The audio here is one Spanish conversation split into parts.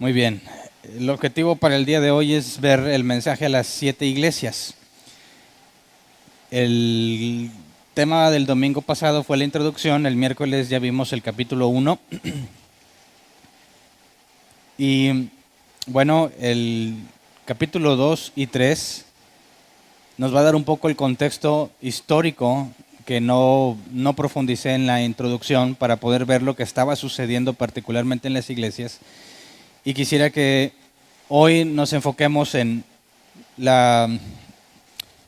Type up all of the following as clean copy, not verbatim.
Muy bien. El objetivo para el día de hoy es ver el mensaje a las 7 iglesias. El tema del domingo pasado fue la introducción, el miércoles ya vimos el capítulo 1 y bueno, el capítulo 2 y 3 nos va a dar un poco el contexto histórico que no profundicé en la introducción para poder ver lo que estaba sucediendo particularmente en las iglesias. Y quisiera que hoy nos enfoquemos en la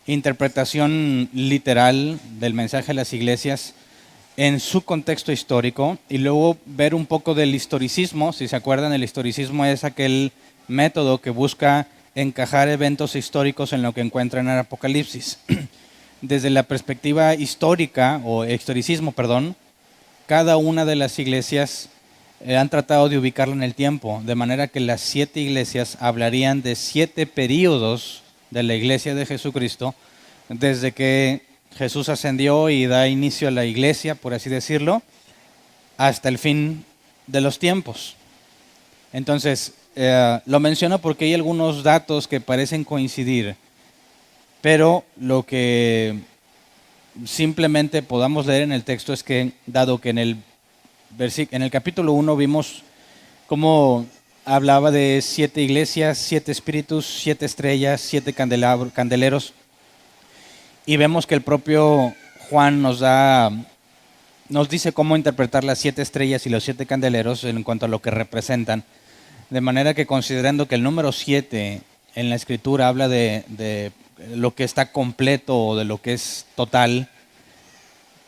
interpretación literal del mensaje a las iglesias en su contexto histórico y luego ver un poco del historicismo. Si se acuerdan, el historicismo es aquel método que busca encajar eventos históricos en lo que encuentran en el Apocalipsis. Desde la perspectiva histórica, o historicismo, perdón, cada una de las iglesias han tratado de ubicarla en el tiempo, de manera que las 7 iglesias hablarían de 7 períodos de la iglesia de Jesucristo, desde que Jesús ascendió y da inicio a la iglesia, por así decirlo, hasta el fin de los tiempos. Entonces, lo menciono porque hay algunos datos que parecen coincidir, pero lo que simplemente podamos leer en el texto es que, dado que en el capítulo 1 vimos cómo hablaba de 7 iglesias, 7 espíritus, 7 estrellas, 7 candeleros, y vemos que el propio Juan nos dice cómo interpretar las 7 estrellas y los 7 candeleros en cuanto a lo que representan, de manera que considerando que el número 7 en la escritura habla de lo que está completo o de lo que es total,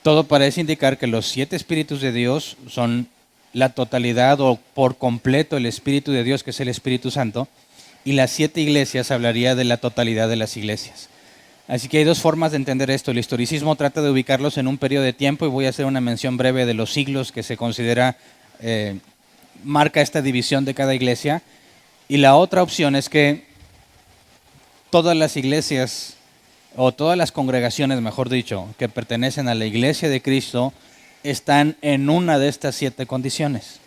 todo parece indicar que los 7 espíritus de Dios son la totalidad o por completo el Espíritu de Dios, que es el Espíritu Santo, y las 7 iglesias hablaría de la totalidad de las iglesias. Así que hay dos formas de entender esto. El historicismo trata de ubicarlos en un periodo de tiempo y voy a hacer una mención breve de los siglos que se considera marca esta división de cada iglesia. Y la otra opción es que todas las iglesias, o todas las congregaciones, mejor dicho, que pertenecen a la iglesia de Cristo, están en una de estas 7 condiciones.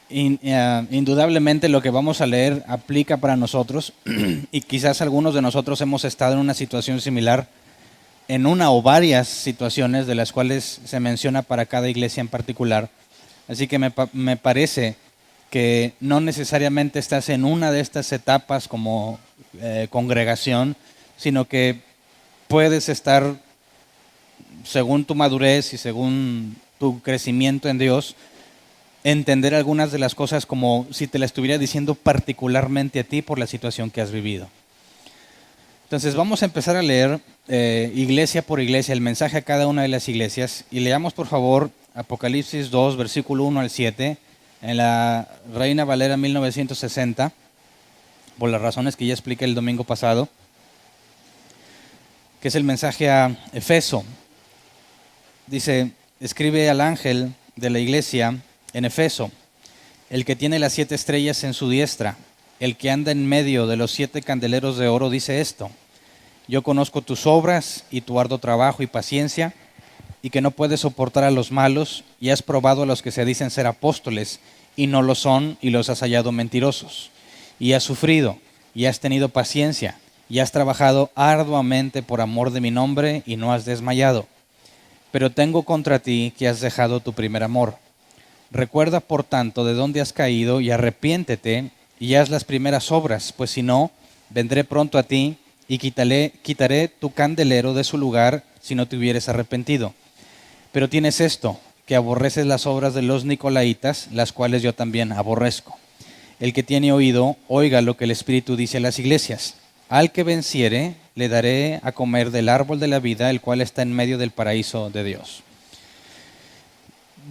Indudablemente lo que vamos a leer aplica para nosotros y quizás algunos de nosotros hemos estado en una situación similar, en una o varias situaciones de las cuales se menciona para cada iglesia en particular. Así que me parece que no necesariamente estás en una de estas etapas como congregación, sino que puedes estar, según tu madurez y según tu crecimiento en Dios, entender algunas de las cosas como si te las estuviera diciendo particularmente a ti por la situación que has vivido. Entonces vamos a empezar a leer iglesia por iglesia el mensaje a cada una de las iglesias y leamos por favor Apocalipsis 2, versículo 1 al 7 en la Reina Valera 1960, por las razones que ya expliqué el domingo pasado, que es el mensaje a Efeso. Dice: escribe al ángel de la iglesia en Efeso, el que tiene las 7 estrellas en su diestra, el que anda en medio de los 7 candeleros de oro, dice esto: yo conozco tus obras y tu arduo trabajo y paciencia, y que no puedes soportar a los malos, y has probado a los que se dicen ser apóstoles, y no lo son, y los has hallado mentirosos. Y has sufrido, y has tenido paciencia, y has trabajado arduamente por amor de mi nombre, y no has desmayado. Pero tengo contra ti que has dejado tu primer amor. Recuerda, por tanto, de dónde has caído, y arrepiéntete, y haz las primeras obras, pues si no, vendré pronto a ti, y quitaré tu candelero de su lugar, si no te hubieres arrepentido. Pero tienes esto, que aborreces las obras de los nicolaitas, las cuales yo también aborrezco. El que tiene oído, oiga lo que el Espíritu dice a las iglesias. Al que venciere, le daré a comer del árbol de la vida, el cual está en medio del paraíso de Dios.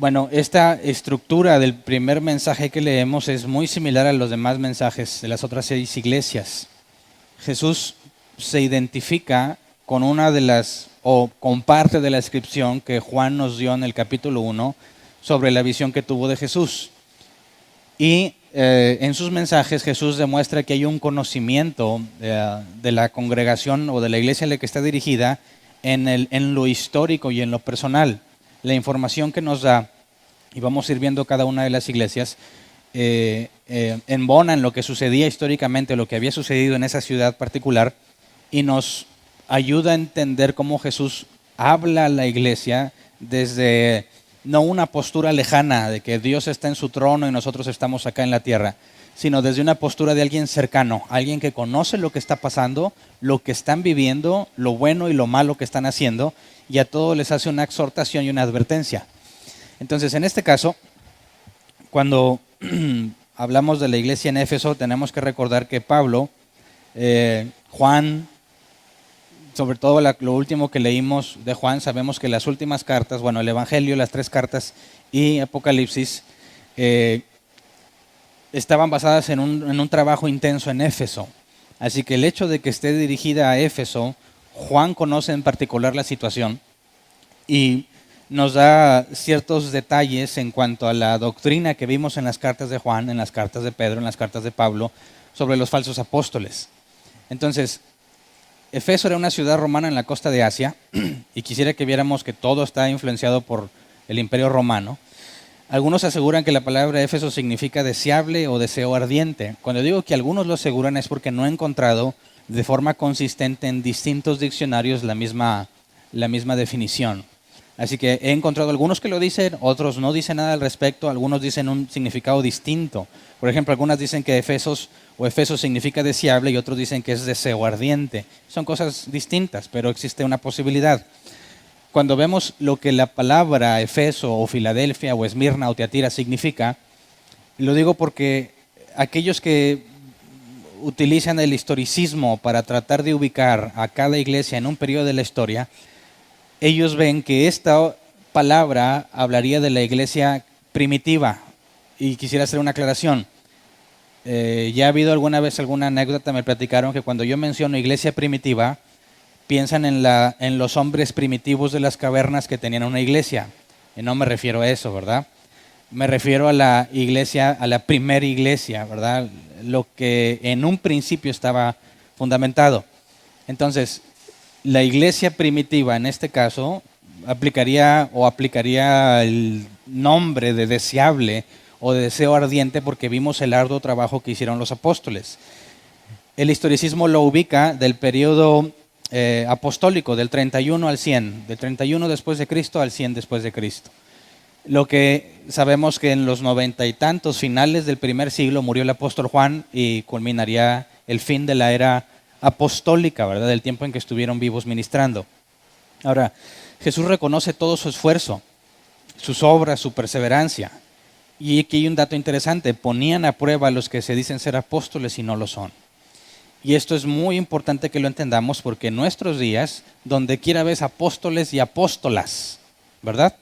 Bueno, esta estructura del primer mensaje que leemos es muy similar a los demás mensajes de las otras 6 iglesias. Jesús se identifica con una de las, o con parte de la descripción que Juan nos dio en el capítulo 1 sobre la visión que tuvo de Jesús. Y en sus mensajes Jesús demuestra que hay un conocimiento de la congregación o de la iglesia en la que está dirigida en lo histórico y en lo personal. La información que nos da, y vamos a ir viendo cada una de las iglesias, embonan lo que sucedía históricamente, lo que había sucedido en esa ciudad particular, y nos ayuda a entender cómo Jesús habla a la iglesia desde no una postura lejana de que Dios está en su trono y nosotros estamos acá en la tierra, sino desde una postura de alguien cercano, alguien que conoce lo que está pasando, lo que están viviendo, lo bueno y lo malo que están haciendo, y a todos les hace una exhortación y una advertencia. Entonces, en este caso, cuando hablamos de la iglesia en Éfeso, tenemos que recordar que Pablo, Juan, sobre todo lo último que leímos de Juan, sabemos que las últimas cartas, bueno, el Evangelio, las 3 cartas y Apocalipsis, estaban basadas en un trabajo intenso en Éfeso. Así que el hecho de que esté dirigida a Éfeso, Juan conoce en particular la situación y nos da ciertos detalles en cuanto a la doctrina que vimos en las cartas de Juan, en las cartas de Pedro, en las cartas de Pablo, sobre los falsos apóstoles. Entonces, Éfeso era una ciudad romana en la costa de Asia, y quisiera que viéramos que todo está influenciado por el Imperio Romano. Algunos aseguran que la palabra Éfeso significa deseable o deseo ardiente. Cuando digo que algunos lo aseguran es porque no he encontrado de forma consistente en distintos diccionarios la misma definición. Así que he encontrado algunos que lo dicen, otros no dicen nada al respecto, algunos dicen un significado distinto. Por ejemplo, algunas dicen que Éfeso significa deseable y otros dicen que es deseo ardiente. Son cosas distintas, pero existe una posibilidad. Cuando vemos lo que la palabra Éfeso o Filadelfia o Esmirna o Teatira significa, lo digo porque aquellos que utilizan el historicismo para tratar de ubicar a cada iglesia en un periodo de la historia, ellos ven que esta palabra hablaría de la iglesia primitiva. Y quisiera hacer una aclaración. Ya ha habido alguna vez alguna anécdota, me platicaron que cuando yo menciono iglesia primitiva, piensan en los hombres primitivos de las cavernas que tenían una iglesia. Y no me refiero a eso, ¿verdad? Me refiero a la iglesia, a la primera iglesia, ¿verdad? Lo que en un principio estaba fundamentado. Entonces, la iglesia primitiva, en este caso, aplicaría el nombre de deseable o de deseo ardiente porque vimos el arduo trabajo que hicieron los apóstoles. El historicismo lo ubica del periodo apostólico, del 31 al 100, del 31 después de Cristo al 100 después de Cristo. Lo que sabemos que en los 90 y tantos finales del primer siglo murió el apóstol Juan y culminaría el fin de la era apostólica, ¿verdad? Del tiempo en que estuvieron vivos ministrando. Ahora, Jesús reconoce todo su esfuerzo, sus obras, su perseverancia. Y aquí hay un dato interesante, ponían a prueba a los que se dicen ser apóstoles y no lo son. Y esto es muy importante que lo entendamos porque en nuestros días, donde quiera ves apóstoles y apóstolas, ¿verdad?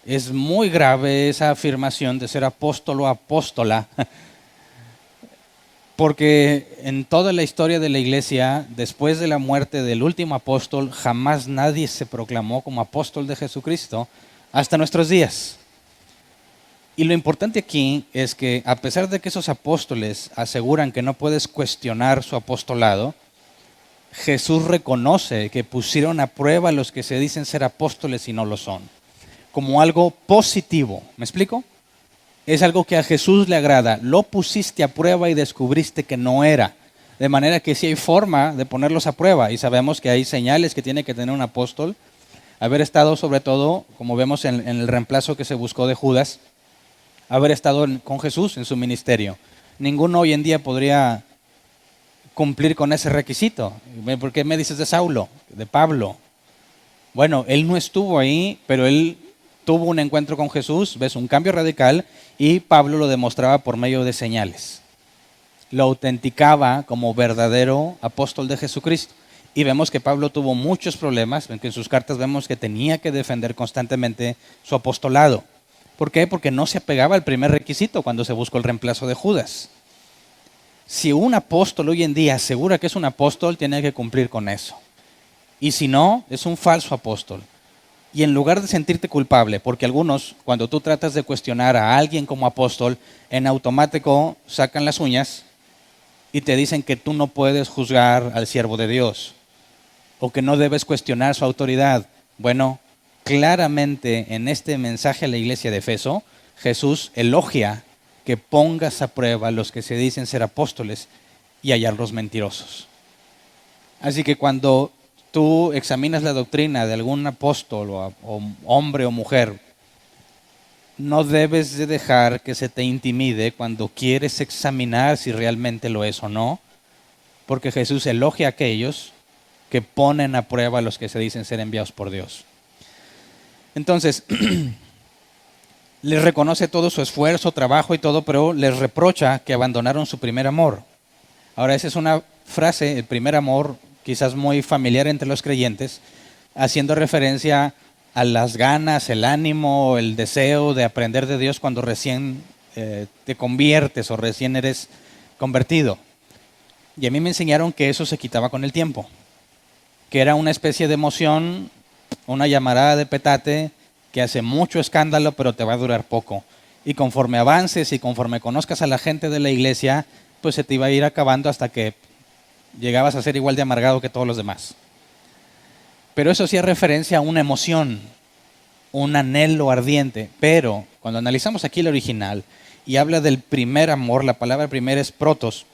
Es muy grave esa afirmación de ser apóstol o apóstola, porque en toda la historia de la iglesia, después de la muerte del último apóstol, jamás nadie se proclamó como apóstol de Jesucristo hasta nuestros días. Y lo importante aquí es que a pesar de que esos apóstoles aseguran que no puedes cuestionar su apostolado, Jesús reconoce que pusieron a prueba a los que se dicen ser apóstoles y no lo son, como algo positivo. ¿Me explico? Es algo que a Jesús le agrada. Lo pusiste a prueba y descubriste que no era. De manera que sí hay forma de ponerlos a prueba. Y sabemos que hay señales que tiene que tener un apóstol. Haber estado sobre todo, como vemos en el reemplazo que se buscó de Judas, haber estado con Jesús en su ministerio. Ninguno hoy en día podría cumplir con ese requisito. ¿Por qué me dices de Saulo, de Pablo? Bueno, él no estuvo ahí, pero él tuvo un encuentro con Jesús, ves, un cambio radical, y Pablo lo demostraba por medio de señales. Lo autenticaba como verdadero apóstol de Jesucristo. Y vemos que Pablo tuvo muchos problemas, en que en sus cartas vemos que tenía que defender constantemente su apostolado. ¿Por qué? Porque no se apegaba al primer requisito cuando se buscó el reemplazo de Judas. Si un apóstol hoy en día asegura que es un apóstol, tiene que cumplir con eso. Y si no, es un falso apóstol. Y en lugar de sentirte culpable, porque algunos, cuando tú tratas de cuestionar a alguien como apóstol, en automático sacan las uñas y te dicen que tú no puedes juzgar al siervo de Dios o que no debes cuestionar su autoridad. Bueno, claramente en este mensaje a la iglesia de Efeso, Jesús elogia que pongas a prueba los que se dicen ser apóstoles y hallarlos mentirosos. Así que cuando tú examinas la doctrina de algún apóstol o hombre o mujer, no debes de dejar que se te intimide cuando quieres examinar si realmente lo es o no, porque Jesús elogia a aquellos que ponen a prueba a los que se dicen ser enviados por Dios. Entonces, les reconoce todo su esfuerzo, trabajo y todo, pero les reprocha que abandonaron su primer amor. Ahora, esa es una frase, el primer amor, quizás muy familiar entre los creyentes, haciendo referencia a las ganas, el ánimo, el deseo de aprender de Dios cuando recién te conviertes o recién eres convertido. Y a mí me enseñaron que eso se quitaba con el tiempo, que era una especie de emoción, una llamarada de petate que hace mucho escándalo, pero te va a durar poco. Y conforme avances y conforme conozcas a la gente de la iglesia, pues se te iba a ir acabando hasta que llegabas a ser igual de amargado que todos los demás. Pero eso sí es referencia a una emoción, un anhelo ardiente. Pero cuando analizamos aquí el original y habla del primer amor, la palabra primer es protos,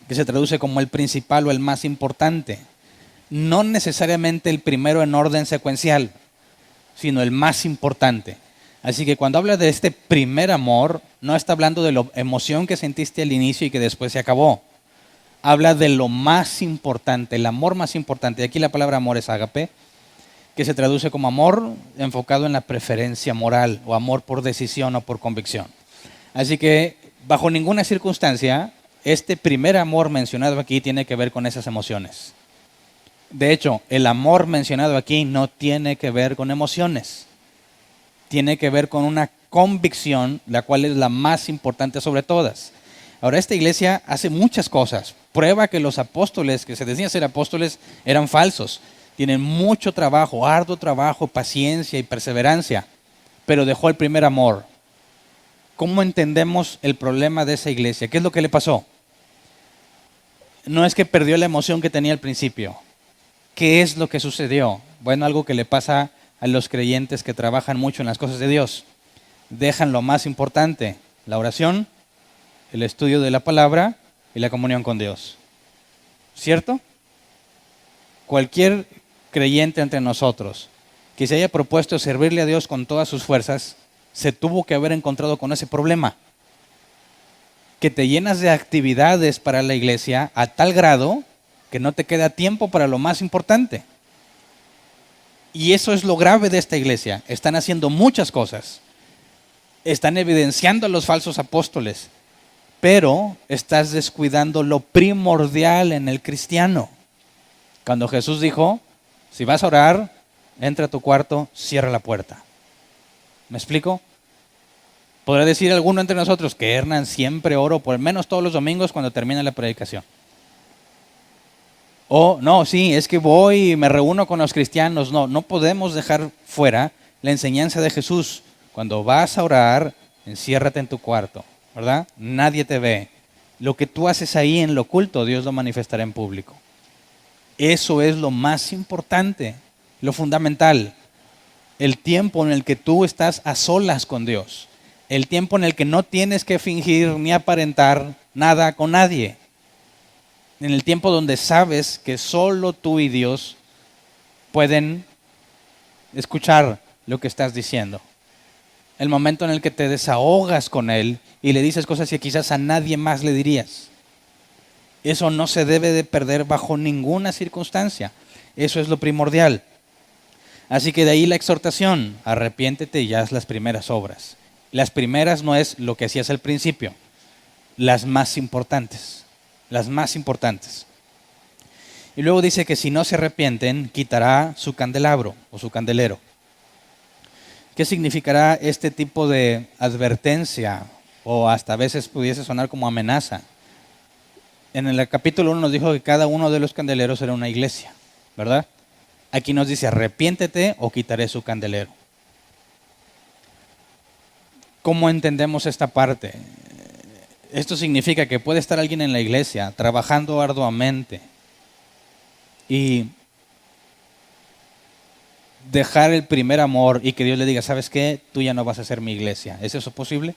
que se traduce como el principal o el más importante. No necesariamente el primero en orden secuencial, sino el más importante. Así que cuando habla de este primer amor, no está hablando de la emoción que sentiste al inicio y que después se acabó. Habla de lo más importante, el amor más importante. Aquí la palabra amor es ágape, que se traduce como amor enfocado en la preferencia moral o amor por decisión o por convicción. Así que bajo ninguna circunstancia, este primer amor mencionado aquí tiene que ver con esas emociones. De hecho, el amor mencionado aquí no tiene que ver con emociones. Tiene que ver con una convicción, la cual es la más importante sobre todas. Ahora, esta iglesia hace muchas cosas. Prueba que los apóstoles, que se decían ser apóstoles, eran falsos. Tienen mucho trabajo, arduo trabajo, paciencia y perseverancia, pero dejó el primer amor. ¿Cómo entendemos el problema de esa iglesia? ¿Qué es lo que le pasó? No es que perdió la emoción que tenía al principio. ¿Qué es lo que sucedió? Bueno, algo que le pasa a los creyentes que trabajan mucho en las cosas de Dios. Dejan lo más importante, la oración, el estudio de la palabra y la comunión con Dios. ¿Cierto? Cualquier creyente entre nosotros que se haya propuesto servirle a Dios con todas sus fuerzas, se tuvo que haber encontrado con ese problema. Que te llenas de actividades para la iglesia a tal grado que no te queda tiempo para lo más importante. Y eso es lo grave de esta iglesia. Están haciendo muchas cosas. Están evidenciando a los falsos apóstoles. Pero estás descuidando lo primordial en el cristiano. Cuando Jesús dijo, si vas a orar, entra a tu cuarto, cierra la puerta. ¿Me explico? Podrá decir alguno entre nosotros que Hernán siempre oro por lo menos todos los domingos cuando termina la predicación. O no, sí, es que voy y me reúno con los cristianos. No podemos dejar fuera la enseñanza de Jesús. Cuando vas a orar, enciérrate en tu cuarto, ¿verdad? Nadie te ve. Lo que tú haces ahí en lo oculto, Dios lo manifestará en público. Eso es lo más importante, lo fundamental. El tiempo en el que tú estás a solas con Dios. El tiempo en el que no tienes que fingir ni aparentar nada con nadie. En el tiempo donde sabes que solo tú y Dios pueden escuchar lo que estás diciendo. El momento en el que te desahogas con Él y le dices cosas que quizás a nadie más le dirías. Eso no se debe de perder bajo ninguna circunstancia. Eso es lo primordial. Así que de ahí la exhortación, arrepiéntete y haz las primeras obras. Las primeras no es lo que hacías al principio, las más importantes. Las más importantes. Y luego dice que si no se arrepienten, quitará su candelabro o su candelero. ¿Qué significará este tipo de advertencia? O hasta a veces pudiese sonar como amenaza. En el capítulo 1 nos dijo que cada uno de los candeleros era una iglesia, ¿verdad? Aquí nos dice, arrepiéntete o quitaré su candelero. ¿Cómo entendemos esta parte? Esto significa que puede estar alguien en la iglesia trabajando arduamente y dejar el primer amor y que Dios le diga, ¿sabes qué? Tú ya no vas a ser mi iglesia. ¿Es eso posible?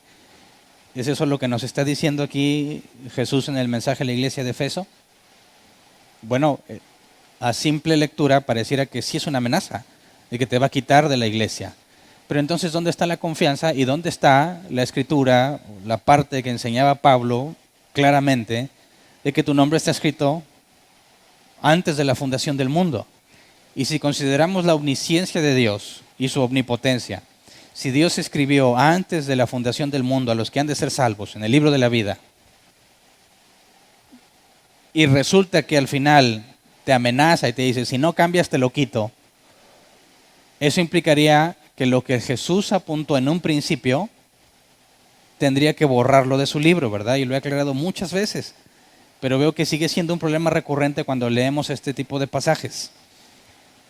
¿Es eso lo que nos está diciendo aquí Jesús en el mensaje a la iglesia de Efeso? Bueno, a simple lectura pareciera que sí es una amenaza, de que te va a quitar de la iglesia. Pero entonces, ¿dónde está la confianza y dónde está la escritura, la parte que enseñaba Pablo claramente, de que tu nombre está escrito antes de la fundación del mundo? Y si consideramos la omnisciencia de Dios y su omnipotencia, si Dios escribió antes de la fundación del mundo a los que han de ser salvos en el libro de la vida, y resulta que al final te amenaza y te dice, si no cambias te lo quito, eso implicaría que lo que Jesús apuntó en un principio tendría que borrarlo de su libro, ¿verdad? Y lo he aclarado muchas veces, pero veo que sigue siendo un problema recurrente cuando leemos este tipo de pasajes.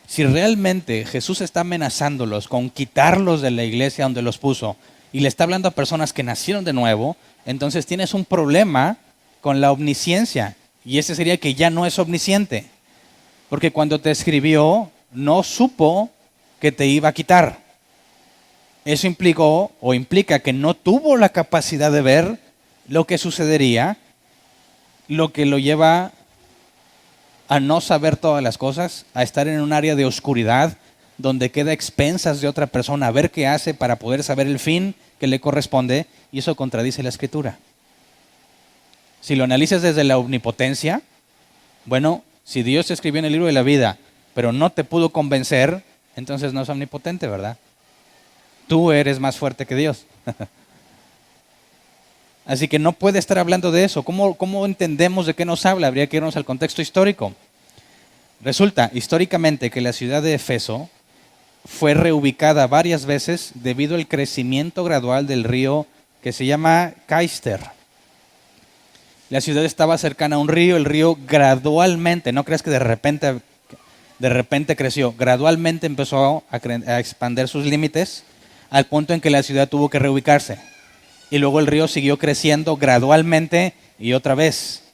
Si realmente Jesús está amenazándolos con quitarlos de la iglesia donde los puso y le está hablando a personas que nacieron de nuevo, entonces tienes un problema con la omnisciencia. Y ese sería que ya no es omnisciente. Porque cuando te escribió, no supo que te iba a quitar. Eso implicó o implica que no tuvo la capacidad de ver lo que sucedería, lo que lo lleva a no saber todas las cosas, a estar en un área de oscuridad donde queda a expensas de otra persona, a ver qué hace para poder saber el fin que le corresponde, y eso contradice la Escritura. Si lo analizas desde la omnipotencia, bueno, si Dios escribió en el libro de la vida, pero no te pudo convencer, entonces no es omnipotente, ¿verdad? Tú eres más fuerte que Dios. Así que no puede estar hablando de eso. ¿Cómo entendemos de qué nos habla? Habría que irnos al contexto histórico. Resulta históricamente que la ciudad de Efeso fue reubicada varias veces debido al crecimiento gradual del río que se llama Caister. La ciudad estaba cercana a un río, el río gradualmente, no creas que de repente creció, gradualmente empezó a expandir sus límites al punto en que la ciudad tuvo que reubicarse. Y luego el río siguió creciendo gradualmente y otra vez.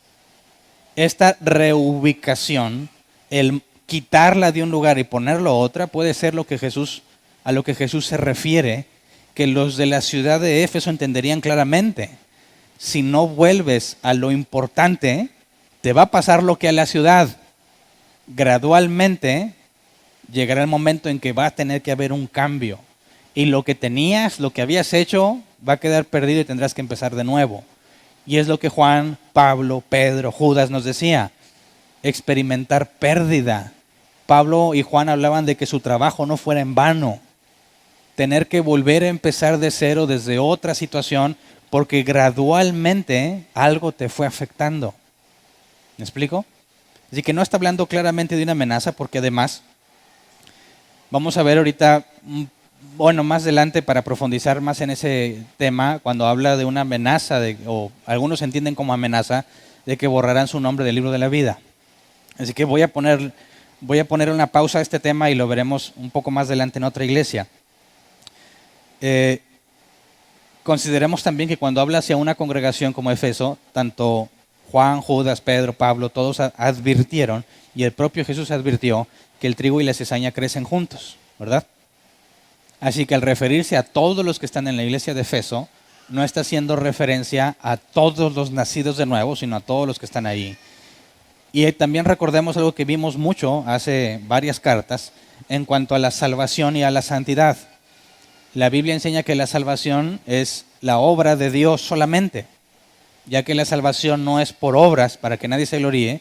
Esta reubicación, el quitarla de un lugar y ponerlo a otra, puede ser a lo que Jesús se refiere, que los de la ciudad de Éfeso entenderían claramente. Si no vuelves a lo importante, te va a pasar lo que a la ciudad. Gradualmente llegará el momento en que va a tener que haber un cambio. Y lo que tenías, lo que habías hecho, va a quedar perdido y tendrás que empezar de nuevo. Y es lo que Juan, Pablo, Pedro, Judas nos decía. Experimentar pérdida. Pablo y Juan hablaban de que su trabajo no fuera en vano. Tener que volver a empezar de cero desde otra situación porque gradualmente algo te fue afectando. ¿Me explico? Así que no está hablando claramente de una amenaza porque además vamos a ver ahorita, bueno, más adelante para profundizar más en ese tema, cuando habla de una amenaza, o algunos entienden como amenaza, de que borrarán su nombre del libro de la vida. Así que voy a poner una pausa a este tema y lo veremos un poco más adelante en otra iglesia. Consideremos también que cuando habla hacia una congregación como Efeso, tanto Juan, Judas, Pedro, Pablo, todos advirtieron, y el propio Jesús advirtió, que el trigo y la cizaña crecen juntos, ¿verdad? Así que al referirse a todos los que están en la iglesia de Efeso, no está haciendo referencia a todos los nacidos de nuevo, sino a todos los que están ahí. Y también recordemos algo que vimos mucho hace varias cartas en cuanto a la salvación y a la santidad. La Biblia enseña que la salvación es la obra de Dios solamente, ya que la salvación no es por obras para que nadie se gloríe,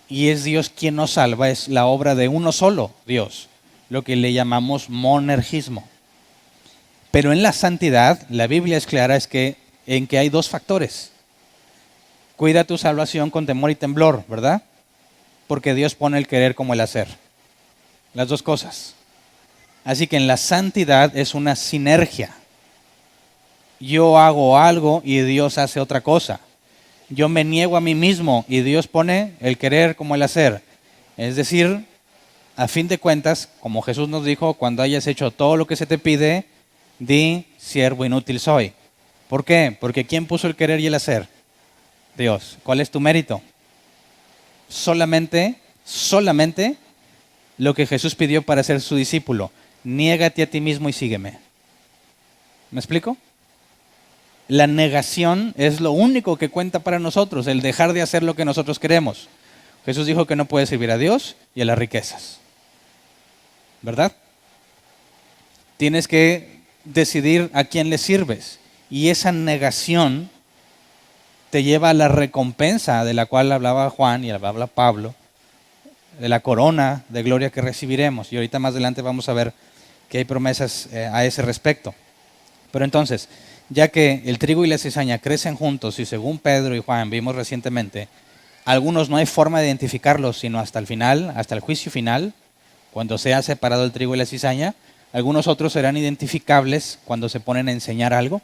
y es Dios quien nos salva, es la obra de uno solo, Dios, lo que le llamamos monergismo. Pero en la santidad, la Biblia es clara en que hay dos factores. Cuida tu salvación con temor y temblor, ¿verdad? Porque Dios pone el querer como el hacer. Las dos cosas. Así que en la santidad es una sinergia. Yo hago algo y Dios hace otra cosa. Yo me niego a mí mismo y Dios pone el querer como el hacer. Es decir, a fin de cuentas, como Jesús nos dijo, cuando hayas hecho todo lo que se te pide, di, siervo inútil soy. ¿Por qué? Porque ¿quién puso el querer y el hacer? Dios. ¿Cuál es tu mérito? Solamente lo que Jesús pidió para ser su discípulo. Niégate a ti mismo y sígueme. ¿Me explico? La negación es lo único que cuenta para nosotros, el dejar de hacer lo que nosotros queremos. Jesús dijo que no puede servir a Dios y a las riquezas. ¿Verdad? Tienes que decidir a quién le sirves. Y esa negación te lleva a la recompensa de la cual hablaba Juan y habla Pablo, de la corona de gloria que recibiremos. Y ahorita más adelante vamos a ver que hay promesas a ese respecto. Pero entonces, ya que el trigo y la cizaña crecen juntos y según Pedro y Juan vimos recientemente, algunos no hay forma de identificarlos sino hasta el final, hasta el juicio final, cuando se ha separado el trigo y la cizaña. Algunos otros serán identificables cuando se ponen a enseñar algo.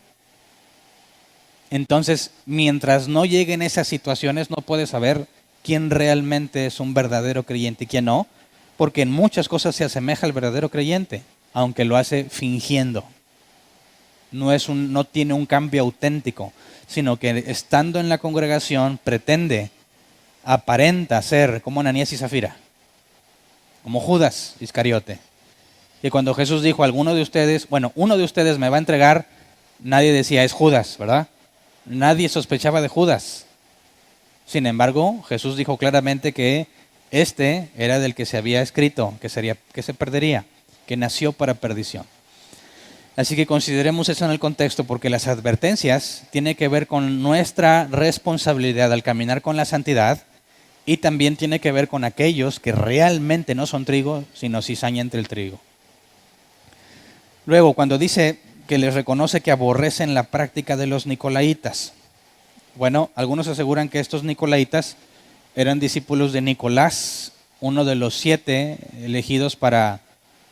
Entonces, mientras no lleguen esas situaciones, no puedes saber quién realmente es un verdadero creyente y quién no, porque en muchas cosas se asemeja al verdadero creyente, aunque lo hace fingiendo. No tiene un cambio auténtico, sino que estando en la congregación aparenta ser como Ananías y Zafira, como Judas Iscariote. Y cuando Jesús dijo, uno de ustedes me va a entregar, nadie decía, es Judas, ¿verdad? Nadie sospechaba de Judas. Sin embargo, Jesús dijo claramente que este era del que se había escrito, que se perdería, que nació para perdición. Así que consideremos eso en el contexto, porque las advertencias tienen que ver con nuestra responsabilidad al caminar con la santidad y también tiene que ver con aquellos que realmente no son trigo, sino cizaña entre el trigo. Luego, cuando dice que les reconoce que aborrecen la práctica de los nicolaitas. Bueno, algunos aseguran que estos nicolaitas eran discípulos de Nicolás, uno de los 7 elegidos para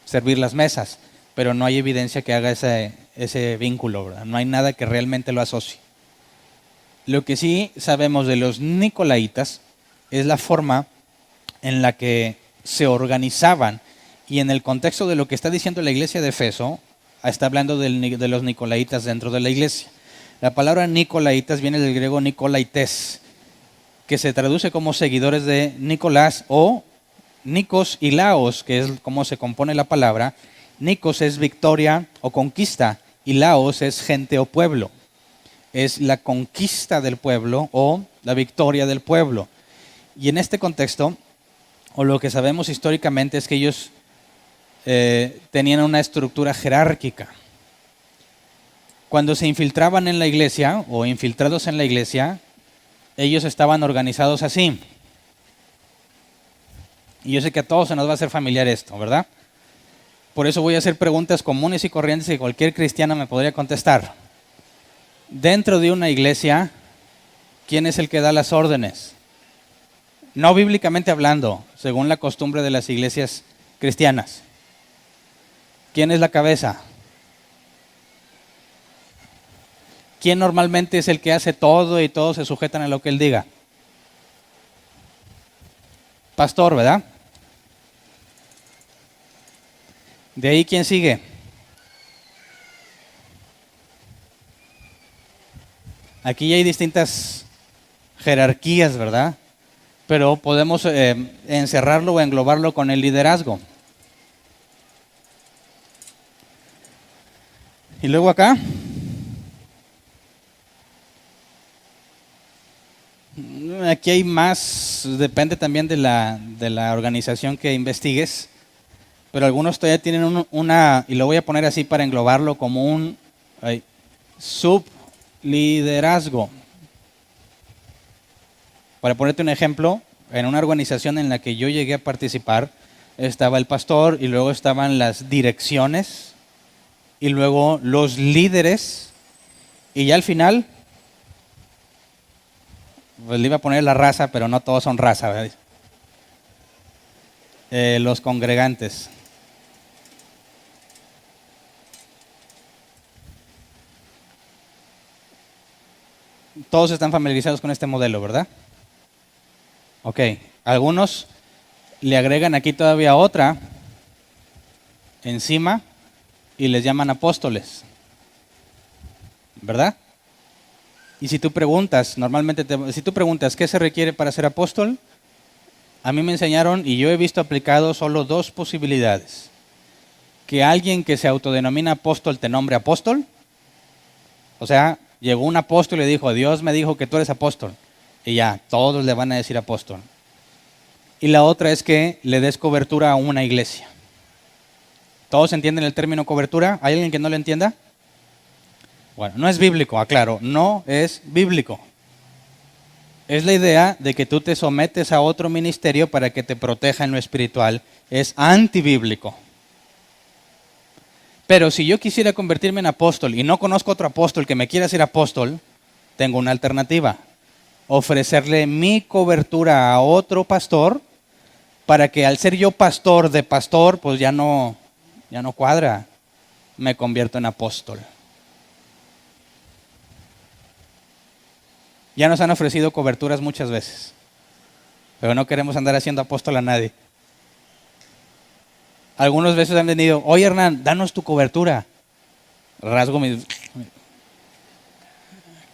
servir las mesas, pero no hay evidencia que haga ese vínculo, ¿verdad? No hay nada que realmente lo asocie. Lo que sí sabemos de los nicolaitas es la forma en la que se organizaban. Y en el contexto de lo que está diciendo la iglesia de Efeso, está hablando de los nicolaitas dentro de la iglesia. La palabra nicolaitas viene del griego nicolaites, que se traduce como seguidores de Nicolás, o Nikos y Laos, que es como se compone la palabra. Nikos es victoria o conquista, y Laos es gente o pueblo. Es la conquista del pueblo o la victoria del pueblo. Y en este contexto, o lo que sabemos históricamente, es que ellos tenían una estructura jerárquica. Cuando se infiltraban en la iglesia o infiltrados en la iglesia, ellos estaban organizados así. Y yo sé que a todos se nos va a hacer familiar esto, ¿verdad? Por eso voy a hacer preguntas comunes y corrientes que cualquier cristiano me podría contestar. Dentro de una iglesia, ¿quién es el que da las órdenes? No bíblicamente hablando, según la costumbre de las iglesias cristianas. ¿Quién es la cabeza? ¿Quién normalmente es el que hace todo y todos se sujetan a lo que él diga? Pastor, ¿verdad? De ahí, ¿quién sigue? Aquí hay distintas jerarquías, ¿verdad? Pero podemos encerrarlo o englobarlo con el liderazgo. Y luego acá, aquí hay más, depende también de la organización que investigues, pero algunos todavía tienen y lo voy a poner así para englobarlo como un subliderazgo. Para ponerte un ejemplo, en una organización en la que yo llegué a participar, estaba el pastor y luego estaban las direcciones y luego los líderes y ya al final, pues le iba a poner la raza, pero no todos son raza, ¿verdad? Los congregantes. Todos están familiarizados con este modelo, ¿verdad? Ok, algunos le agregan aquí todavía otra encima y les llaman apóstoles, ¿verdad? Y si tú preguntas, si tú preguntas ¿qué se requiere para ser apóstol? A mí me enseñaron y yo he visto aplicado solo 2 posibilidades. Que alguien que se autodenomina apóstol te nombre apóstol, o sea, Llegó un apóstol y le dijo, Dios me dijo que tú eres apóstol. Y ya, todos le van a decir apóstol. Y la otra es que le des cobertura a una iglesia. ¿Todos entienden el término cobertura? ¿Hay alguien que no lo entienda? Bueno, no es bíblico, aclaro, no es bíblico. Es la idea de que tú te sometes a otro ministerio para que te proteja en lo espiritual. Es antibíblico. Pero si yo quisiera convertirme en apóstol y no conozco otro apóstol que me quiera ser apóstol, tengo una alternativa. Ofrecerle mi cobertura a otro pastor para que al ser yo pastor de pastor, pues ya no cuadra. Me convierto en apóstol. Ya nos han ofrecido coberturas muchas veces, pero no queremos andar haciendo apóstol a nadie. Algunas veces han venido, oye Hernán, danos tu cobertura. Rasgo mis...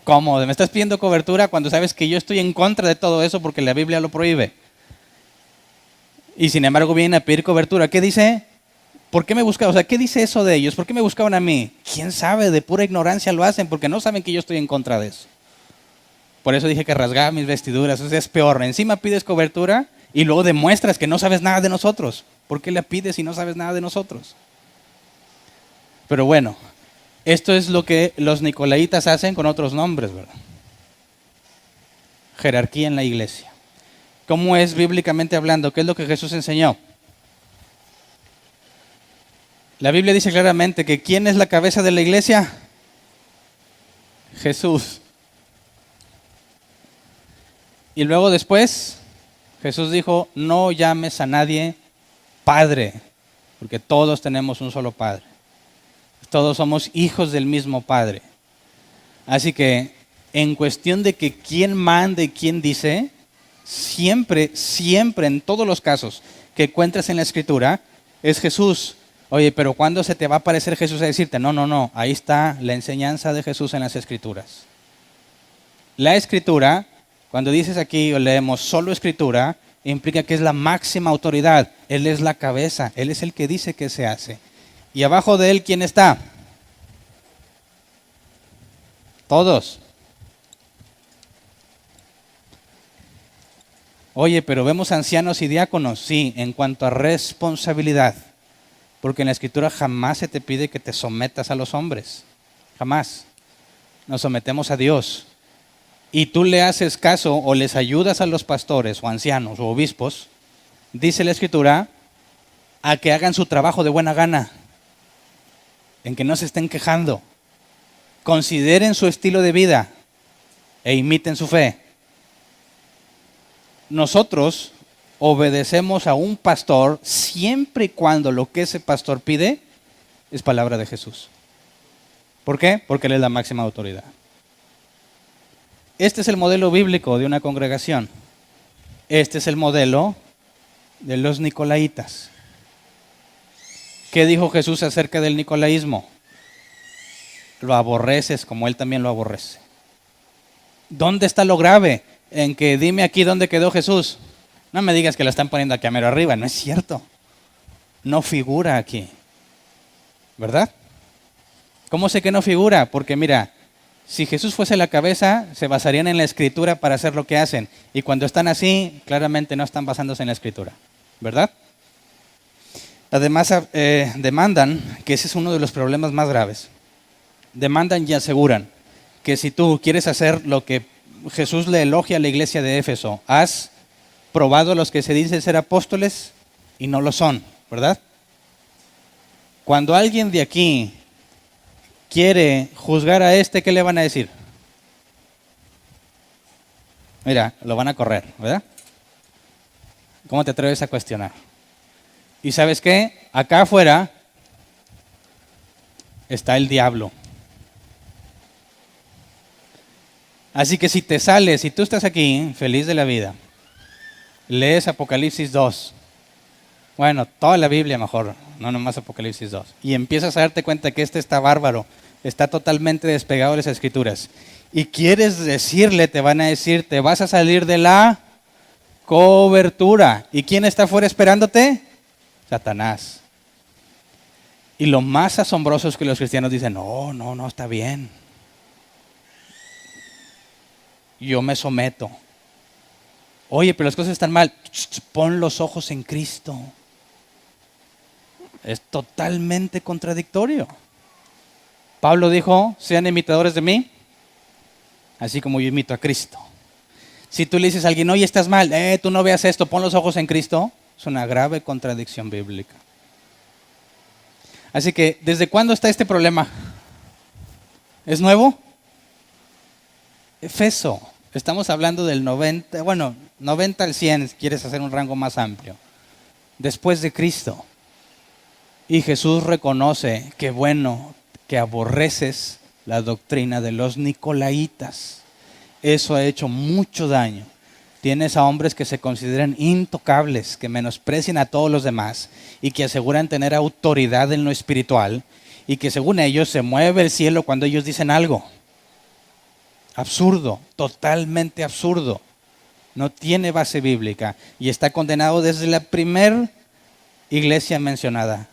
¿Cómo? ¿Me estás pidiendo cobertura cuando sabes que yo estoy en contra de todo eso porque la Biblia lo prohíbe? Y sin embargo vienen a pedir cobertura. ¿Qué dice? ¿Por qué me buscaban? O sea, ¿qué dice eso de ellos? ¿Por qué me buscaban a mí? ¿Quién sabe? De pura ignorancia lo hacen porque no saben que yo estoy en contra de eso. Por eso dije que rasgaba mis vestiduras. O sea, es peor. Encima pides cobertura y luego demuestras que no sabes nada de nosotros. ¿Por qué la pides si no sabes nada de nosotros? Pero bueno, esto es lo que los nicolaitas hacen con otros nombres, ¿verdad? Jerarquía en la iglesia. ¿Cómo es bíblicamente hablando? ¿Qué es lo que Jesús enseñó? La Biblia dice claramente que ¿quién es la cabeza de la iglesia? Jesús. Y luego después, Jesús dijo, no llames a nadie Padre, porque todos tenemos un solo Padre. Todos somos hijos del mismo Padre. Así que, en cuestión de que quién manda y quién dice, siempre, en todos los casos que encuentras en la Escritura, es Jesús. Oye, pero ¿cuándo se te va a aparecer Jesús a decirte? No, ahí está la enseñanza de Jesús en las Escrituras. La Escritura, cuando dices aquí o leemos solo Escritura, implica que es la máxima autoridad. Él es la cabeza, Él es el que dice que se hace. Y abajo de Él, ¿quién está? Todos. Oye, pero vemos ancianos y diáconos. Sí, en cuanto a responsabilidad. Porque en la Escritura jamás se te pide que te sometas a los hombres. Jamás. Nos sometemos a Dios. Y tú le haces caso o les ayudas a los pastores o ancianos o obispos, dice la Escritura, a que hagan su trabajo de buena gana, en que no se estén quejando, consideren su estilo de vida e imiten su fe. Nosotros obedecemos a un pastor siempre y cuando lo que ese pastor pide es palabra de Jesús. ¿Por qué? Porque Él es la máxima autoridad. Este es el modelo bíblico de una congregación. Este es el modelo de los nicolaitas. ¿Qué dijo Jesús acerca del nicolaísmo? Lo aborreces como Él también lo aborrece. ¿Dónde está lo grave? En que dime aquí dónde quedó Jesús. No me digas que la están poniendo aquí a mero arriba, no es cierto. No figura aquí. ¿Verdad? ¿Cómo sé que no figura? Porque mira, si Jesús fuese la cabeza, se basarían en la Escritura para hacer lo que hacen. Y cuando están así, claramente no están basándose en la Escritura. ¿Verdad? Además, demandan, que ese es uno de los problemas más graves, demandan y aseguran que si tú quieres hacer lo que Jesús le elogia a la iglesia de Éfeso, has probado a los que se dicen ser apóstoles y no lo son, ¿verdad? Cuando alguien de aquí quiere juzgar a este, ¿qué le van a decir? Mira, lo van a correr, ¿verdad? ¿Cómo te atreves a cuestionar? ¿Y sabes qué? Acá afuera está el diablo. Así que si te sales, si tú estás aquí, feliz de la vida, lees Apocalipsis 2, bueno, toda la Biblia mejor, no nomás Apocalipsis 2, y empiezas a darte cuenta que este está bárbaro, está totalmente despegado de las Escrituras, y quieres decirle, te van a decir, te vas a salir de la cobertura. ¿Y quién está afuera esperándote? Satanás. Y lo más asombroso es que los cristianos dicen, no, está bien. yo me someto. Oye, pero las cosas están mal. Pon los ojos en Cristo. Es totalmente contradictorio. Pablo dijo, sean imitadores de mí, así como yo imito a Cristo. Si tú le dices a alguien, oye, estás mal, tú no veas esto, pon los ojos en Cristo, es una grave contradicción bíblica. Así que, ¿desde cuándo está este problema? ¿Es nuevo? Efeso. Estamos hablando del 90 al 100, si quieres hacer un rango más amplio. Después de Cristo. Y Jesús reconoce que que aborreces la doctrina de los nicolaítas. Eso ha hecho mucho daño. Tienes a hombres que se consideran intocables, que menosprecian a todos los demás y que aseguran tener autoridad en lo espiritual y que según ellos se mueve el cielo cuando ellos dicen algo. Absurdo, totalmente absurdo. No tiene base bíblica y está condenado desde la primera iglesia mencionada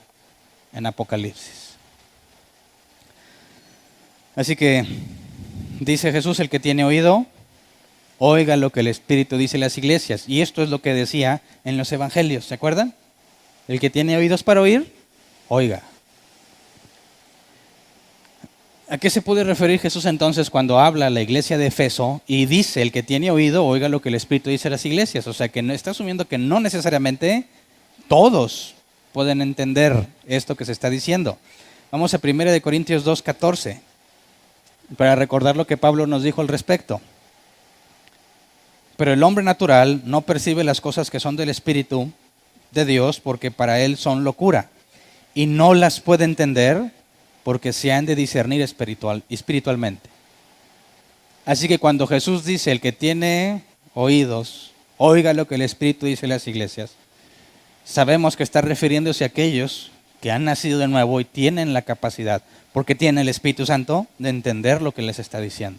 en Apocalipsis. Así que dice Jesús, el que tiene oído, oiga lo que el Espíritu dice en las iglesias. Y esto es lo que decía en los evangelios, ¿se acuerdan? El que tiene oídos para oír, oiga. ¿A qué se puede referir Jesús entonces cuando habla a la iglesia de Efeso y dice, el que tiene oído, oiga lo que el Espíritu dice a las iglesias? O sea, que está asumiendo que no necesariamente todos pueden entender esto que se está diciendo. Vamos a 1 Corintios 2:14 para recordar lo que Pablo nos dijo al respecto. Pero el hombre natural no percibe las cosas que son del Espíritu de Dios porque para él son locura y no las puede entender porque se han de discernir espiritualmente. Así que cuando Jesús dice, el que tiene oídos, oiga lo que el Espíritu dice en las iglesias, sabemos que está refiriéndose a aquellos que han nacido de nuevo y tienen la capacidad, porque tienen el Espíritu Santo, de entender lo que les está diciendo.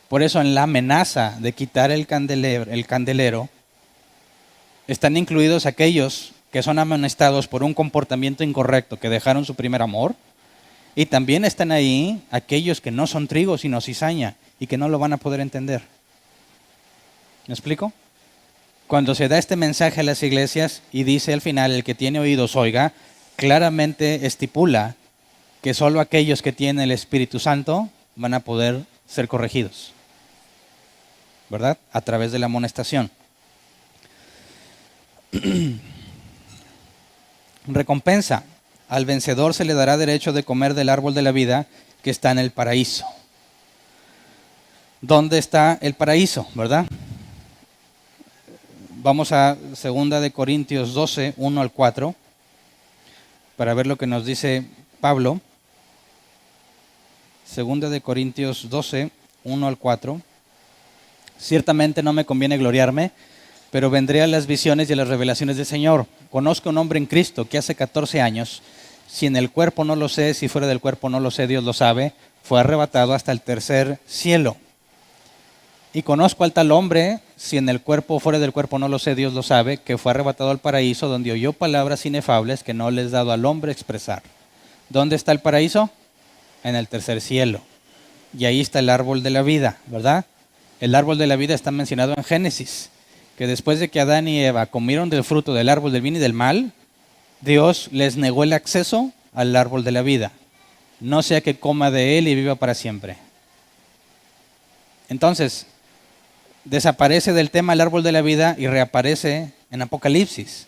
Por eso en la amenaza de quitar el candelero, están incluidos aquellos que son amonestados por un comportamiento incorrecto, que dejaron su primer amor, y también están ahí aquellos que no son trigo sino cizaña y que no lo van a poder entender. ¿Me explico? Cuando se da este mensaje a las iglesias y dice al final, el que tiene oídos oiga, claramente estipula que solo aquellos que tienen el Espíritu Santo van a poder ser corregidos, ¿verdad? A través de la amonestación. Recompensa. Al vencedor se le dará derecho de comer del árbol de la vida que está en el paraíso. ¿Dónde está el paraíso, verdad? Vamos a 2 Corintios 12, 1 al 4, para ver lo que nos dice Pablo. 2 Corintios 12, 1 al 4. Ciertamente no me conviene gloriarme, pero vendré a las visiones y a las revelaciones del Señor. Conozco a un hombre en Cristo que hace 14 años, si en el cuerpo no lo sé, si fuera del cuerpo no lo sé, Dios lo sabe, fue arrebatado hasta el tercer cielo. Y conozco al tal hombre, si en el cuerpo o fuera del cuerpo no lo sé, Dios lo sabe, que fue arrebatado al paraíso, donde oyó palabras inefables que no les dado al hombre expresar. ¿Dónde está el paraíso? En el tercer cielo. Y ahí está el árbol de la vida, ¿verdad? El árbol de la vida está mencionado en Génesis, que después de que Adán y Eva comieron del fruto del árbol del bien y del mal, Dios les negó el acceso al árbol de la vida, no sea que coma de él y viva para siempre. Entonces, desaparece del tema el árbol de la vida y reaparece en Apocalipsis.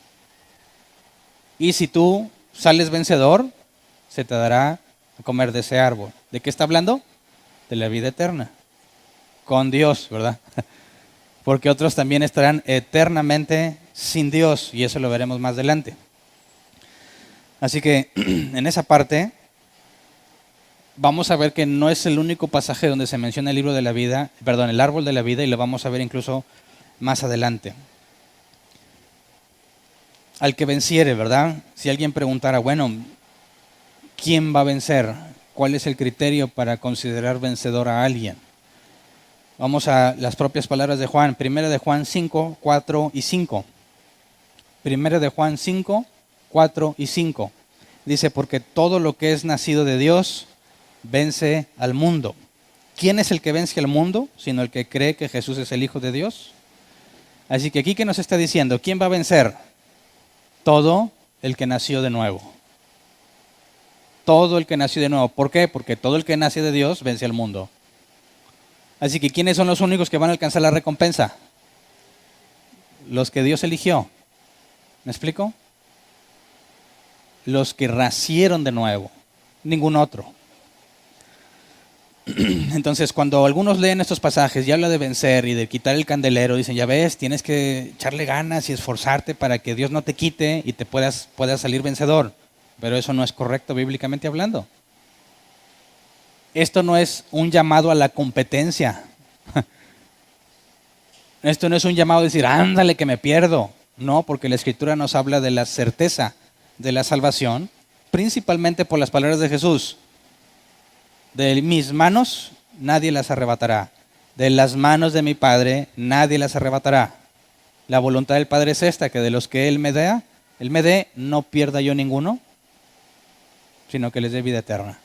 Y si tú sales vencedor, se te dará a comer de ese árbol. ¿De qué está hablando? De la vida eterna. Con Dios, ¿verdad? Porque otros también estarán eternamente sin Dios, y eso lo veremos más adelante. Así que en esa parte vamos a ver que no es el único pasaje donde se menciona el árbol de la vida, y lo vamos a ver incluso más adelante. Al que venciere, ¿verdad? Si alguien preguntara, bueno, ¿quién va a vencer? ¿Cuál es el criterio para considerar vencedor a alguien? Vamos a las propias palabras de Juan, 1 de Juan 5, 4 y 5. 1 de Juan 5, 4 y 5. Dice, porque todo lo que es nacido de Dios vence al mundo. ¿Quién es el que vence al mundo? Sino el que cree que Jesús es el Hijo de Dios. Así que aquí, ¿qué nos está diciendo? ¿Quién va a vencer? Todo el que nació de nuevo. Todo el que nació de nuevo. ¿Por qué? Porque todo el que nace de Dios vence al mundo. Así que ¿quiénes son los únicos que van a alcanzar la recompensa? Los que Dios eligió. ¿Me explico? Los que nacieron de nuevo. Ningún otro. Entonces, cuando algunos leen estos pasajes y habla de vencer y de quitar el candelero, dicen, ya ves, tienes que echarle ganas y esforzarte para que Dios no te quite y te puedas salir vencedor. Pero eso no es correcto bíblicamente hablando. Esto no es un llamado a la competencia. Esto no es un llamado a decir, ándale que me pierdo. No, porque la Escritura nos habla de la certeza de la salvación, principalmente por las palabras de Jesús. De mis manos nadie las arrebatará. De las manos de mi Padre nadie las arrebatará. La voluntad del Padre es esta, que de los que Él me dé, no pierda yo ninguno, sino que les dé vida eterna.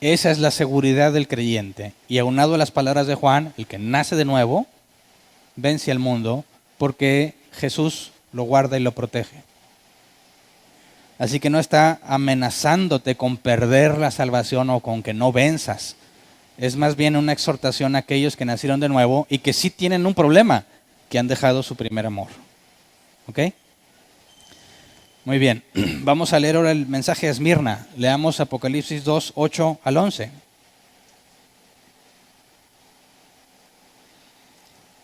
Esa es la seguridad del creyente. Y aunado a las palabras de Juan, el que nace de nuevo, vence al mundo, porque Jesús lo guarda y lo protege. Así que no está amenazándote con perder la salvación o con que no venzas. Es más bien una exhortación a aquellos que nacieron de nuevo y que sí tienen un problema, que han dejado su primer amor. ¿Ok? Muy bien. Vamos a leer ahora el mensaje de Esmirna. Leamos Apocalipsis 2, 8 al 11.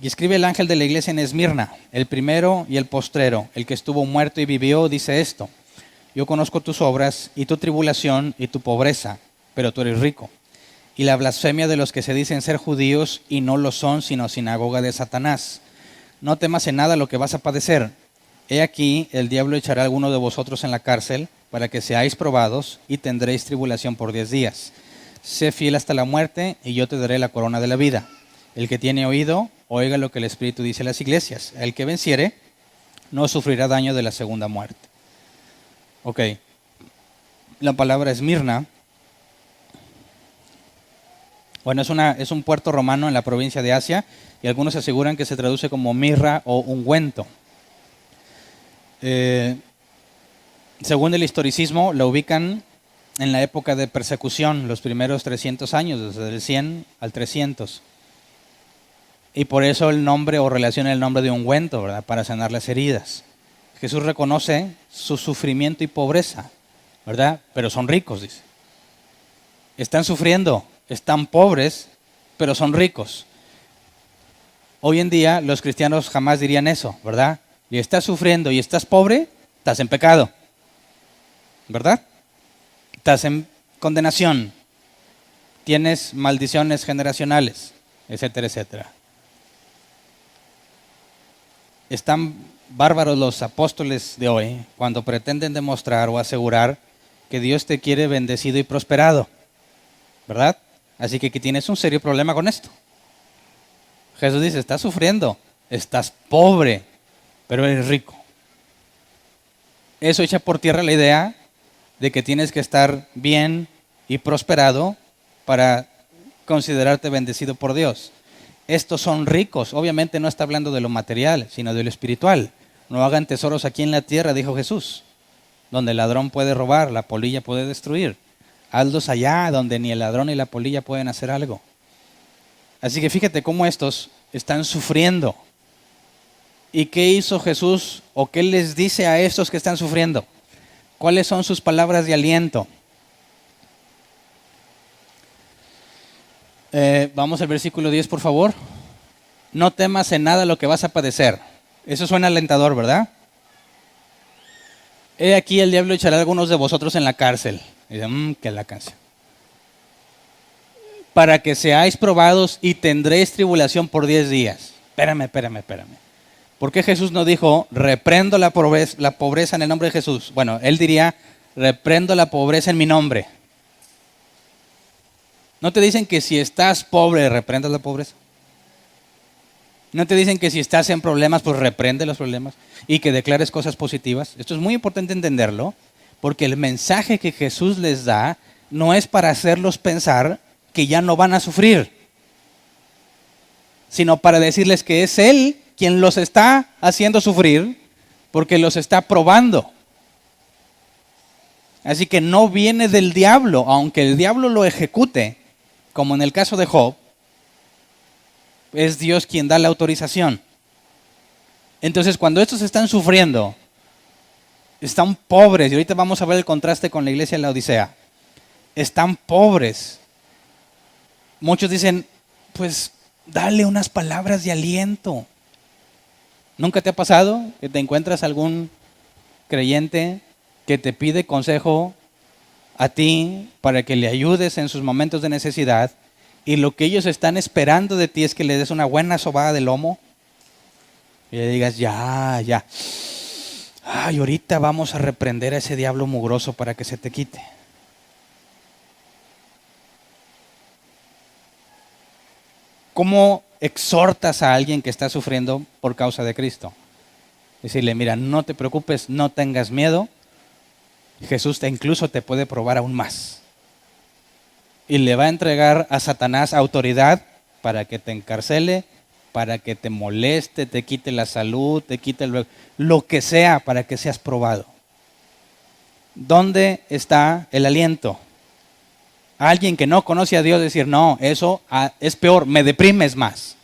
Y escribe el ángel de la iglesia en Esmirna, el primero y el postrero, el que estuvo muerto y vivió, dice esto. Yo conozco tus obras y tu tribulación y tu pobreza, pero tú eres rico. Y la blasfemia de los que se dicen ser judíos y no lo son, sino sinagoga de Satanás. No temas en nada lo que vas a padecer. He aquí, el diablo echará a alguno de vosotros en la cárcel para que seáis probados y tendréis tribulación por 10 días. Sé fiel hasta la muerte y yo te daré la corona de la vida. El que tiene oído, oiga lo que el Espíritu dice a las iglesias. El que venciere, no sufrirá daño de la segunda muerte. Ok, la palabra Esmirna, bueno, es un puerto romano en la provincia de Asia y algunos aseguran que se traduce como mirra o ungüento. Según el historicismo, la ubican en la época de persecución, los primeros 300 años, desde el 100 al 300. Y por eso el nombre o relaciona el nombre de ungüento, ¿verdad? Para sanar las heridas. Jesús reconoce su sufrimiento y pobreza, ¿verdad? Pero son ricos, dice. Están sufriendo, están pobres, pero son ricos. Hoy en día los cristianos jamás dirían eso, ¿verdad? Y estás sufriendo y estás pobre, estás en pecado, ¿verdad? Estás en condenación, tienes maldiciones generacionales, etcétera, etcétera. Están bárbaros los apóstoles de hoy cuando pretenden demostrar o asegurar que Dios te quiere bendecido y prosperado, ¿verdad? Así que tienes un serio problema con esto. Jesús dice, estás sufriendo, estás pobre, pero eres rico. Eso echa por tierra la idea de que tienes que estar bien y prosperado para considerarte bendecido por Dios. Estos son ricos. Obviamente no está hablando de lo material, sino de lo espiritual. No hagan tesoros aquí en la tierra, dijo Jesús, donde el ladrón puede robar, la polilla puede destruir. Hazlos allá, donde ni el ladrón ni la polilla pueden hacer algo. Así que fíjate cómo estos están sufriendo. ¿Y qué hizo Jesús o qué les dice a estos que están sufriendo? ¿Cuáles son sus palabras de aliento? Vamos al versículo 10, por favor. No temas en nada lo que vas a padecer. Eso suena alentador, ¿verdad? He aquí el diablo echará a algunos de vosotros en la cárcel. Y dice, que la canción. Para que seáis probados y tendréis tribulación por 10 días. Espérame. ¿Por qué Jesús no dijo, reprendo la pobreza en el nombre de Jesús? Bueno, él diría, reprendo la pobreza en mi nombre. ¿No te dicen que si estás pobre, reprendas la pobreza? ¿No te dicen que si estás en problemas, pues reprende los problemas y que declares cosas positivas? Esto es muy importante entenderlo, porque el mensaje que Jesús les da no es para hacerlos pensar que ya no van a sufrir, sino para decirles que es Él quien los está haciendo sufrir porque los está probando. Así que no viene del diablo, aunque el diablo lo ejecute, como en el caso de Job, es Dios quien da la autorización. Entonces, cuando estos están sufriendo, están pobres, y ahorita vamos a ver el contraste con la iglesia de la Odisea, están pobres. Muchos dicen, pues dale unas palabras de aliento. ¿Nunca te ha pasado que te encuentras algún creyente que te pide consejo a ti para que le ayudes en sus momentos de necesidad y lo que ellos están esperando de ti es que le des una buena sobada de lomo y le digas, ya, ay, ahorita vamos a reprender a ese diablo mugroso para que se te quite? ¿Cómo exhortas a alguien que está sufriendo por causa de Cristo? Decirle, mira, no te preocupes, no tengas miedo, Jesús incluso te puede probar aún más. Y le va a entregar a Satanás autoridad para que te encarcele, para que te moleste, te quite la salud, te quite lo que sea para que seas probado. ¿Dónde está el aliento? Alguien que no conoce a Dios decir, no, eso es peor, me deprimes más.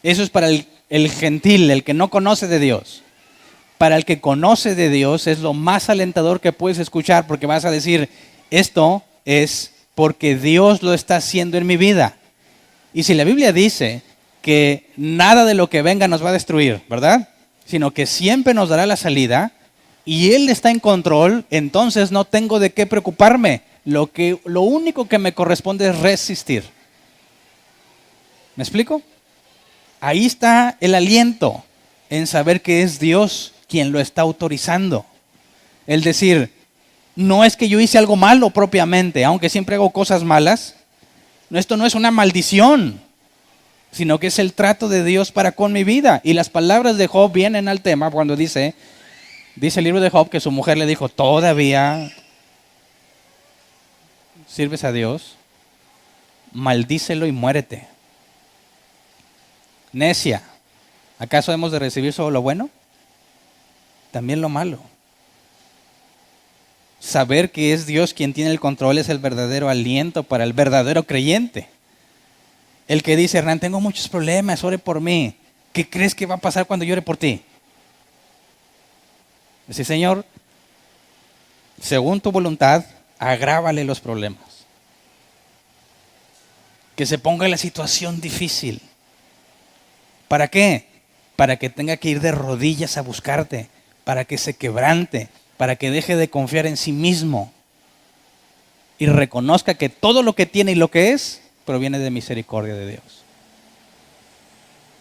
Eso es para el gentil, el que no conoce de Dios. Para el que conoce de Dios es lo más alentador que puedes escuchar porque vas a decir, esto es porque Dios lo está haciendo en mi vida. Y si la Biblia dice que nada de lo que venga nos va a destruir, ¿verdad? Sino que siempre nos dará la salida y Él está en control, entonces no tengo de qué preocuparme. Lo único que me corresponde es resistir. ¿Me explico? Ahí está el aliento en saber que es Dios quien lo está autorizando. El decir, no es que yo hice algo malo propiamente, aunque siempre hago cosas malas. Esto no es una maldición, sino que es el trato de Dios para con mi vida. Y las palabras de Job vienen al tema cuando dice el libro de Job que su mujer le dijo, todavía sirves a Dios, maldícelo y muérete. Necia, ¿acaso hemos de recibir solo lo bueno? También lo malo. Saber que es Dios quien tiene el control es el verdadero aliento para el verdadero creyente. El que dice, Hernán, tengo muchos problemas, ore por mí. ¿Qué crees que va a pasar cuando llore por ti? Dice, Señor, según tu voluntad, agrávale los problemas. Que se ponga en la situación difícil. ¿Para qué? Para que tenga que ir de rodillas a buscarte, para que se quebrante, para que deje de confiar en sí mismo y reconozca que todo lo que tiene y lo que es proviene de misericordia de Dios.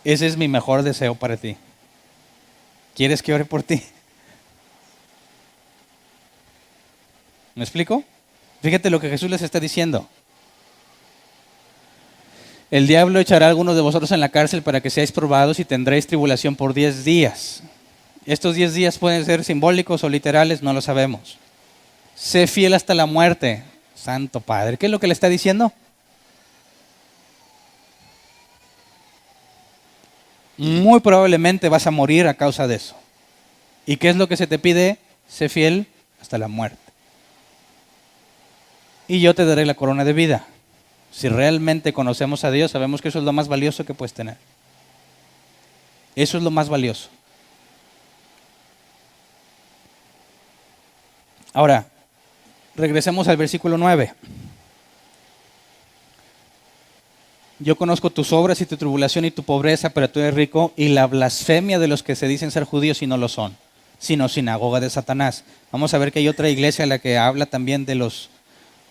Ese es mi mejor deseo para ti. ¿Quieres que ore por ti? ¿Me explico? Fíjate lo que Jesús les está diciendo. El diablo echará a algunos de vosotros en la cárcel para que seáis probados y tendréis tribulación por 10 días. Estos 10 días pueden ser simbólicos o literales, no lo sabemos. Sé fiel hasta la muerte, Santo Padre. ¿Qué es lo que le está diciendo? Muy probablemente vas a morir a causa de eso. ¿Y qué es lo que se te pide? Sé fiel hasta la muerte. Y yo te daré la corona de vida. Si realmente conocemos a Dios, sabemos que eso es lo más valioso que puedes tener. Eso es lo más valioso. Ahora, regresemos al versículo 9. Yo conozco tus obras y tu tribulación y tu pobreza, pero tú eres rico, y la blasfemia de los que se dicen ser judíos y no lo son, sino sinagoga de Satanás. Vamos a ver que hay otra iglesia en la que habla también de los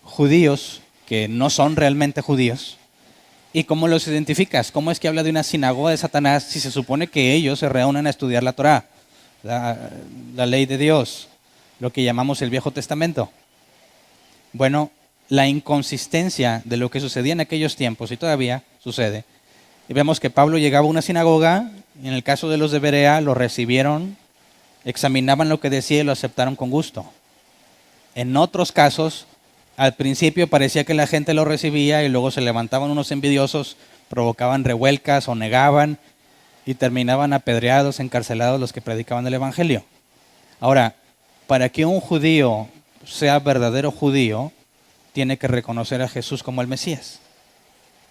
judíos que no son realmente judíos. ¿Y cómo los identificas? ¿Cómo es que habla de una sinagoga de Satanás si se supone que ellos se reúnen a estudiar la Torá, la ley de Dios, lo que llamamos el Viejo Testamento? Bueno, la inconsistencia de lo que sucedía en aquellos tiempos, y todavía sucede, y vemos que Pablo llegaba a una sinagoga, y en el caso de los de Berea lo recibieron, examinaban lo que decía y lo aceptaron con gusto. En otros casos Al principio parecía que la gente lo recibía y luego se levantaban unos envidiosos, provocaban revuelcas o negaban y terminaban apedreados, encarcelados los que predicaban el Evangelio. Ahora, para que un judío sea verdadero judío, tiene que reconocer a Jesús como el Mesías,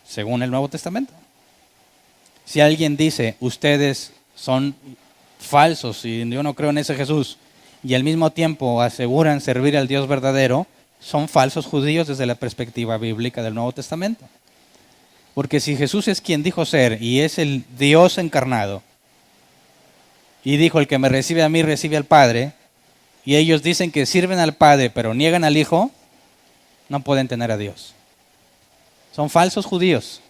según el Nuevo Testamento. Si alguien dice, ustedes son falsos y yo no creo en ese Jesús, y al mismo tiempo aseguran servir al Dios verdadero, son falsos judíos desde la perspectiva bíblica del Nuevo Testamento. Porque si Jesús es quien dijo ser y es el Dios encarnado, y dijo, el que me recibe a mí recibe al Padre, y ellos dicen que sirven al Padre pero niegan al Hijo, no pueden tener a Dios. Son falsos judíos.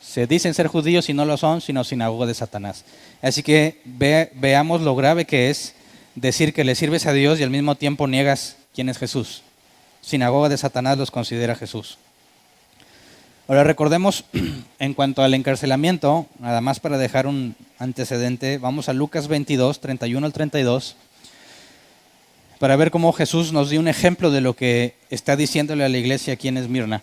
Se dicen ser judíos y no lo son, sino sinagoga de Satanás. Así que veamos lo grave que es decir que le sirves a Dios y al mismo tiempo niegas quién es Jesús. Sinagoga de Satanás los considera Jesús. Ahora recordemos, en cuanto al encarcelamiento, nada más para dejar un antecedente, vamos a Lucas 22, 31 al 32, para ver cómo Jesús nos dio un ejemplo de lo que está diciéndole a la iglesia aquí en Esmirna.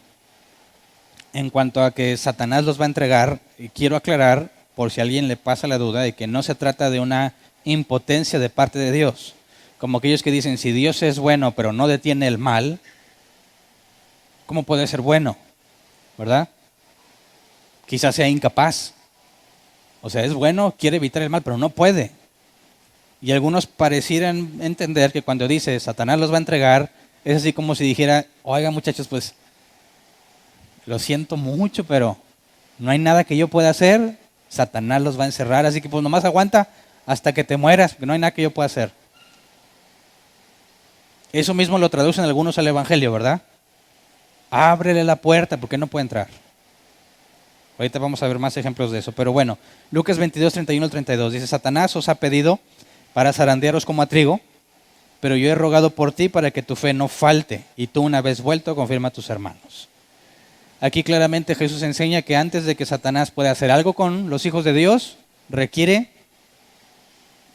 En cuanto a que Satanás los va a entregar, y quiero aclarar, por si a alguien le pasa la duda, de que no se trata de una impotencia de parte de Dios. Como aquellos que dicen, si Dios es bueno pero no detiene el mal, ¿cómo puede ser bueno? ¿Verdad? Quizás sea incapaz. O sea, es bueno, quiere evitar el mal, pero no puede. Y algunos parecieran entender que cuando dice Satanás los va a entregar, es así como si dijera, oiga muchachos, pues lo siento mucho, pero no hay nada que yo pueda hacer, Satanás los va a encerrar, así que pues nomás aguanta hasta que te mueras, porque no hay nada que yo pueda hacer. Eso mismo lo traducen algunos al Evangelio, ¿verdad? Ábrele la puerta, porque no puede entrar. Ahorita vamos a ver más ejemplos de eso, pero bueno, Lucas 22, 31 al 32, dice, Satanás os ha pedido para zarandearos como a trigo, pero yo he rogado por ti para que tu fe no falte, y tú una vez vuelto confirma a tus hermanos. Aquí claramente Jesús enseña que antes de que Satanás pueda hacer algo con los hijos de Dios, requiere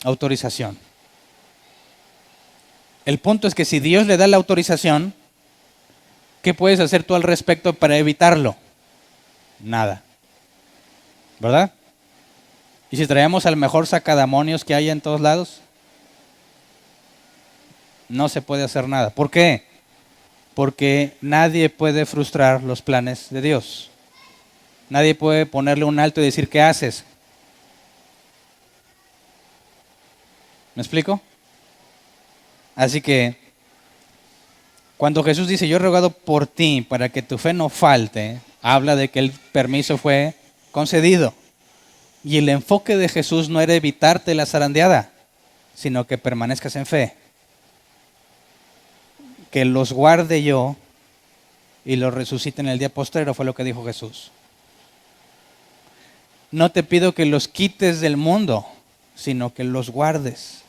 autorización. El punto es que si Dios le da la autorización, ¿qué puedes hacer tú al respecto para evitarlo? Nada. ¿Verdad? ¿Y si traemos al mejor sacademonios que haya en todos lados? No se puede hacer nada. ¿Por qué? Porque nadie puede frustrar los planes de Dios. Nadie puede ponerle un alto y decir, ¿qué haces? ¿Me explico? Así que, cuando Jesús dice, yo he rogado por ti para que tu fe no falte, habla de que el permiso fue concedido. Y el enfoque de Jesús no era evitarte la zarandeada, sino que permanezcas en fe. Que los guarde yo y los resucite en el día postrero, fue lo que dijo Jesús. No te pido que los quites del mundo, sino que los guardes.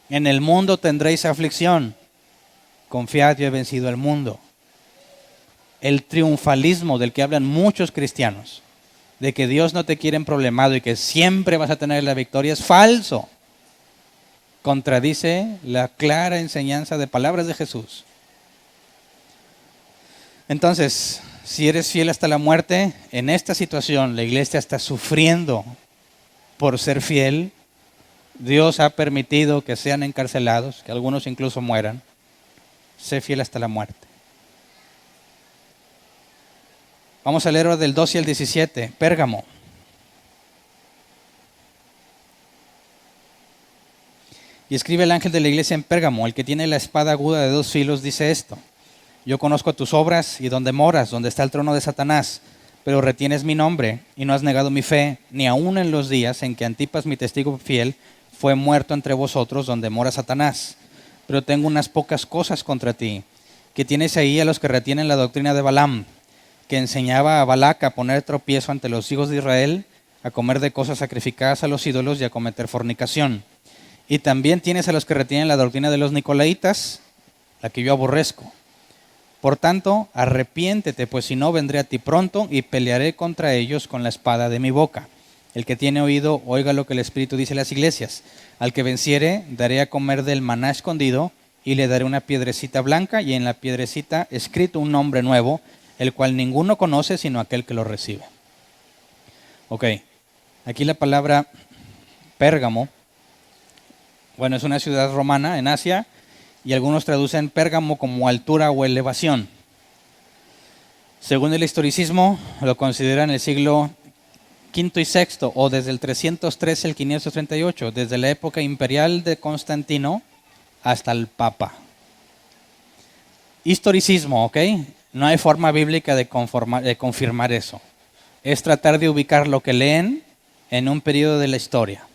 En el mundo tendréis aflicción. Confiad, yo he vencido al mundo. El triunfalismo del que hablan muchos cristianos, de que Dios no te quiere problemado y que siempre vas a tener la victoria, es falso. Contradice la clara enseñanza de palabras de Jesús. Entonces, si eres fiel hasta la muerte, en esta situación la iglesia está sufriendo por ser fiel. Dios ha permitido que sean encarcelados, que algunos incluso mueran. Sé fiel hasta la muerte. Vamos a leer ahora del 12 al 17, Pérgamo. Y escribe el ángel de la iglesia en Pérgamo, el que tiene la espada aguda de 2 filos, dice esto. Yo conozco tus obras y donde moras, donde está el trono de Satanás, pero retienes mi nombre y no has negado mi fe, ni aun en los días en que Antipas, mi testigo fiel, fue muerto entre vosotros, donde mora Satanás. Pero tengo unas pocas cosas contra ti, que tienes ahí a los que retienen la doctrina de Balaam, que enseñaba a Balac a poner tropiezo ante los hijos de Israel, a comer de cosas sacrificadas a los ídolos y a cometer fornicación. Y también tienes a los que retienen la doctrina de los nicolaitas, la que yo aborrezco. Por tanto, arrepiéntete, pues si no, vendré a ti pronto y pelearé contra ellos con la espada de mi boca. El que tiene oído, oiga lo que el Espíritu dice a las iglesias. Al que venciere, daré a comer del maná escondido, y le daré una piedrecita blanca y en la piedrecita escrito un nombre nuevo, el cual ninguno conoce sino aquel que lo recibe. Ok, aquí la palabra Pérgamo, bueno, es una ciudad romana en Asia y algunos traducen Pérgamo como altura o elevación. Según el historicismo, lo consideran el siglo V y VI, o desde el 313 al 538, desde la época imperial de Constantino hasta el Papa. Historicismo, ¿ok? No hay forma bíblica de confirmar eso. Es tratar de ubicar lo que leen en un periodo de la historia.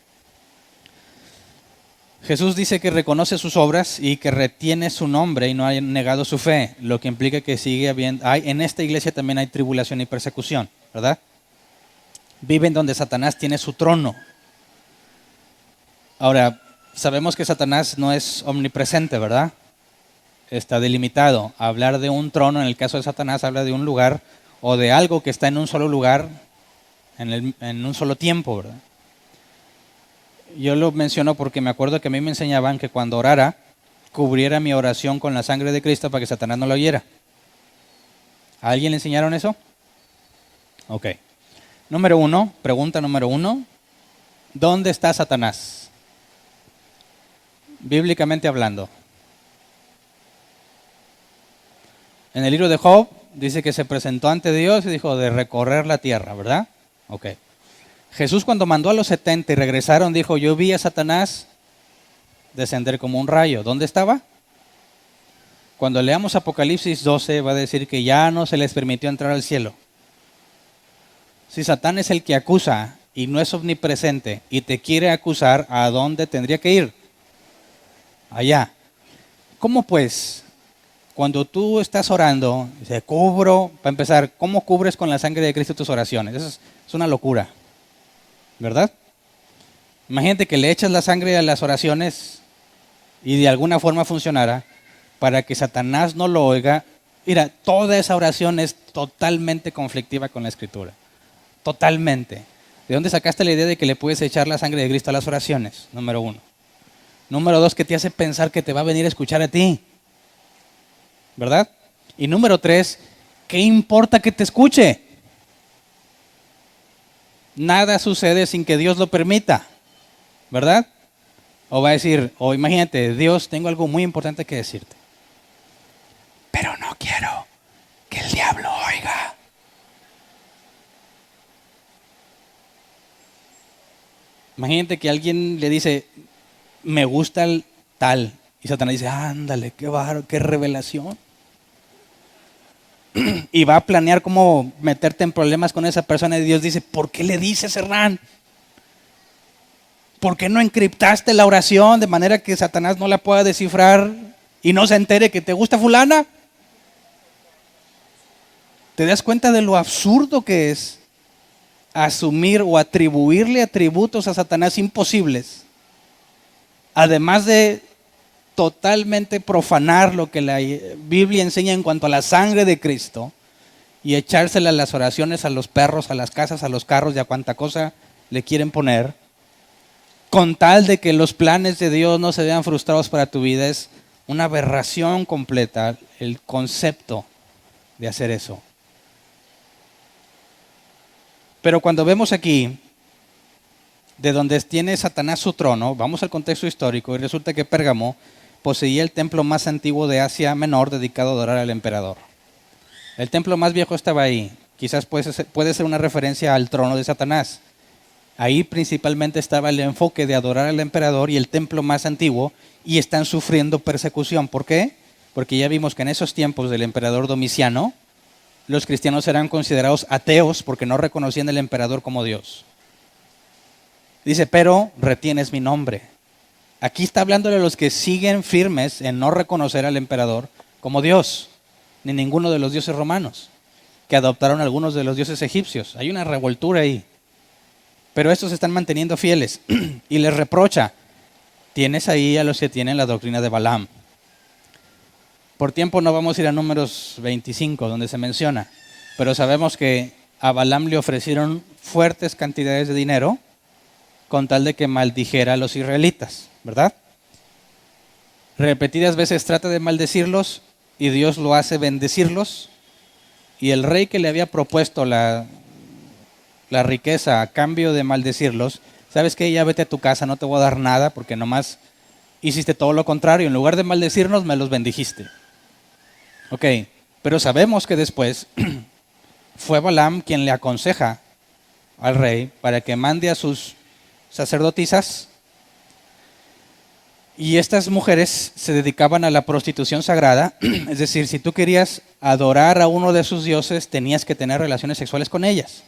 Jesús dice que reconoce sus obras y que retiene su nombre y no ha negado su fe, lo que implica que sigue habiendo, en esta iglesia también hay tribulación y persecución, ¿verdad? Viven donde Satanás tiene su trono. Ahora, sabemos que Satanás no es omnipresente, ¿verdad? Está delimitado. Hablar de un trono, en el caso de Satanás, habla de un lugar o de algo que está en un solo lugar, en un solo tiempo, ¿verdad? Yo lo menciono porque me acuerdo que a mí me enseñaban que cuando orara, cubriera mi oración con la sangre de Cristo para que Satanás no lo oyera. ¿A alguien le enseñaron eso? Ok. Pregunta número uno. ¿Dónde está Satanás? Bíblicamente hablando. En el libro de Job dice que se presentó ante Dios y dijo de recorrer la tierra, ¿verdad? Ok. Jesús cuando mandó a los 70 y regresaron dijo, yo vi a Satanás descender como un rayo. ¿Dónde estaba? Cuando leamos Apocalipsis 12 va a decir que ya no se les permitió entrar al cielo. Si Satán es el que acusa y no es omnipresente y te quiere acusar, ¿a dónde tendría que ir? Allá. ¿Cómo pues? Cuando tú estás orando, dice, cubro, para empezar, ¿cómo cubres con la sangre de Cristo tus oraciones? Eso es una locura, ¿verdad? Imagínate que le echas la sangre a las oraciones y de alguna forma funcionara para que Satanás no lo oiga. Mira, toda esa oración es totalmente conflictiva con la Escritura. Totalmente. ¿De dónde sacaste la idea de que le puedes echar la sangre de Cristo a las oraciones? Número uno. Número dos, que te hace pensar que te va a venir a escuchar a ti. ¿Verdad? Y número tres, ¿qué importa que te escuche? Nada sucede sin que Dios lo permita. ¿Verdad? O va a decir, o imagínate, Dios, tengo algo muy importante que decirte. Pero no quiero que el diablo oiga. Imagínate que alguien le dice, me gusta el tal. Y Satanás dice, ándale, qué bárbaro, qué revelación. Y va a planear cómo meterte en problemas con esa persona. Y Dios dice, ¿por qué le dices, Hernán? ¿Por qué no encriptaste la oración de manera que Satanás no la pueda descifrar y no se entere que te gusta fulana? ¿Te das cuenta de lo absurdo que es asumir o atribuirle atributos a Satanás imposibles? Además de totalmente profanar lo que la Biblia enseña en cuanto a la sangre de Cristo y echársela a las oraciones, a los perros, a las casas, a los carros y a cuanta cosa le quieren poner, con tal de que los planes de Dios no se vean frustrados para tu vida. Es una aberración completa el concepto de hacer eso. Pero cuando vemos aquí de donde tiene Satanás su trono, vamos al contexto histórico y resulta que Pérgamo poseía el templo más antiguo de Asia Menor dedicado a adorar al emperador. El templo más viejo estaba ahí. Quizás puede ser una referencia al trono de Satanás. Ahí principalmente estaba el enfoque de adorar al emperador y el templo más antiguo, y están sufriendo persecución. ¿Por qué? Porque ya vimos que en esos tiempos del emperador Domiciano, los cristianos eran considerados ateos porque no reconocían al emperador como Dios. Dice, pero retienes mi nombre. Aquí está hablándole a los que siguen firmes en no reconocer al emperador como Dios, ni ninguno de los dioses romanos, que adoptaron algunos de los dioses egipcios. Hay una revoltura ahí. Pero estos se están manteniendo fieles y les reprocha. Tienes ahí a los que tienen la doctrina de Balaam. Por tiempo no vamos a ir a Números 25, donde se menciona, pero sabemos que a Balaam le ofrecieron fuertes cantidades de dinero con tal de que maldijera a los israelitas, ¿verdad? repetidas veces trata de maldecirlos y Dios lo hace bendecirlos. Y el rey que le había propuesto la riqueza a cambio de maldecirlos, ¿sabes qué? Ya vete a tu casa, no te voy a dar nada porque nomás hiciste todo lo contrario. En lugar de maldecirnos, me los bendijiste. Ok, pero sabemos que después fue Balaam quien le aconseja al rey para que mande a sus sacerdotisas, y estas mujeres se dedicaban a la prostitución sagrada. Es decir, si tú querías adorar a uno de sus dioses, tenías que tener relaciones sexuales con ellas,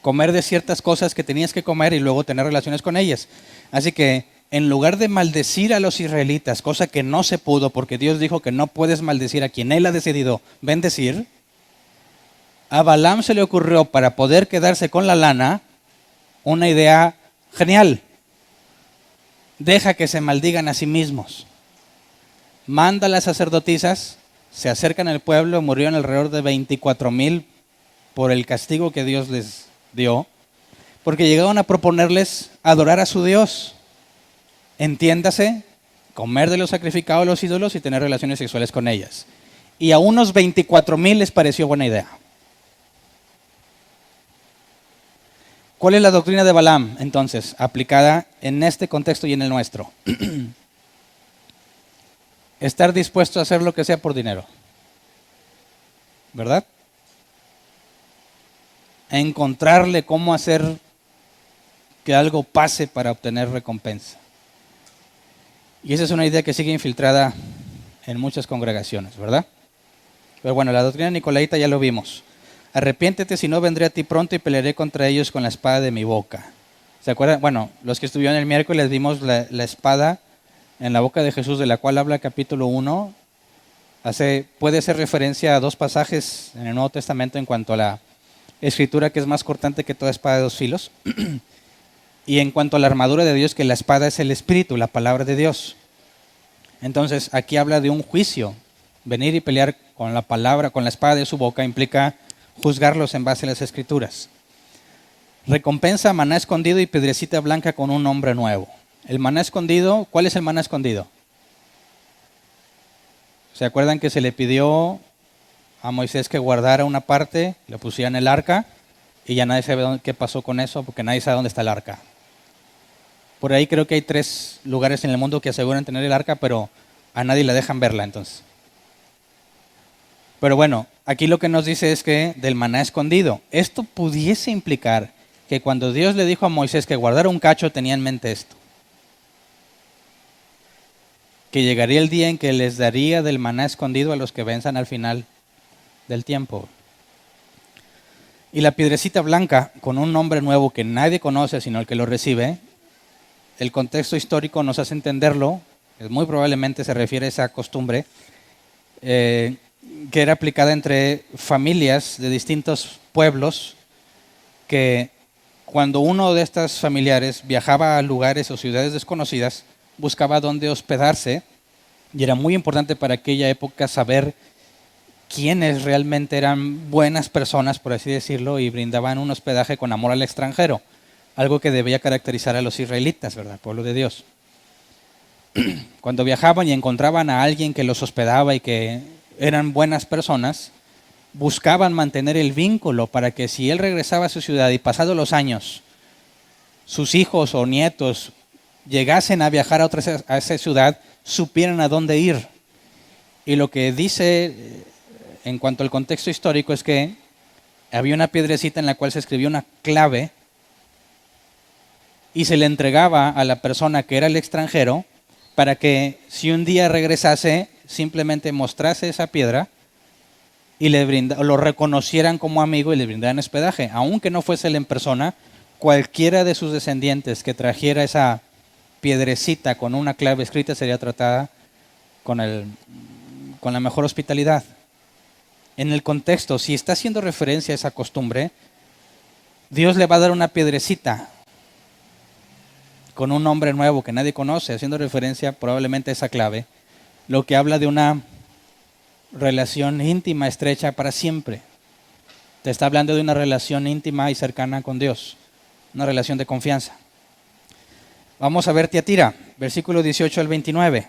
comer de ciertas cosas que tenías que comer y luego tener relaciones con ellas. Así que en lugar de maldecir a los israelitas, cosa que no se pudo porque Dios dijo que no puedes maldecir a quien Él ha decidido bendecir, a Balaam se le ocurrió, para poder quedarse con la lana, una idea genial. Deja que se maldigan a sí mismos. Manda a las sacerdotisas, se acercan al pueblo, murieron alrededor de 24,000 por el castigo que Dios les dio, porque llegaron a proponerles adorar a su Dios. Entiéndase, comer de los sacrificados a los ídolos y tener relaciones sexuales con ellas. Y a unos 24,000 les pareció buena idea. ¿Cuál es la doctrina de Balaam, entonces, aplicada en este contexto y en el nuestro? Estar dispuesto a hacer lo que sea por dinero, ¿verdad? A encontrarle cómo hacer que algo pase para obtener recompensa. Y esa es una idea que sigue infiltrada en muchas congregaciones, ¿verdad? Pero bueno, la doctrina nicolaita ya lo vimos. Arrepiéntete, si no vendré a ti pronto y pelearé contra ellos con la espada de mi boca. ¿Se acuerdan? Bueno, los que estuvieron el miércoles vimos la espada en la boca de Jesús, de la cual habla capítulo 1. Puede hacer referencia a dos pasajes en el Nuevo Testamento en cuanto a la escritura, que es más cortante que toda espada de dos filos. Y en cuanto a la armadura de Dios, que la espada es el Espíritu, la palabra de Dios. Entonces, aquí habla de un juicio. Venir y pelear con la palabra, con la espada de su boca, implica juzgarlos en base a las Escrituras. Recompensa maná escondido y piedrecita blanca con un nombre nuevo. El maná escondido, ¿cuál es el maná escondido? ¿Se acuerdan que se le pidió a Moisés que guardara una parte, le pusiera en el arca, y ya nadie sabe qué pasó con eso, porque nadie sabe dónde está el arca? Por ahí creo que hay 3 lugares en el mundo que aseguran tener el arca, pero a nadie le dejan verla entonces. Pero bueno, aquí lo que nos dice es que del maná escondido. Esto pudiese implicar que cuando Dios le dijo a Moisés que guardara un cacho, tenía en mente esto: que llegaría el día en que les daría del maná escondido a los que venzan al final del tiempo. Y la piedrecita blanca, con un nombre nuevo que nadie conoce sino el que lo recibe, el contexto histórico nos hace entenderlo. Muy probablemente se refiere a esa costumbre que era aplicada entre familias de distintos pueblos, que cuando uno de estos familiares viajaba a lugares o ciudades desconocidas, buscaba dónde hospedarse, y era muy importante para aquella época saber quiénes realmente eran buenas personas, por así decirlo, y brindaban un hospedaje con amor al extranjero, algo que debía caracterizar a los israelitas, ¿verdad? Pueblo de Dios. Cuando viajaban y encontraban a alguien que los hospedaba y que eran buenas personas, buscaban mantener el vínculo para que si él regresaba a su ciudad y pasados los años, sus hijos o nietos llegasen a viajar a esa ciudad, supieran a dónde ir. Y lo que dice en cuanto al contexto histórico es que había una piedrecita en la cual se escribió una clave y se le entregaba a la persona que era el extranjero para que si un día regresase, simplemente mostrase esa piedra y lo reconocieran como amigo y le brindaran hospedaje. Aunque no fuese él en persona, cualquiera de sus descendientes que trajera esa piedrecita con una clave escrita sería tratada con la mejor hospitalidad. En el contexto, si está haciendo referencia a esa costumbre, Dios le va a dar una piedrecita con un nombre nuevo que nadie conoce, haciendo referencia probablemente a esa clave, lo que habla de una relación íntima, estrecha para siempre. Te está hablando de una relación íntima y cercana con Dios, una relación de confianza. Vamos a ver Tiatira, versículo 18 al 29.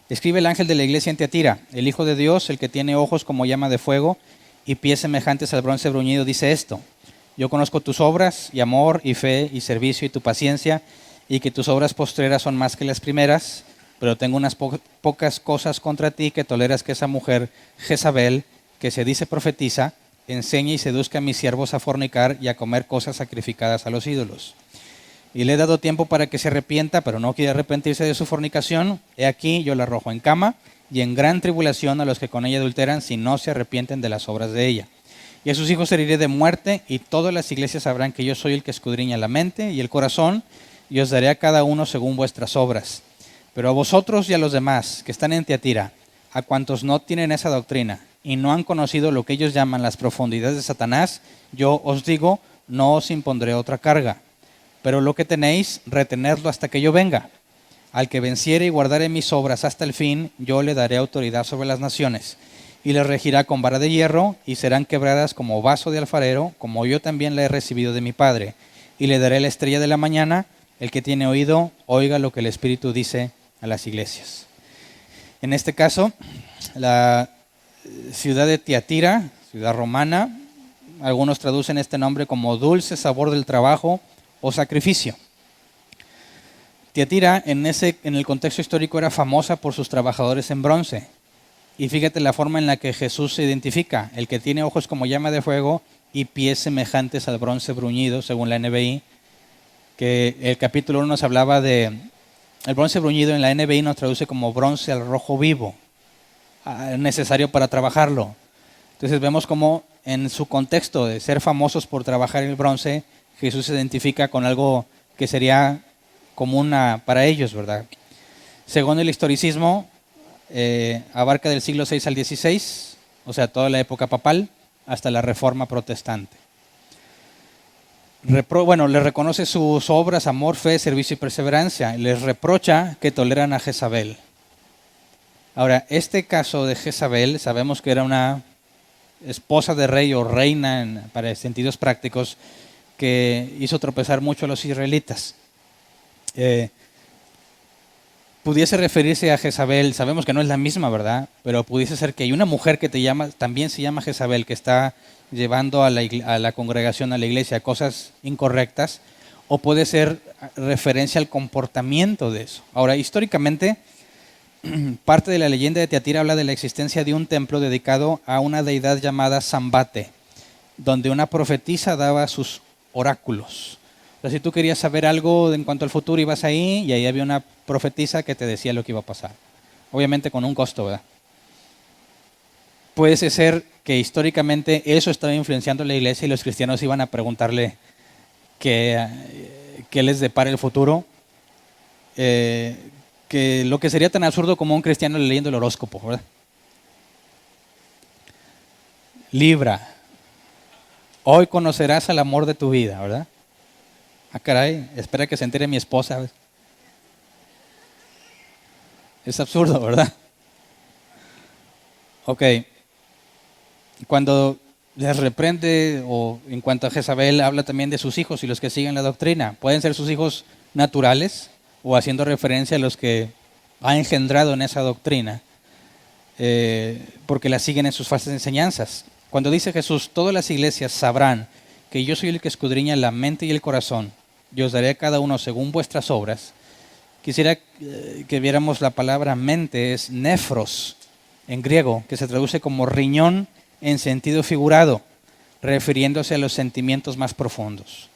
Escribe el ángel de la iglesia en Tiatira, el Hijo de Dios, el que tiene ojos como llama de fuego y pies semejantes al bronce bruñido, dice esto: yo conozco tus obras y amor y fe y servicio y tu paciencia, y que tus obras postreras son más que las primeras, pero tengo unas pocas cosas contra ti, que toleras que esa mujer Jezabel, que se dice profetiza, enseñe y seduzca a mis siervos a fornicar y a comer cosas sacrificadas a los ídolos. Y le he dado tiempo para que se arrepienta, pero no quiere arrepentirse de su fornicación. He aquí, yo la arrojo en cama y en gran tribulación a los que con ella adulteran, si no se arrepienten de las obras de ella. Y a sus hijos heriré de muerte, y todas las iglesias sabrán que yo soy el que escudriña la mente y el corazón, y os daré a cada uno según vuestras obras. Pero a vosotros y a los demás que están en Tiatira, a cuantos no tienen esa doctrina y no han conocido lo que ellos llaman las profundidades de Satanás, yo os digo, no os impondré otra carga. Pero lo que tenéis, retenedlo hasta que yo venga. Al que venciere y guardare mis obras hasta el fin, yo le daré autoridad sobre las naciones, y les regirá con vara de hierro, y serán quebradas como vaso de alfarero, como yo también la he recibido de mi Padre. Y le daré la estrella de la mañana. El que tiene oído, oiga lo que el Espíritu dice a las iglesias. En este caso, la ciudad de Tiatira, ciudad romana, algunos traducen este nombre como dulce sabor del trabajo o sacrificio. Tiatira en el contexto histórico era famosa por sus trabajadores en bronce. Y fíjate la forma en la que Jesús se identifica: el que tiene ojos como llama de fuego y pies semejantes al bronce bruñido, según la NBI, que el capítulo 1 nos hablaba de el bronce bruñido. En la NBI nos traduce como bronce al rojo vivo, necesario para trabajarlo. Entonces vemos cómo en su contexto de ser famosos por trabajar el bronce, Jesús se identifica con algo que sería común para ellos, ¿verdad? Según el historicismo, abarca del siglo VI al XVI, o sea, toda la época papal, hasta la Reforma Protestante. Le reconoce sus obras, amor, fe, servicio y perseverancia. Les reprocha que toleran a Jezabel. Ahora, este caso de Jezabel, sabemos que era una esposa de rey o reina para sentidos prácticos, que hizo tropezar mucho a los israelitas. Pudiese referirse a Jezabel, sabemos que no es la misma, ¿verdad? Pero pudiese ser que hay una mujer que también se llama Jezabel, que está llevando a la congregación, a la iglesia, cosas incorrectas, o puede ser referencia al comportamiento de eso. Ahora, históricamente, parte de la leyenda de Tiatira habla de la existencia de un templo dedicado a una deidad llamada Zambate, donde una profetisa daba sus oráculos. O sea, si tú querías saber algo en cuanto al futuro, ibas ahí y ahí había una profetisa que te decía lo que iba a pasar. Obviamente con un costo, ¿verdad? Puede ser que históricamente eso estaba influenciando la iglesia y los cristianos iban a preguntarle qué les depara el futuro. Que lo que sería tan absurdo como un cristiano leyendo el horóscopo, ¿verdad? Libra, hoy conocerás al amor de tu vida, ¿verdad? Ah, caray, espera que se entere mi esposa, ¿ves? Es absurdo, ¿verdad? Ok. Cuando les reprende, o en cuanto a Jezabel, habla también de sus hijos y los que siguen la doctrina. Pueden ser sus hijos naturales o haciendo referencia a los que ha engendrado en esa doctrina, porque la siguen en sus falsas enseñanzas. Cuando dice Jesús, todas las iglesias sabrán que yo soy el que escudriña la mente y el corazón, y os daré a cada uno según vuestras obras. Quisiera que viéramos la palabra mente, es nefros en griego, que se traduce como riñón en sentido figurado, refiriéndose a los sentimientos más profundos.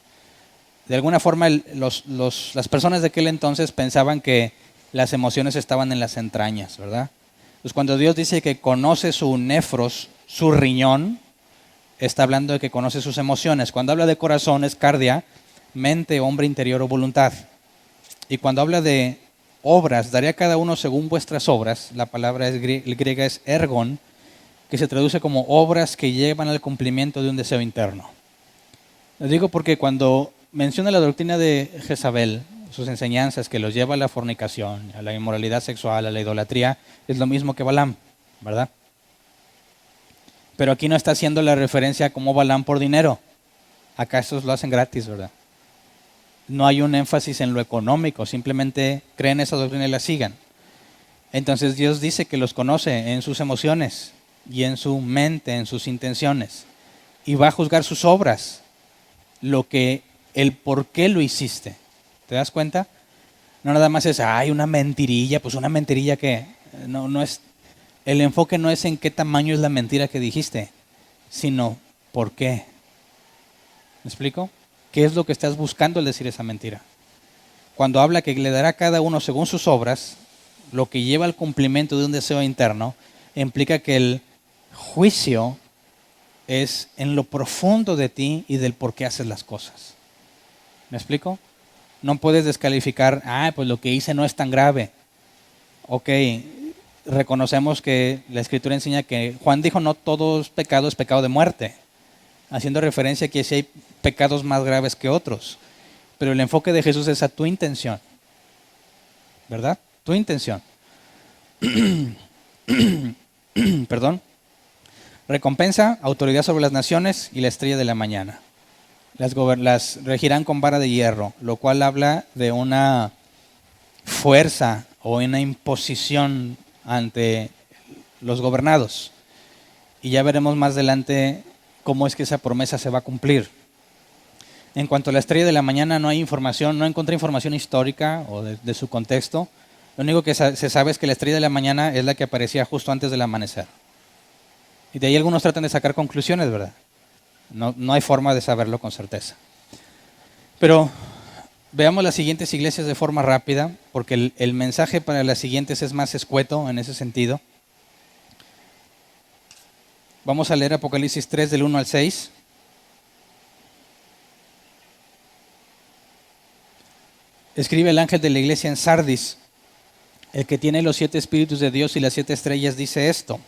De alguna forma, las personas de aquel entonces pensaban que las emociones estaban en las entrañas, ¿verdad? Pues cuando Dios dice que conoce su nefros, su riñón, está hablando de que conoce sus emociones. Cuando habla de corazón es cardia, mente, hombre interior o voluntad. Y cuando habla de obras, daré a cada uno según vuestras obras, la palabra griega es ergon, que se traduce como obras que llevan al cumplimiento de un deseo interno. Lo digo porque cuando menciona la doctrina de Jezabel, sus enseñanzas que los lleva a la fornicación, a la inmoralidad sexual, a la idolatría, es lo mismo que Balaam, ¿verdad? Pero aquí no está haciendo la referencia a cómo Balaam por dinero. Acá estos lo hacen gratis, ¿verdad? No hay un énfasis en lo económico, simplemente creen esa doctrina y la sigan. Entonces Dios dice que los conoce en sus emociones y en su mente, en sus intenciones. Y va a juzgar sus obras, el por qué lo hiciste. ¿Te das cuenta? No nada más es, una mentirilla, pues una mentirilla que no es, el enfoque no es en qué tamaño es la mentira que dijiste, sino por qué. ¿Me explico? ¿Qué es lo que estás buscando al decir esa mentira? Cuando habla que le dará a cada uno según sus obras, lo que lleva al cumplimiento de un deseo interno, implica que el juicio es en lo profundo de ti y del por qué haces las cosas. ¿Me explico? No puedes descalificar, pues lo que hice no es tan grave. Ok, reconocemos que la Escritura enseña que Juan dijo no todo es pecado de muerte, haciendo referencia a que sí hay pecados más graves que otros. Pero el enfoque de Jesús es a tu intención, ¿verdad? Tu intención. Perdón. Recompensa, autoridad sobre las naciones y la estrella de la mañana. Las regirán con vara de hierro, lo cual habla de una fuerza o una imposición ante los gobernados. Y ya veremos más adelante cómo es que esa promesa se va a cumplir. En cuanto a la estrella de la mañana no hay información, no encontré información histórica o de su contexto. Lo único que se sabe es que la estrella de la mañana es la que aparecía justo antes del amanecer. Y de ahí algunos tratan de sacar conclusiones, ¿verdad? No hay forma de saberlo con certeza. Pero veamos las siguientes iglesias de forma rápida, porque el mensaje para las siguientes es más escueto en ese sentido. Vamos a leer Apocalipsis 3 del 1 al 6. Escribe el ángel de la iglesia en Sardis, el que tiene los 7 espíritus de Dios y las 7 estrellas, dice esto: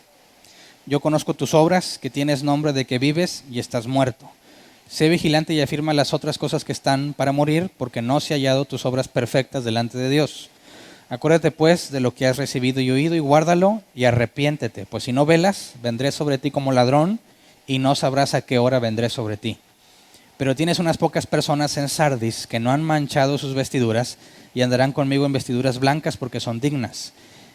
yo conozco tus obras, que tienes nombre de que vives y estás muerto. Sé vigilante y afirma las otras cosas que están para morir, porque no se han hallado tus obras perfectas delante de Dios. Acuérdate pues de lo que has recibido y oído, y guárdalo y arrepiéntete, pues si no velas, vendré sobre ti como ladrón, y no sabrás a qué hora vendré sobre ti. Pero tienes unas pocas personas en Sardis que no han manchado sus vestiduras, y andarán conmigo en vestiduras blancas, porque son dignas.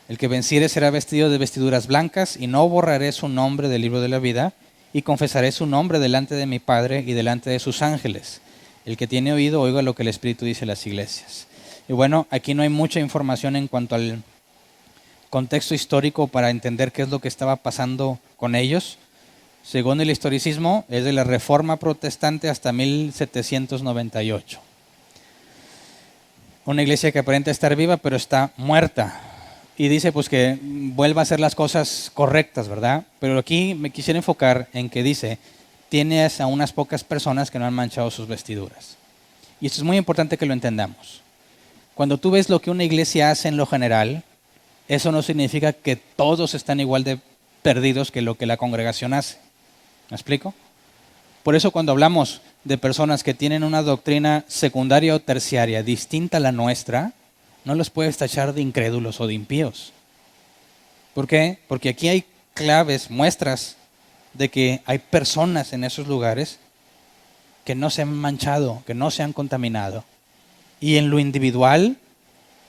El que venciere será vestido de vestiduras blancas, y no borraré su nombre del libro de la vida, y confesaré su nombre delante de mi Padre y delante de sus ángeles. El que tiene oído, oiga lo que el Espíritu dice a las iglesias. Y bueno, aquí no hay mucha información en cuanto al contexto histórico para entender qué es lo que estaba pasando con ellos. Según el historicismo, es de la Reforma Protestante hasta 1798. Una iglesia que aparenta estar viva, pero está muerta. Y dice pues que vuelva a hacer las cosas correctas, ¿verdad? Pero aquí me quisiera enfocar en que dice, tienes a unas pocas personas que no han manchado sus vestiduras. Y esto es muy importante que lo entendamos. Cuando tú ves lo que una iglesia hace en lo general, eso no significa que todos están igual de perdidos que lo que la congregación hace. ¿Me explico? Por eso cuando hablamos de personas que tienen una doctrina secundaria o terciaria distinta a la nuestra, no los puedes tachar de incrédulos o de impíos. ¿Por qué? Porque aquí hay claves, muestras de que hay personas en esos lugares que no se han manchado, que no se han contaminado. Y en lo individual,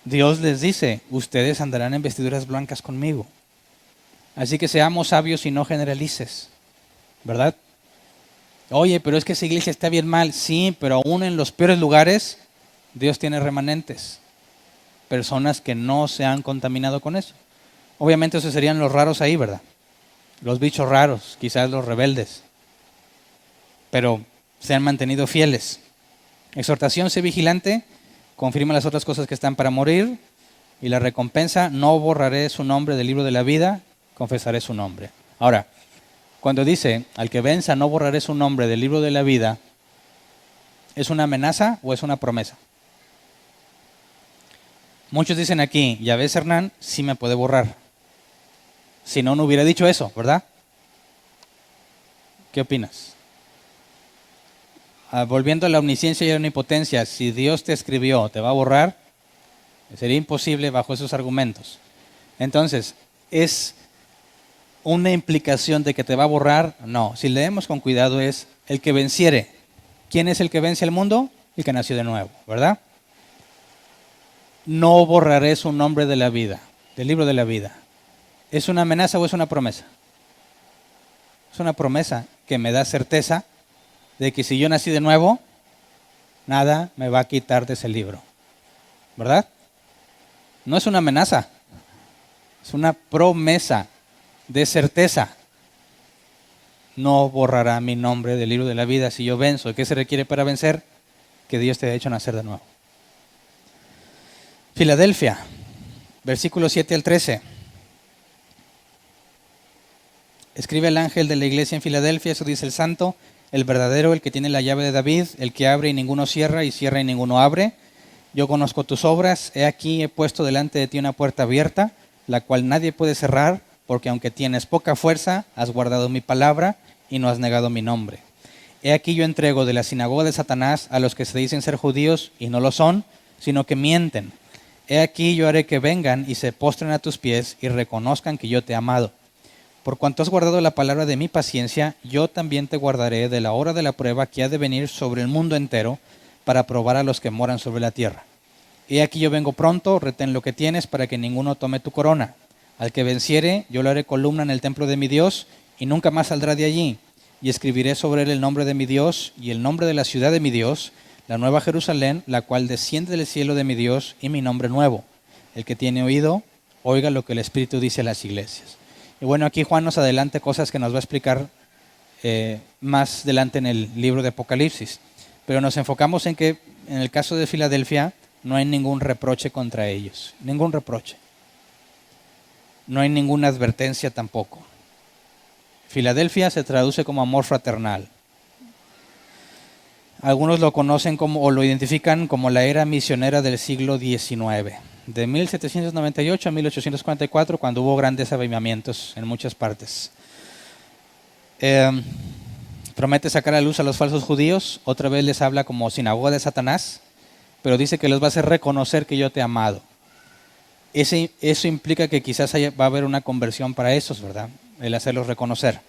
Dios les dice, ustedes andarán en vestiduras blancas conmigo. Así que seamos sabios y no generalices, ¿verdad? Oye, pero es que esa iglesia está bien mal. Sí, pero aún en los peores lugares, Dios tiene remanentes. Personas que no se han contaminado con eso. Obviamente esos serían los raros ahí, ¿verdad? Los bichos raros, quizás los rebeldes. Pero se han mantenido fieles. Exhortación, sé vigilante, confirma las otras cosas que están para morir. Y la recompensa, no borraré su nombre del libro de la vida, confesaré su nombre. Ahora, cuando dice, al que venza, no borraré su nombre del libro de la vida, ¿es una amenaza o es una promesa? Muchos dicen aquí, ya ves Hernán, sí me puede borrar. Si no, no hubiera dicho eso, ¿verdad? ¿Qué opinas? Volviendo a la omnisciencia y a la omnipotencia, si Dios te escribió, ¿te va a borrar? Sería imposible bajo esos argumentos. Entonces, ¿es una implicación de que te va a borrar? No. Si leemos con cuidado es el que venciere. ¿Quién es el que vence al mundo? El que nació de nuevo, ¿verdad? No borraré su nombre de la vida. del libro de la vida. ¿Es una amenaza o es una promesa? Es una promesa que me da certeza de que si yo nací de nuevo, nada me va a quitar de ese libro. ¿Verdad? No es una amenaza, es una promesa de certeza. No borrará mi nombre del libro de la vida si yo venzo. ¿Qué se requiere para vencer? Que Dios te haya hecho nacer de nuevo. Filadelfia, versículos 7 al 13. Escribe el ángel de la iglesia en Filadelfia, eso dice el santo, el verdadero, el que tiene la llave de David, el que abre y ninguno cierra, y cierra y ninguno abre. Yo conozco tus obras, he aquí he puesto delante de ti una puerta abierta, la cual nadie puede cerrar, porque aunque tienes poca fuerza, has guardado mi palabra y no has negado mi nombre. He aquí yo entrego de la sinagoga de Satanás a los que se dicen ser judíos y no lo son, sino que mienten. He aquí yo haré que vengan y se postren a tus pies y reconozcan que yo te he amado. Por cuanto has guardado la palabra de mi paciencia, yo también te guardaré de la hora de la prueba que ha de venir sobre el mundo entero para probar a los que moran sobre la tierra. He aquí yo vengo pronto, retén lo que tienes para que ninguno tome tu corona. Al que venciere, yo le haré columna en el templo de mi Dios y nunca más saldrá de allí. Y escribiré sobre él el nombre de mi Dios y el nombre de la ciudad de mi Dios, la nueva Jerusalén, la cual desciende del cielo de mi Dios, y mi nombre nuevo. El que tiene oído, oiga lo que el Espíritu dice a las iglesias. Y bueno, aquí Juan nos adelanta cosas que nos va a explicar más adelante en el libro de Apocalipsis. Pero nos enfocamos en que en el caso de Filadelfia no hay ningún reproche contra ellos. Ningún reproche. No hay ninguna advertencia tampoco. Filadelfia se traduce como amor fraternal. Algunos lo conocen como, o lo identifican como la era misionera del siglo XIX, de 1798 a 1844, cuando hubo grandes avivamientos en muchas partes. Promete sacar a luz a los falsos judíos, otra vez les habla como sinagoga de Satanás, pero dice que les va a hacer reconocer que yo te he amado. Eso implica que quizás va a haber una conversión para esos, ¿verdad? El hacerlos reconocer.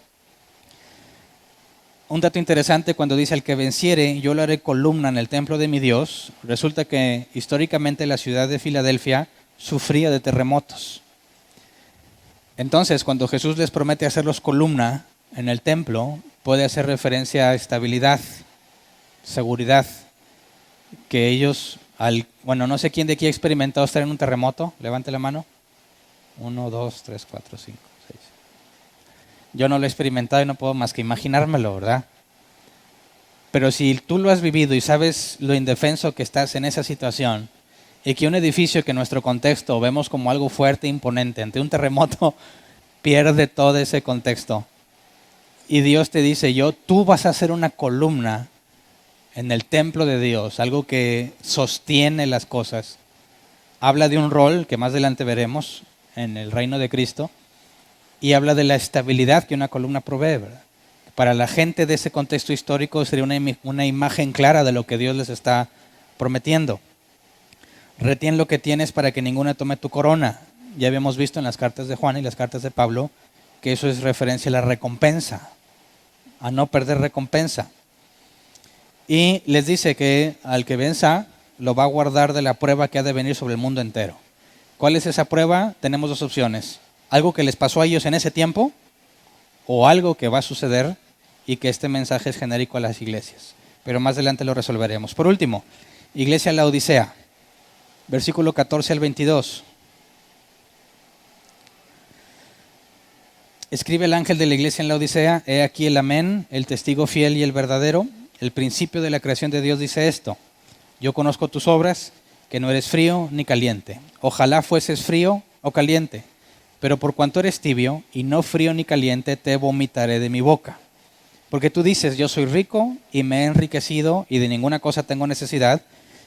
Un dato interesante, cuando dice al que venciere, yo lo haré columna en el templo de mi Dios, resulta que históricamente la ciudad de Filadelfia sufría de terremotos. Entonces, cuando Jesús les promete hacerlos columna en el templo, puede hacer referencia a estabilidad, seguridad, que ellos, no sé quién de aquí ha experimentado estar en un terremoto, levante la mano. 1, 2, 3, 4, 5. Yo no lo he experimentado y no puedo más que imaginármelo, ¿verdad? Pero si tú lo has vivido y sabes lo indefenso que estás en esa situación, y que un edificio que en nuestro contexto vemos como algo fuerte e imponente, ante un terremoto pierde todo ese contexto, y Dios te dice, tú vas a ser una columna en el templo de Dios, algo que sostiene las cosas. Habla de un rol que más adelante veremos en el reino de Cristo, y habla de la estabilidad que una columna provee, ¿verdad? Para la gente de ese contexto histórico sería una imagen clara de lo que Dios les está prometiendo. Retén lo que tienes para que ninguno tome tu corona. Ya habíamos visto en las cartas de Juan y las cartas de Pablo que eso es referencia a la recompensa, a no perder recompensa. Y les dice que al que venza lo va a guardar de la prueba que ha de venir sobre el mundo entero. ¿Cuál es esa prueba? Tenemos dos opciones. Algo que les pasó a ellos en ese tiempo o algo que va a suceder, y que este mensaje es genérico a las iglesias. Pero más adelante lo resolveremos. Por último, iglesia Laodicea, versículo 14 al 22. Escribe el ángel de la iglesia en Laodicea, he aquí el amén, el testigo fiel y el verdadero, el principio de la creación de Dios dice esto: yo conozco tus obras, que no eres frío ni caliente. Ojalá fueses frío o caliente. Pero por cuanto eres tibio y no frío ni caliente, te vomitaré de mi boca. Porque tú dices, yo soy rico y me he enriquecido y de ninguna cosa tengo necesidad,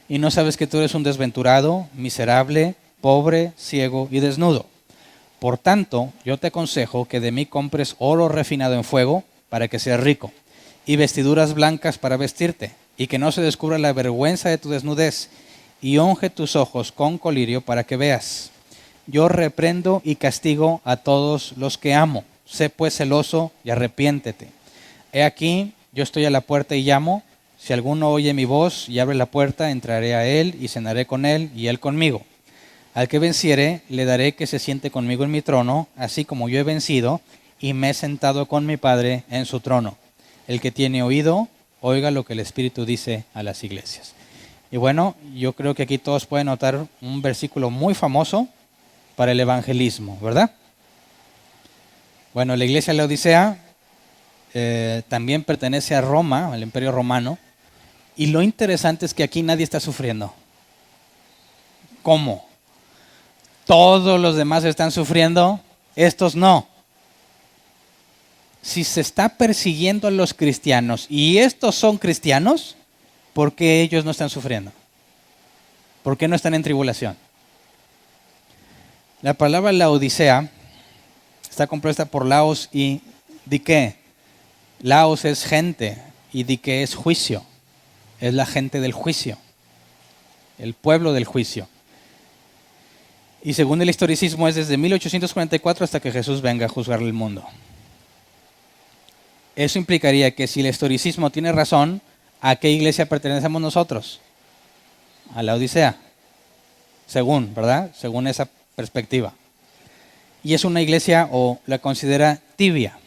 y no sabes que tú eres un desventurado, miserable, pobre, ciego y desnudo. Por tanto, yo te aconsejo que de mí compres oro refinado en fuego para que seas rico, y vestiduras blancas para vestirte, y que no se descubra la vergüenza de tu desnudez, y unge tus ojos con colirio para que veas. Yo reprendo y castigo a todos los que amo. Sé pues celoso y arrepiéntete. He aquí, yo estoy a la puerta y llamo. Si alguno oye mi voz y abre la puerta, entraré a él y cenaré con él y él conmigo. Al que venciere, le daré que se siente conmigo en mi trono, así como yo he vencido y me he sentado con mi Padre en su trono. El que tiene oído, oiga lo que el Espíritu dice a las iglesias. Y bueno, yo creo que aquí todos pueden notar un versículo muy famoso para el evangelismo, ¿verdad? Bueno, la iglesia de Laodicea también pertenece a Roma, al Imperio Romano, y lo interesante es que aquí nadie está sufriendo. ¿Cómo? Todos los demás están sufriendo, estos no. Si se está persiguiendo a los cristianos y estos son cristianos, ¿por qué ellos no están sufriendo? ¿Por qué no están en tribulación? La palabra Laodicea está compuesta por laos y diké. Laos es gente y diké es juicio. Es la gente del juicio, el pueblo del juicio. Y según el historicismo es desde 1844 hasta que Jesús venga a juzgar el mundo. Eso implicaría que si el historicismo tiene razón, ¿a qué iglesia pertenecemos nosotros? A la Odisea. Según, ¿verdad? Según esa perspectiva. Y es una iglesia, o la considera tibia.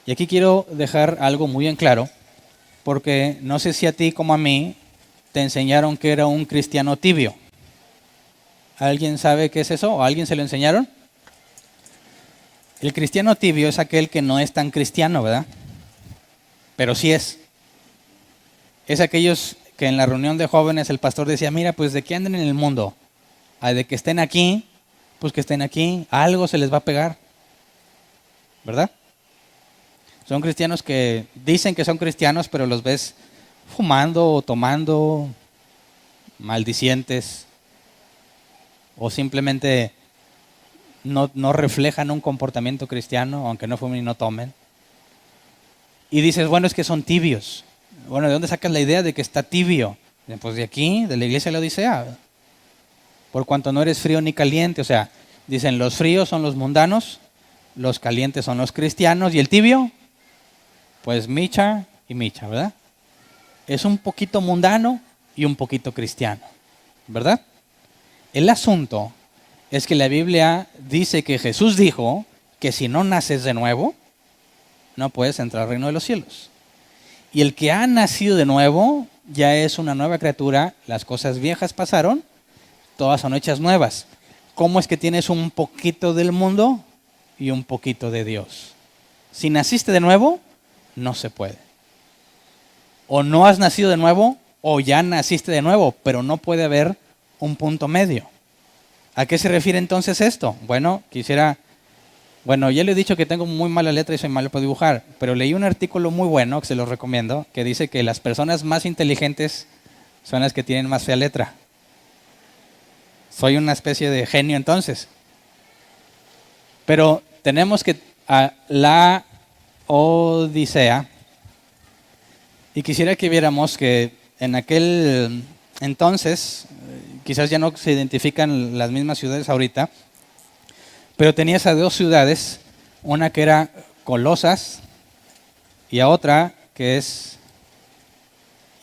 Y aquí quiero dejar algo muy en claro, porque no sé si a ti como a mí te enseñaron que era un cristiano tibio. ¿Alguien sabe qué es eso? ¿O a alguien se lo enseñaron? El cristiano tibio es aquel que no es tan cristiano, ¿verdad? Pero sí es. Es aquellos que en la reunión de jóvenes el pastor decía, mira, pues de qué anden en el mundo, de que estén aquí, pues que estén aquí, algo se les va a pegar, ¿verdad? Son cristianos que dicen que son cristianos, pero los ves fumando o tomando, maldicientes, o simplemente no reflejan un comportamiento cristiano, aunque no fumen y no tomen. Y dices, bueno, es que son tibios. Bueno, ¿de dónde sacas la idea de que está tibio? Pues de aquí, de la iglesia de la Odisea. Por cuanto no eres frío ni caliente. O sea, dicen, los fríos son los mundanos, los calientes son los cristianos, y el tibio, pues micha y micha, ¿verdad? Es un poquito mundano y un poquito cristiano, ¿verdad? El asunto es que la Biblia dice que Jesús dijo que si no naces de nuevo, no puedes entrar al reino de los cielos. Y el que ha nacido de nuevo ya es una nueva criatura, las cosas viejas pasaron, todas son hechas nuevas. ¿Cómo es que tienes un poquito del mundo y un poquito de Dios? Si naciste de nuevo, no se puede. O no has nacido de nuevo, o ya naciste de nuevo, pero no puede haber un punto medio. ¿A qué se refiere entonces esto? Bueno, ya le he dicho que tengo muy mala letra y soy malo para dibujar, pero leí un artículo muy bueno, que se los recomiendo, que dice que las personas más inteligentes son las que tienen más fea letra. Soy una especie de genio entonces. Pero tenemos que a la Odisea, y quisiera que viéramos que en aquel entonces, quizás ya no se identifican las mismas ciudades ahorita, pero tenía esas dos ciudades, una que era Colosas y a otra que es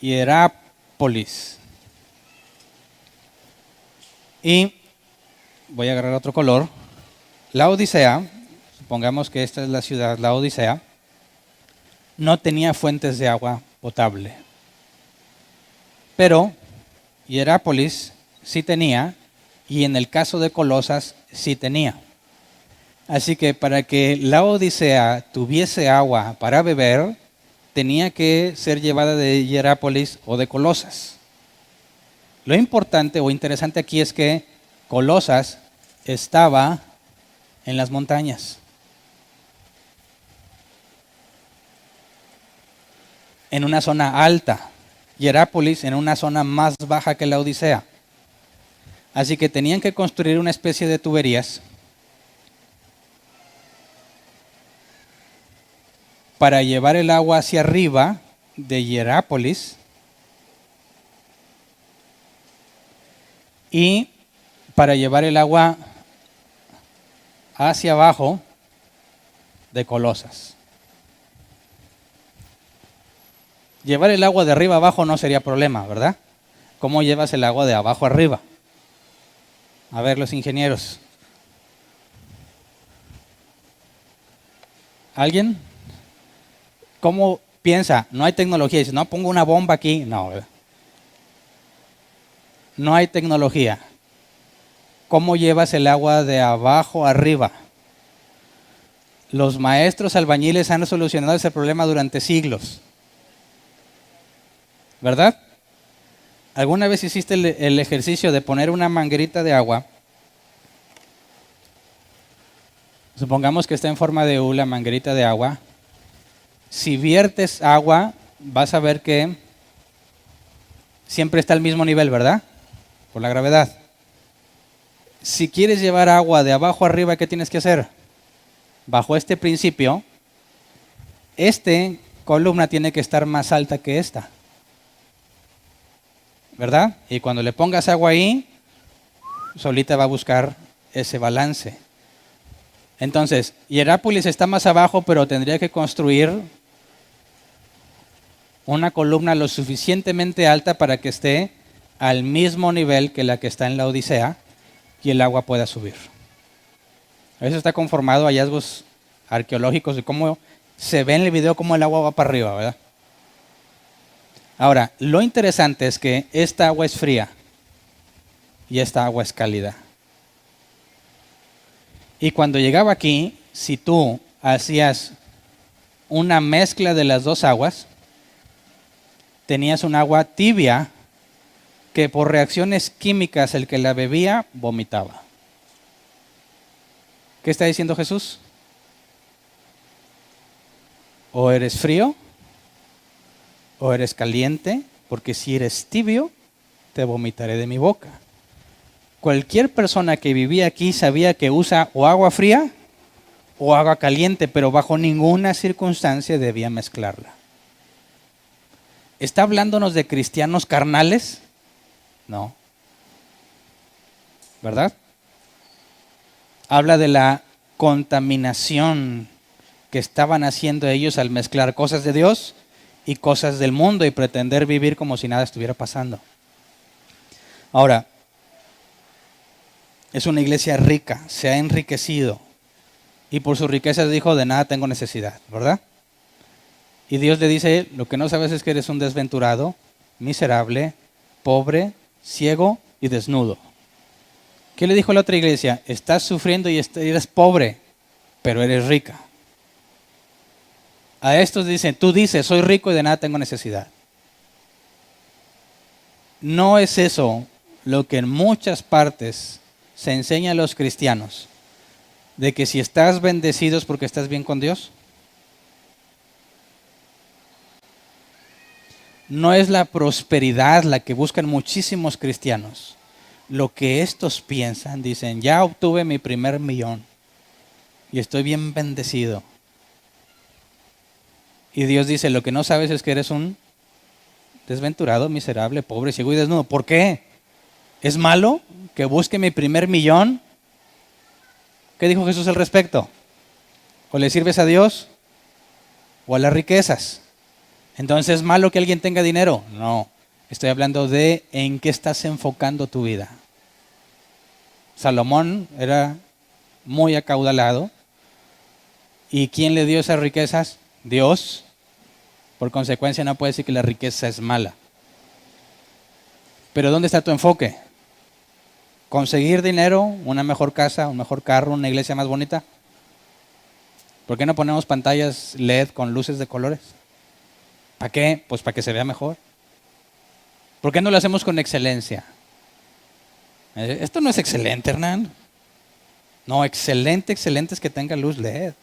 Hierápolis. Y voy a agarrar otro color. La Odisea, supongamos que esta es la ciudad, la Odisea, no tenía fuentes de agua potable. Pero Hierápolis sí tenía, y en el caso de Colosas sí tenía. Así que para que la Odisea tuviese agua para beber, tenía que ser llevada de Hierápolis o de Colosas. Lo importante o interesante aquí es que Colosas estaba en las montañas. En una zona alta. Hierápolis en una zona más baja que la Odisea. Así que tenían que construir una especie de tuberías para llevar el agua hacia arriba de Hierápolis y para llevar el agua hacia abajo de Colosas. Llevar el agua de arriba abajo no sería problema, ¿verdad? ¿Cómo llevas el agua de abajo arriba? A ver, los ingenieros. ¿Alguien? ¿Cómo piensa? No hay tecnología. Dice, no, pongo una bomba aquí. No, ¿verdad? No hay tecnología. ¿Cómo llevas el agua de abajo arriba? Los maestros albañiles han solucionado ese problema durante siglos. ¿Verdad? ¿Alguna vez hiciste el ejercicio de poner una manguerita de agua? Supongamos que está en forma de U la manguerita de agua. Si viertes agua, vas a ver que siempre está al mismo nivel, ¿verdad? Por la gravedad. Si quieres llevar agua de abajo arriba, ¿qué tienes que hacer? Bajo este principio, esta columna tiene que estar más alta que esta. ¿Verdad? Y cuando le pongas agua ahí, solita va a buscar ese balance. Entonces, Hierápolis está más abajo, pero tendría que construir una columna lo suficientemente alta para que esté al mismo nivel que la que está en la Odisea y el agua pueda subir. Eso está conformado a hallazgos arqueológicos de cómo se ve en el video cómo el agua va para arriba, ¿verdad? Ahora, lo interesante es que esta agua es fría y esta agua es cálida. Y cuando llegaba aquí, si tú hacías una mezcla de las dos aguas, tenías un agua tibia que por reacciones químicas el que la bebía vomitaba. ¿Qué está diciendo Jesús? O eres frío o eres caliente, porque si eres tibio, te vomitaré de mi boca. Cualquier persona que vivía aquí sabía que usa o agua fría o agua caliente, pero bajo ninguna circunstancia debía mezclarla. ¿Está hablándonos de cristianos carnales? No. ¿Verdad? Habla de la contaminación que estaban haciendo ellos al mezclar cosas de Dios y cosas del mundo y pretender vivir como si nada estuviera pasando. Ahora, es una iglesia rica, se ha enriquecido y por sus riquezas dijo, de nada tengo necesidad, ¿verdad? Y Dios le dice, lo que no sabes es que eres un desventurado, miserable, pobre, ciego y desnudo. ¿Qué le dijo a la otra iglesia? Estás sufriendo y eres pobre, pero eres rica. A estos dicen, tú dices, soy rico y de nada tengo necesidad. No es eso lo que en muchas partes se enseña a los cristianos, de que si estás bendecido es porque estás bien con Dios. No es la prosperidad la que buscan muchísimos cristianos. Lo que estos piensan, dicen, ya obtuve mi primer millón y estoy bien bendecido. Y Dios dice, lo que no sabes es que eres un desventurado, miserable, pobre, ciego y desnudo. ¿Por qué? ¿Es malo que busque mi primer millón? ¿Qué dijo Jesús al respecto? ¿O le sirves a Dios o a las riquezas? Entonces, ¿es malo que alguien tenga dinero? No, estoy hablando de en qué estás enfocando tu vida. Salomón era muy acaudalado. ¿Y quién le dio esas riquezas? Dios. Por consecuencia no puede decir que la riqueza es mala. Pero ¿dónde está tu enfoque? ¿Conseguir dinero, una mejor casa, un mejor carro, una iglesia más bonita? ¿Por qué no ponemos pantallas LED con luces de colores? ¿Para qué? Pues para que se vea mejor. ¿Por qué no lo hacemos con excelencia? Esto no es excelente, Hernán. No, excelente es que tenga luz LED.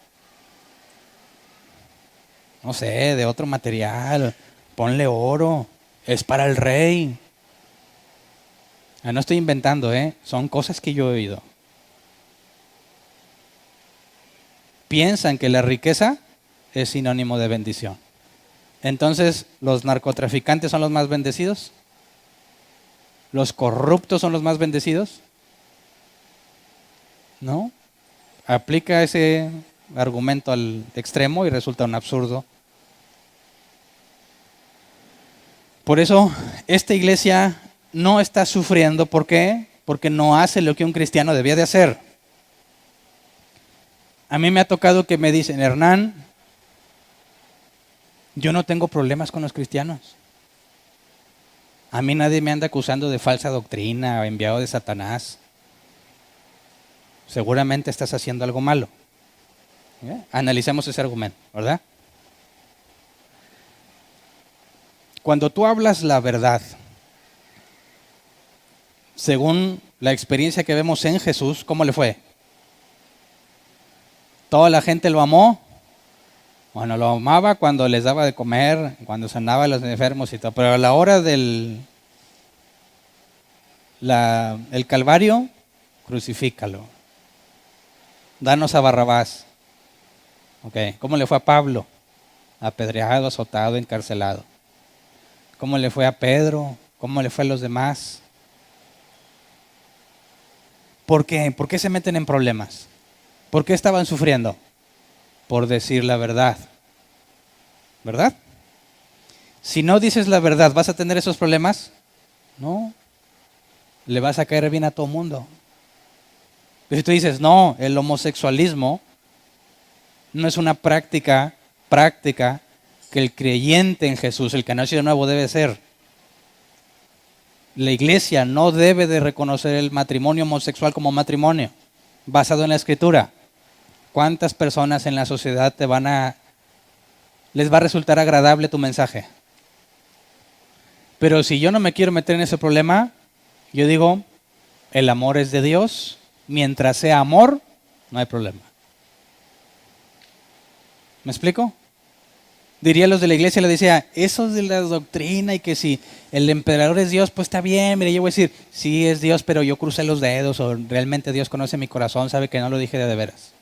No sé, de otro material. Ponle oro. Es para el rey. No estoy inventando, son cosas que yo he oído. Piensan que la riqueza es sinónimo de bendición. Entonces, ¿los narcotraficantes son los más bendecidos? ¿Los corruptos son los más bendecidos? ¿No? Aplica ese argumento al extremo y resulta un absurdo. Por eso, esta iglesia no está sufriendo. ¿Por qué? porque no hace lo que un cristiano debía de hacer. A mí me ha tocado que me dicen, Hernán, yo no tengo problemas con los cristianos. A mí nadie me anda acusando de falsa doctrina o enviado de Satanás. Seguramente estás haciendo algo malo. Analicemos ese argumento, ¿verdad? Cuando tú hablas la verdad, según la experiencia que vemos en Jesús, ¿cómo le fue? ¿Toda la gente lo amó? Bueno, lo amaba cuando les daba de comer, cuando sanaba a los enfermos y todo, pero a la hora del el Calvario, crucifícalo. Danos a Barrabás. Okay. ¿Cómo le fue a Pablo? Apedreado, azotado, encarcelado. ¿Cómo le fue a Pedro? ¿Cómo le fue a los demás? ¿Por qué? ¿Por qué se meten en problemas? ¿Por qué estaban sufriendo? Por decir la verdad. ¿Verdad? Si no dices la verdad, ¿vas a tener esos problemas? No. Le vas a caer bien a todo mundo. Pero si tú dices, no, el homosexualismo no es una práctica que el creyente en Jesús, el que ha nacido de nuevo, debe ser. La iglesia no debe de reconocer el matrimonio homosexual como matrimonio, basado en la Escritura. ¿Cuántas personas en la sociedad les va a resultar agradable tu mensaje? Pero si yo no me quiero meter en ese problema, yo digo, el amor es de Dios, mientras sea amor, no hay problema. ¿Me explico? Diría los de la iglesia, le decía, eso de la doctrina y que si el emperador es Dios, pues está bien, mire, yo voy a decir, sí es Dios, pero yo crucé los dedos, o realmente Dios conoce mi corazón, sabe que no lo dije de veras.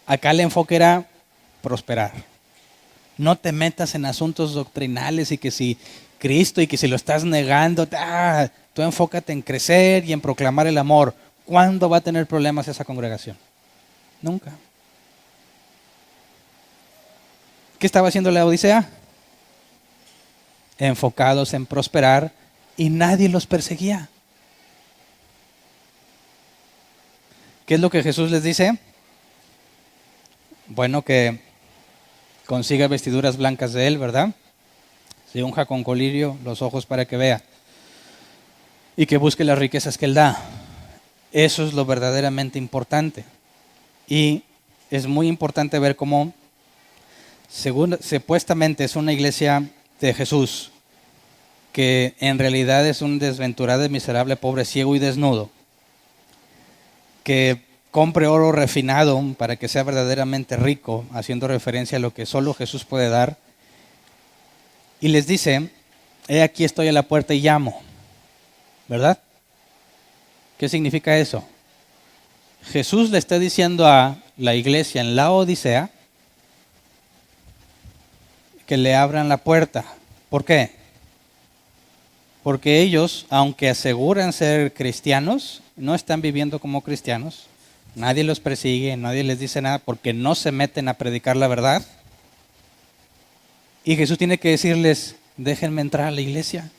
Acá el enfoque era prosperar. No te metas en asuntos doctrinales y que si Cristo y que si lo estás negando, tú enfócate en crecer y en proclamar el amor. ¿Cuándo va a tener problemas esa congregación? Nunca. ¿Qué estaba haciendo la Odisea? Enfocados en prosperar y nadie los perseguía. ¿Qué es lo que Jesús les dice? Bueno, que consiga vestiduras blancas de él, ¿verdad? Se unja con colirio los ojos para que vea. Y que busque las riquezas que él da. Eso es lo verdaderamente importante. Y es muy importante ver cómo, supuestamente es una iglesia de Jesús, que en realidad es un desventurado, miserable, pobre, ciego y desnudo, que compre oro refinado para que sea verdaderamente rico, haciendo referencia a lo que solo Jesús puede dar. Y les dice, he aquí estoy a la puerta y llamo. ¿Verdad? ¿Qué significa eso? Jesús le está diciendo a la iglesia en la Odisea que le abran la puerta. ¿Por qué? Porque ellos, aunque aseguran ser cristianos, no están viviendo como cristianos. Nadie los persigue, nadie les dice nada porque no se meten a predicar la verdad. Y Jesús tiene que decirles, déjenme entrar a la iglesia.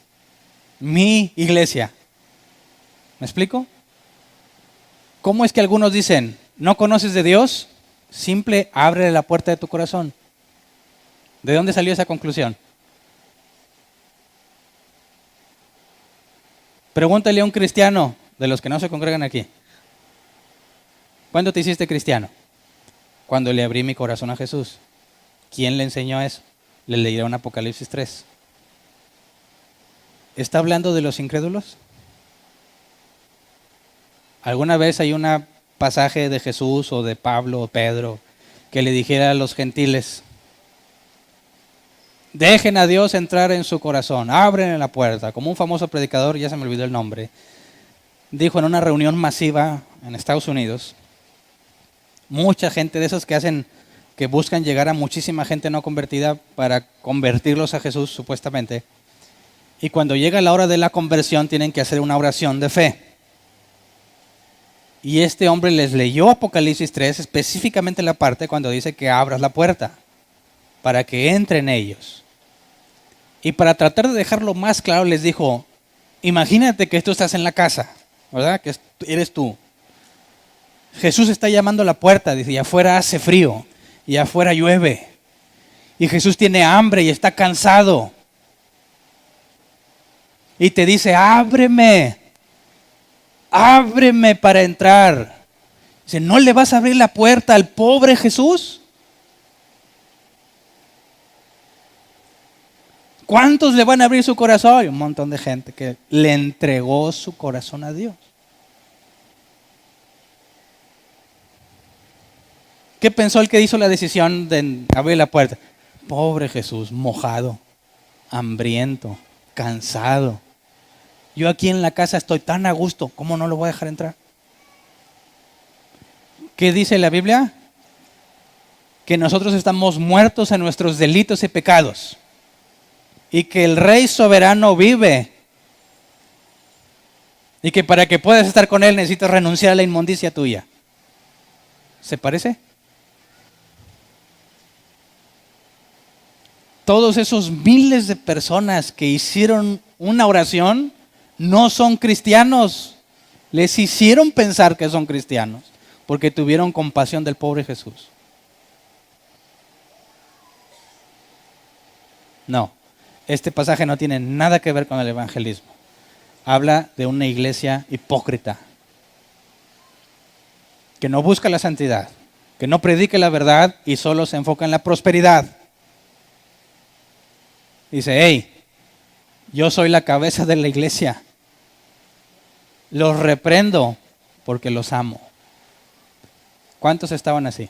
Mi iglesia. ¿Me explico? ¿Cómo es que algunos dicen, no conoces de Dios? Simple, ábrele la puerta de tu corazón. ¿De dónde salió esa conclusión? Pregúntale a un cristiano de los que no se congregan aquí. ¿Cuándo te hiciste cristiano? Cuando le abrí mi corazón a Jesús. ¿Quién le enseñó eso? Le leyeron Apocalipsis 3. ¿Está hablando de los incrédulos? ¿Alguna vez hay un pasaje de Jesús o de Pablo o Pedro que le dijera a los gentiles, dejen a Dios entrar en su corazón, abren la puerta? Como un famoso predicador, ya se me olvidó el nombre, dijo en una reunión masiva en Estados Unidos, mucha gente de esos que buscan llegar a muchísima gente no convertida para convertirlos a Jesús supuestamente, y cuando llega la hora de la conversión tienen que hacer una oración de fe. Y este hombre les leyó Apocalipsis 3, específicamente la parte cuando dice que abras la puerta para que entren ellos. Y para tratar de dejarlo más claro les dijo, Imagínate que tú estás en la casa, ¿verdad? Que eres tú. Jesús está llamando a la puerta, dice, y afuera hace frío, y afuera llueve. Y Jesús tiene hambre y está cansado. Y te dice, ábreme para entrar. Dice, ¿no le vas a abrir la puerta al pobre Jesús? ¿Cuántos le van a abrir su corazón? Un montón de gente que le entregó su corazón a Dios. ¿Qué pensó el que hizo la decisión de abrir la puerta? Pobre Jesús, mojado, hambriento, cansado. Yo aquí en la casa estoy tan a gusto, ¿cómo no lo voy a dejar entrar? ¿Qué dice la Biblia? Que nosotros estamos muertos en nuestros delitos y pecados. Y que el Rey soberano vive. Y que para que puedas estar con Él necesitas renunciar a la inmundicia tuya. ¿Se parece? Todos esos miles de personas que hicieron una oración no son cristianos. Les hicieron pensar que son cristianos porque tuvieron compasión del pobre Jesús. No, este pasaje no tiene nada que ver con el evangelismo. Habla de una iglesia hipócrita que no busca la santidad, que no predique la verdad y solo se enfoca en la prosperidad. Dice, hey, yo soy la cabeza de la iglesia. Los reprendo porque los amo. ¿Cuántos estaban así?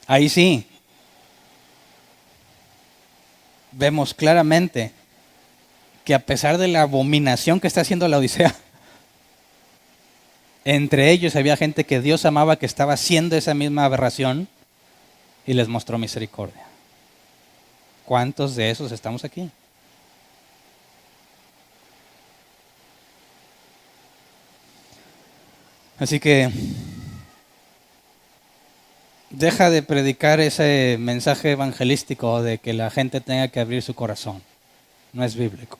Ahí sí, vemos claramente que a pesar de la abominación que está haciendo la Odisea, entre ellos había gente que Dios amaba, que estaba haciendo esa misma aberración y les mostró misericordia. ¿Cuántos de esos estamos aquí? Así que deja de predicar ese mensaje evangelístico de que la gente tenga que abrir su corazón. No es bíblico.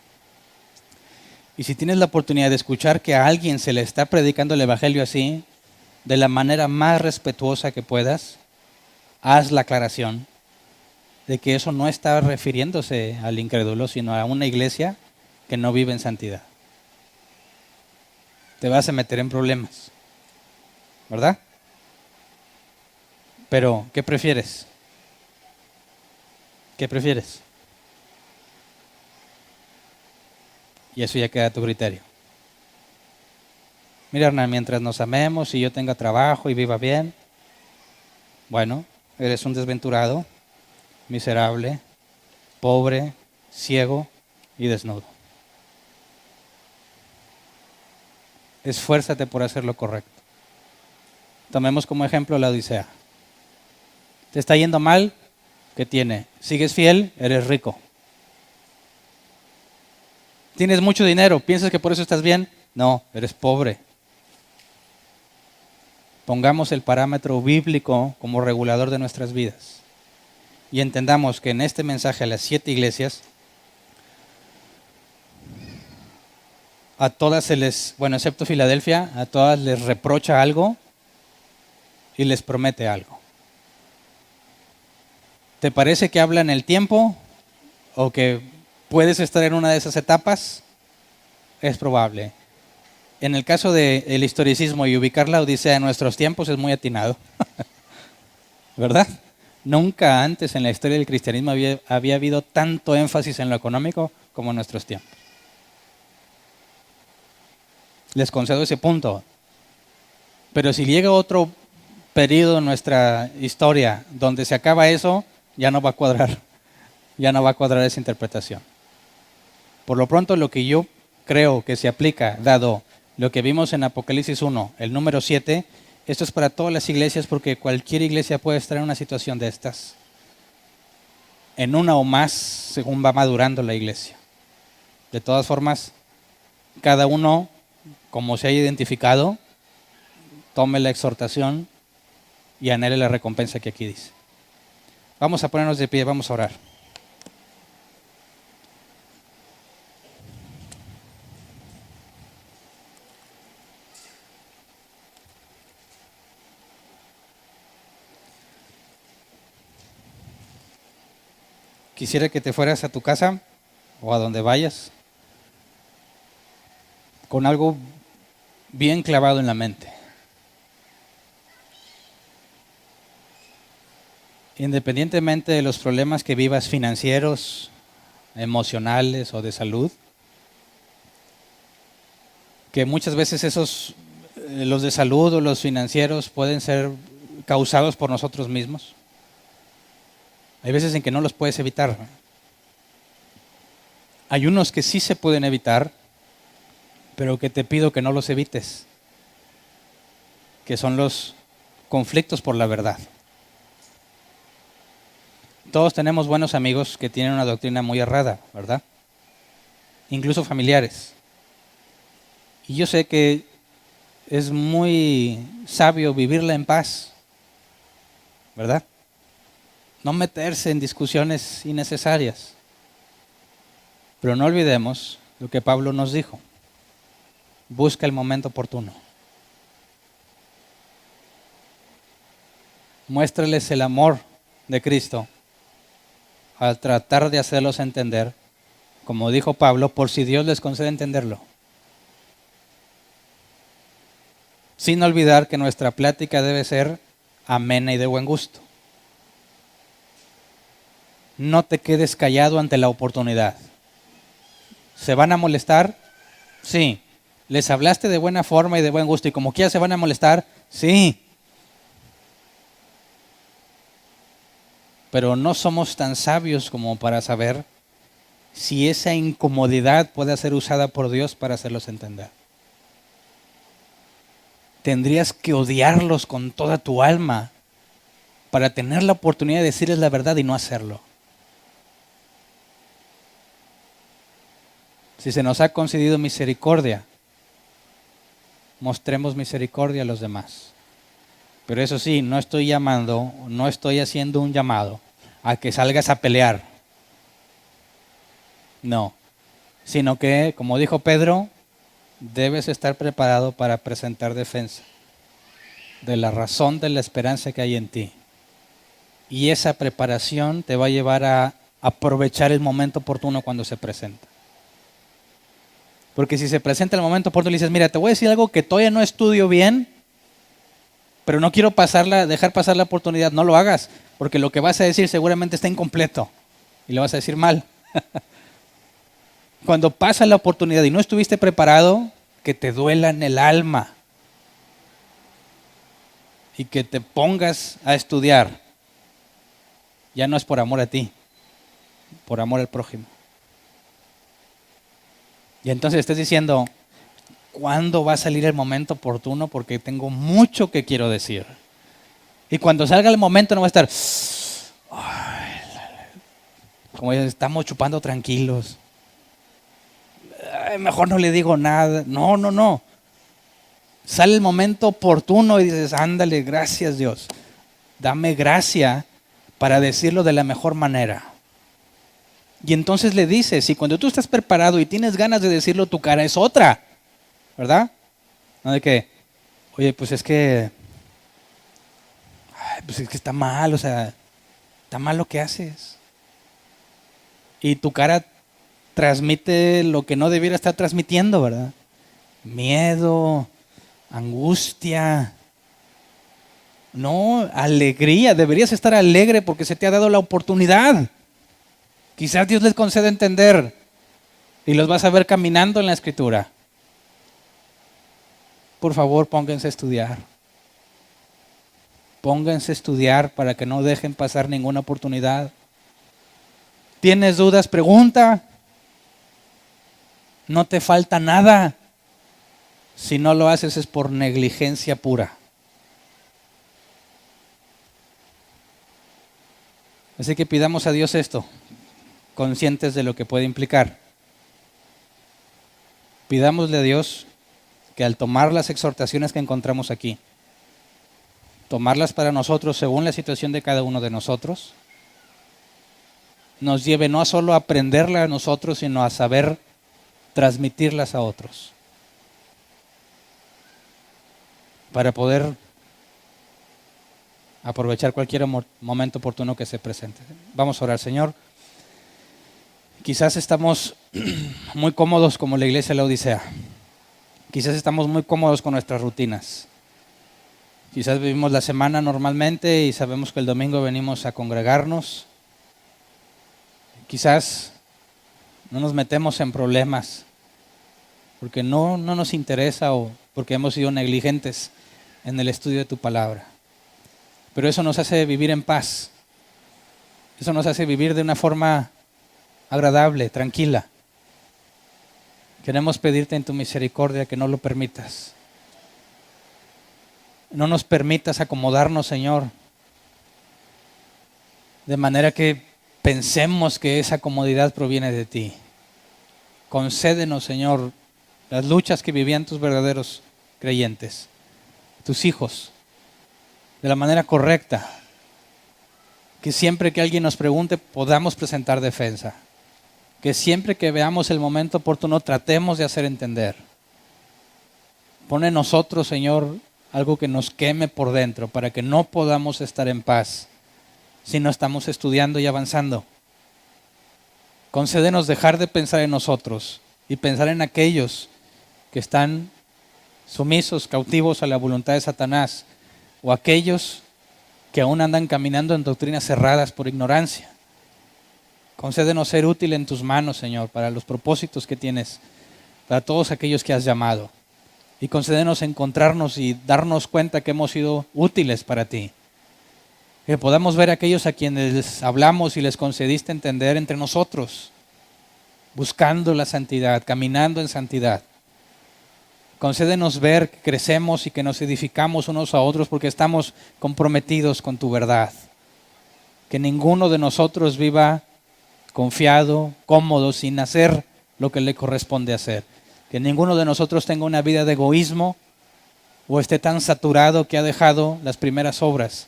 Y si tienes la oportunidad de escuchar que a alguien se le está predicando el evangelio así, de la manera más respetuosa que puedas, haz la aclaración de que eso no está refiriéndose al incrédulo, sino a una iglesia que no vive en santidad. Te vas a meter en problemas, ¿verdad? Pero, ¿qué prefieres? ¿Qué prefieres? Y eso ya queda a tu criterio. Mira, Hernán, mientras nos amemos y yo tenga trabajo y viva bien, bueno, eres un desventurado, miserable, pobre, ciego y desnudo. Esfuérzate por hacer lo correcto. Tomemos como ejemplo la Odisea. ¿Te está yendo mal? ¿Qué tiene? ¿Sigues fiel? Eres rico. ¿Tienes mucho dinero? ¿Piensas que por eso estás bien? No, eres pobre. Pongamos el parámetro bíblico como regulador de nuestras vidas. Y entendamos que en este mensaje a las 7 iglesias, a todas se les, bueno, excepto Filadelfia, a todas les reprocha algo y les promete algo. ¿Te parece que habla en el tiempo o que puedes estar en una de esas etapas? Es probable. En el caso del historicismo y ubicar la Odisea en nuestros tiempos es muy atinado. ¿Verdad? Nunca antes en la historia del cristianismo había habido tanto énfasis en lo económico como en nuestros tiempos. Les concedo ese punto. Pero si llega otro periodo en nuestra historia donde se acaba eso, ya no va a cuadrar. Ya no va a cuadrar esa interpretación. Por lo pronto, lo que yo creo que se aplica, dado lo que vimos en Apocalipsis 1, el número 7, esto es para todas las iglesias porque cualquier iglesia puede estar en una situación de estas. En una o más, según va madurando la iglesia. De todas formas, cada uno, como se haya identificado, tome la exhortación y anhele la recompensa que aquí dice. Vamos a ponernos de pie, vamos a orar. quisiera que te fueras a tu casa o a donde vayas con algo bien clavado en la mente. Independientemente de los problemas que vivas financieros, emocionales o de salud, que muchas veces los de salud o los financieros pueden ser causados por nosotros mismos. Hay veces en que no los puedes evitar. Hay unos que sí se pueden evitar, pero que te pido que no los evites, que son los conflictos por la verdad. Todos tenemos buenos amigos que tienen una doctrina muy errada, ¿verdad? Incluso familiares. Y yo sé que es muy sabio vivirla en paz, ¿verdad? No meterse en discusiones innecesarias. Pero no olvidemos lo que Pablo nos dijo. Busca el momento oportuno. Muéstrales el amor de Cristo al tratar de hacerlos entender, como dijo Pablo, por si Dios les concede entenderlo. Sin olvidar que nuestra plática debe ser amena y de buen gusto. No te quedes callado ante la oportunidad. ¿Se van a molestar? Sí. ¿Les hablaste de buena forma y de buen gusto y como quiera se van a molestar? Sí. Pero no somos tan sabios como para saber si esa incomodidad puede ser usada por Dios para hacerlos entender. Tendrías que odiarlos con toda tu alma para tener la oportunidad de decirles la verdad y no hacerlo. Si se nos ha concedido misericordia, mostremos misericordia a los demás. Pero eso sí, no estoy haciendo un llamado a que salgas a pelear. No, sino que, como dijo Pedro, debes estar preparado para presentar defensa de la razón de la esperanza que hay en ti. Y esa preparación te va a llevar a aprovechar el momento oportuno cuando se presenta. Porque si se presenta el momento oportuno y le dices, mira, te voy a decir algo que todavía no estudio bien, pero no quiero dejar pasar la oportunidad, no lo hagas, porque lo que vas a decir seguramente está incompleto y lo vas a decir mal. Cuando pasa la oportunidad y no estuviste preparado, que te duela en el alma y que te pongas a estudiar. Ya no es por amor a ti, por amor al prójimo. Y entonces estás diciendo, ¿cuándo va a salir el momento oportuno? Porque tengo mucho que quiero decir. Y cuando salga el momento no va a estar, ay, como estamos chupando tranquilos. Ay, mejor no le digo nada. No. Sale el momento oportuno y dices, ándale, gracias Dios. Dame gracia para decirlo de la mejor manera. Y entonces le dices, y cuando tú estás preparado y tienes ganas de decirlo, tu cara es otra, ¿verdad? No de que, oye, pues es que está mal, está mal lo que haces. Y tu cara transmite lo que no debiera estar transmitiendo, ¿verdad? Miedo, angustia. No, alegría. Deberías estar alegre porque se te ha dado la oportunidad. Quizás Dios les conceda entender y los vas a ver caminando en la Escritura. Por favor, pónganse a estudiar. Pónganse a estudiar para que no dejen pasar ninguna oportunidad. ¿Tienes dudas? Pregunta. No te falta nada. Si no lo haces es por negligencia pura. Así que pidamos a Dios esto, conscientes de lo que puede implicar. Pidámosle a Dios que al tomar las exhortaciones que encontramos aquí, tomarlas para nosotros según la situación de cada uno de nosotros, nos lleve no a solo aprenderla a nosotros, sino a saber transmitirlas a otros. Para poder aprovechar cualquier momento oportuno que se presente. Vamos a orar, Señor. Quizás estamos muy cómodos como la iglesia de la Odisea. Quizás estamos muy cómodos con nuestras rutinas. Quizás vivimos la semana normalmente y sabemos que el domingo venimos a congregarnos. Quizás no nos metemos en problemas porque no nos interesa o porque hemos sido negligentes en el estudio de tu palabra. Pero eso nos hace vivir en paz. Eso nos hace vivir de una forma agradable, tranquila. Queremos pedirte en tu misericordia que no lo permitas. No nos permitas acomodarnos, Señor, de manera que pensemos que esa comodidad proviene de ti. Concédenos, Señor, las luchas que vivían tus verdaderos creyentes, tus hijos, de la manera correcta. Que siempre que alguien nos pregunte podamos presentar defensa. Que siempre que veamos el momento oportuno tratemos de hacer entender. Pone en nosotros, Señor, algo que nos queme por dentro para que no podamos estar en paz si no estamos estudiando y avanzando. Concédenos dejar de pensar en nosotros y pensar en aquellos que están sumisos, cautivos a la voluntad de Satanás, o aquellos que aún andan caminando en doctrinas cerradas por ignorancia. Concédenos ser útil en tus manos, Señor, para los propósitos que tienes, para todos aquellos que has llamado. Y concédenos encontrarnos y darnos cuenta que hemos sido útiles para ti. Que podamos ver a aquellos a quienes hablamos y les concediste entender entre nosotros, buscando la santidad, caminando en santidad. Concédenos ver que crecemos y que nos edificamos unos a otros porque estamos comprometidos con tu verdad. Que ninguno de nosotros viva confiado, cómodo, sin hacer lo que le corresponde hacer. Que ninguno de nosotros tenga una vida de egoísmo o esté tan saturado que ha dejado las primeras obras,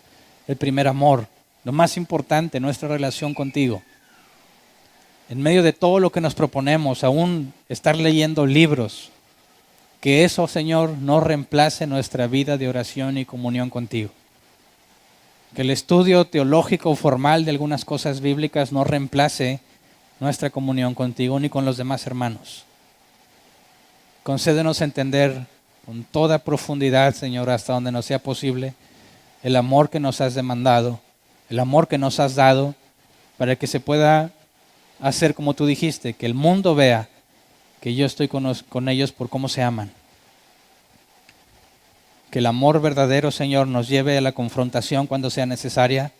el primer amor, lo más importante, nuestra relación contigo. En medio de todo lo que nos proponemos, aún estar leyendo libros, que eso, Señor, no reemplace nuestra vida de oración y comunión contigo. Que el estudio teológico formal de algunas cosas bíblicas no reemplace nuestra comunión contigo ni con los demás hermanos. Concédenos entender con toda profundidad, Señor, hasta donde nos sea posible, el amor que nos has demandado, el amor que nos has dado, para que se pueda hacer como tú dijiste, que el mundo vea que yo estoy con ellos por cómo se aman. Que el amor verdadero, Señor, nos lleve a la confrontación cuando sea necesaria,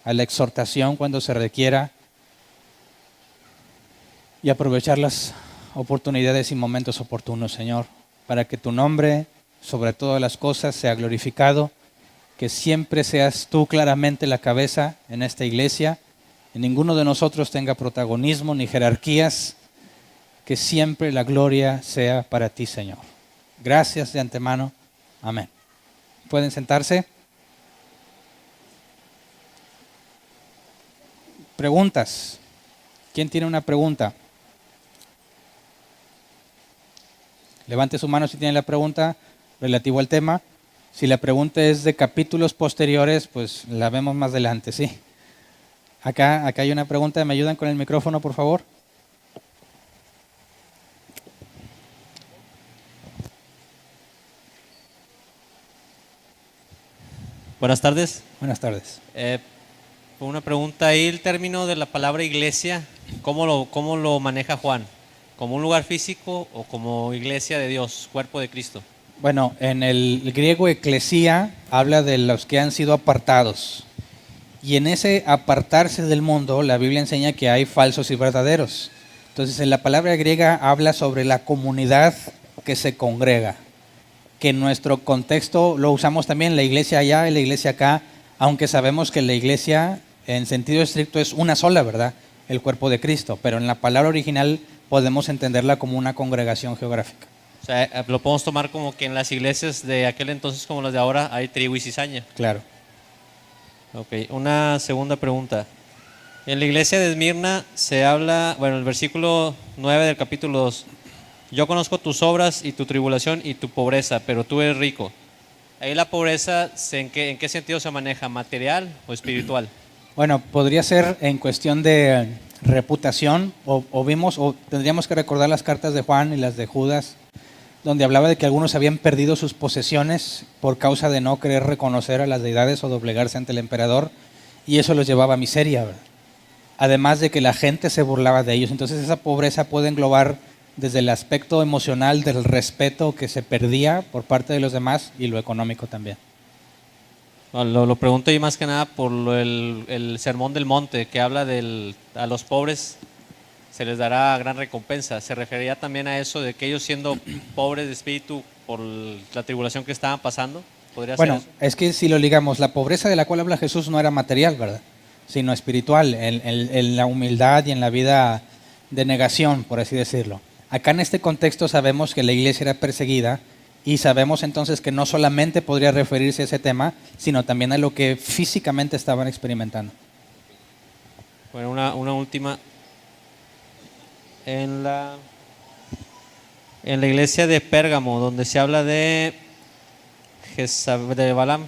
a la exhortación cuando se requiera y aprovechar las oportunidades y momentos oportunos, Señor, para que tu nombre, sobre todas las cosas, sea glorificado, que siempre seas tú claramente la cabeza en esta iglesia, y ninguno de nosotros tenga protagonismo ni jerarquías, que siempre la gloria sea para ti, Señor. Gracias de antemano. Amén. ¿Pueden sentarse? Preguntas. ¿Quién tiene una pregunta? Levante su mano si tiene la pregunta relativa al tema. Si la pregunta es de capítulos posteriores, pues la vemos más adelante, ¿sí? Acá hay una pregunta. ¿Me ayudan con el micrófono, por favor? Buenas tardes. Buenas tardes. Una pregunta ahí, el término de la palabra iglesia, ¿cómo lo maneja Juan? ¿Como un lugar físico o como iglesia de Dios, cuerpo de Cristo? Bueno, en el griego eclesía habla de los que han sido apartados. Y en ese apartarse del mundo, la Biblia enseña que hay falsos y verdaderos. Entonces, en la palabra griega habla sobre la comunidad que se congrega. Que en nuestro contexto lo usamos también, la iglesia allá y la iglesia acá, aunque sabemos que la iglesia en sentido estricto es una sola, ¿verdad? El cuerpo de Cristo, pero en la palabra original podemos entenderla como una congregación geográfica. O sea, lo podemos tomar como que en las iglesias de aquel entonces como las de ahora hay trigo y cizaña. Claro. Ok, una segunda pregunta. En la iglesia de Esmirna se habla, bueno, el versículo 9 del capítulo 2. Yo conozco tus obras y tu tribulación y tu pobreza, pero tú eres rico. Ahí la pobreza, ¿en qué sentido se maneja? ¿Material o espiritual? Bueno, podría ser en cuestión de reputación, o vimos, o tendríamos que recordar las cartas de Juan y las de Judas, donde hablaba de que algunos habían perdido sus posesiones por causa de no querer reconocer a las deidades o doblegarse ante el emperador, y eso los llevaba a miseria, ¿verdad? Además de que la gente se burlaba de ellos. Entonces esa pobreza puede englobar desde el aspecto emocional del respeto que se perdía por parte de los demás y lo económico también. Lo pregunto y más que nada por el Sermón del Monte, que habla a los pobres se les dará gran recompensa. ¿Se refería también a eso de que ellos siendo pobres de espíritu por la tribulación que estaban pasando? ¿Podría ser eso? Es que si lo ligamos, la pobreza de la cual habla Jesús no era material, ¿verdad? Sino espiritual, en la humildad y en la vida de negación, por así decirlo. Acá en este contexto sabemos que la iglesia era perseguida y sabemos entonces que no solamente podría referirse a ese tema, sino también a lo que físicamente estaban experimentando. Bueno, una última. En la iglesia de Pérgamo, donde se habla de Balaam,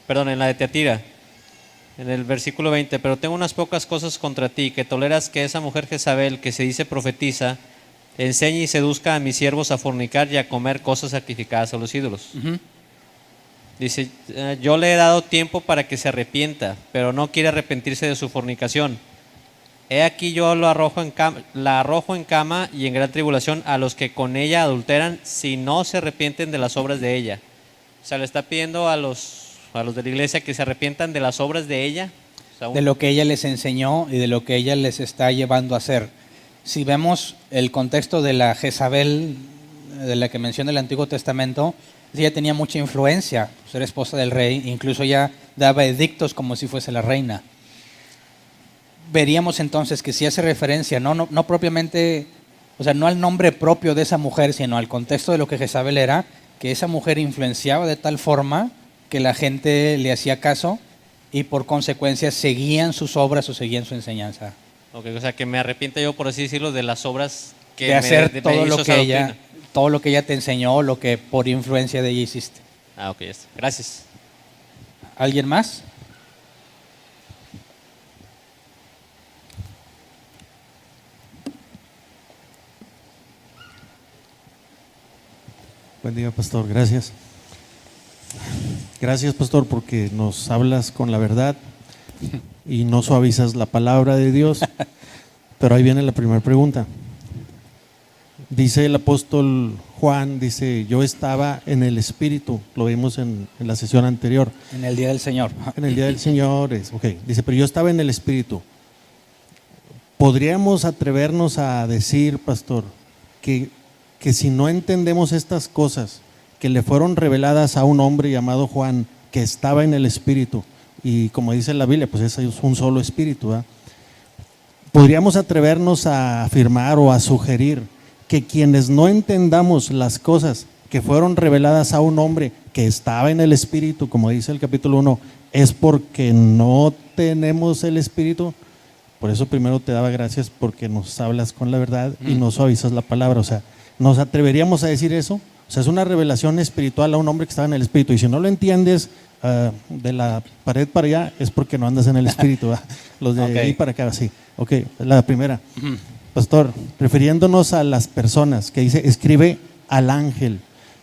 en la de Teatira, en el versículo 20, pero tengo unas pocas cosas contra ti, que toleras que esa mujer Jezabel, que se dice profetiza, enseñe y seduzca a mis siervos a fornicar y a comer cosas sacrificadas a los ídolos. Dice, yo le he dado tiempo para que se arrepienta, pero no quiere arrepentirse de su fornicación. He aquí yo la arrojo en cama y en gran tribulación a los que con ella adulteran, si no se arrepienten de las obras de ella. O sea, le está pidiendo a los de la iglesia que se arrepientan de las obras de ella. O sea, de lo que ella les enseñó y de lo que ella les está llevando a hacer. Si vemos el contexto de la Jezabel, de la que menciona el Antiguo Testamento, ella tenía mucha influencia, ser esposa del rey, incluso ella daba edictos como si fuese la reina. Veríamos entonces que si hace referencia, no propiamente, o sea, no al nombre propio de esa mujer, sino al contexto de lo que Jezabel era, que esa mujer influenciaba de tal forma que la gente le hacía caso y por consecuencia seguían sus obras o seguían su enseñanza. Okay, o sea, que me arrepienta yo, por así decirlo, de las obras que de hacer todo lo que ella te enseñó, lo que por influencia de ella hiciste. Ok, ya está. Gracias. ¿Alguien más? Buen día, pastor. Gracias. Gracias, pastor, porque nos hablas con la verdad y no suavizas la palabra de Dios. Pero ahí viene la primera pregunta. Dice el apóstol Juan, dice, yo estaba en el Espíritu, lo vimos en la sesión anterior. En el día del Señor. En el día del Señor, dice, pero yo estaba en el Espíritu. ¿Podríamos atrevernos a decir, pastor, que si no entendemos estas cosas que le fueron reveladas a un hombre llamado Juan, que estaba en el Espíritu, y como dice la Biblia, pues es un solo Espíritu, ¿verdad? Podríamos atrevernos a afirmar o a sugerir que quienes no entendamos las cosas que fueron reveladas a un hombre que estaba en el Espíritu, como dice el capítulo 1, es porque no tenemos el Espíritu. Por eso primero te daba gracias porque nos hablas con la verdad y no suavizas la palabra. O sea, ¿nos atreveríamos a decir eso? O sea, es una revelación espiritual a un hombre que estaba en el Espíritu. Y si no lo entiendes de la pared para allá, es porque no andas en el Espíritu. ¿verdad? Los de ahí para acá, sí. Ok, la primera. Pastor, refiriéndonos a las personas, que dice, escribe al ángel,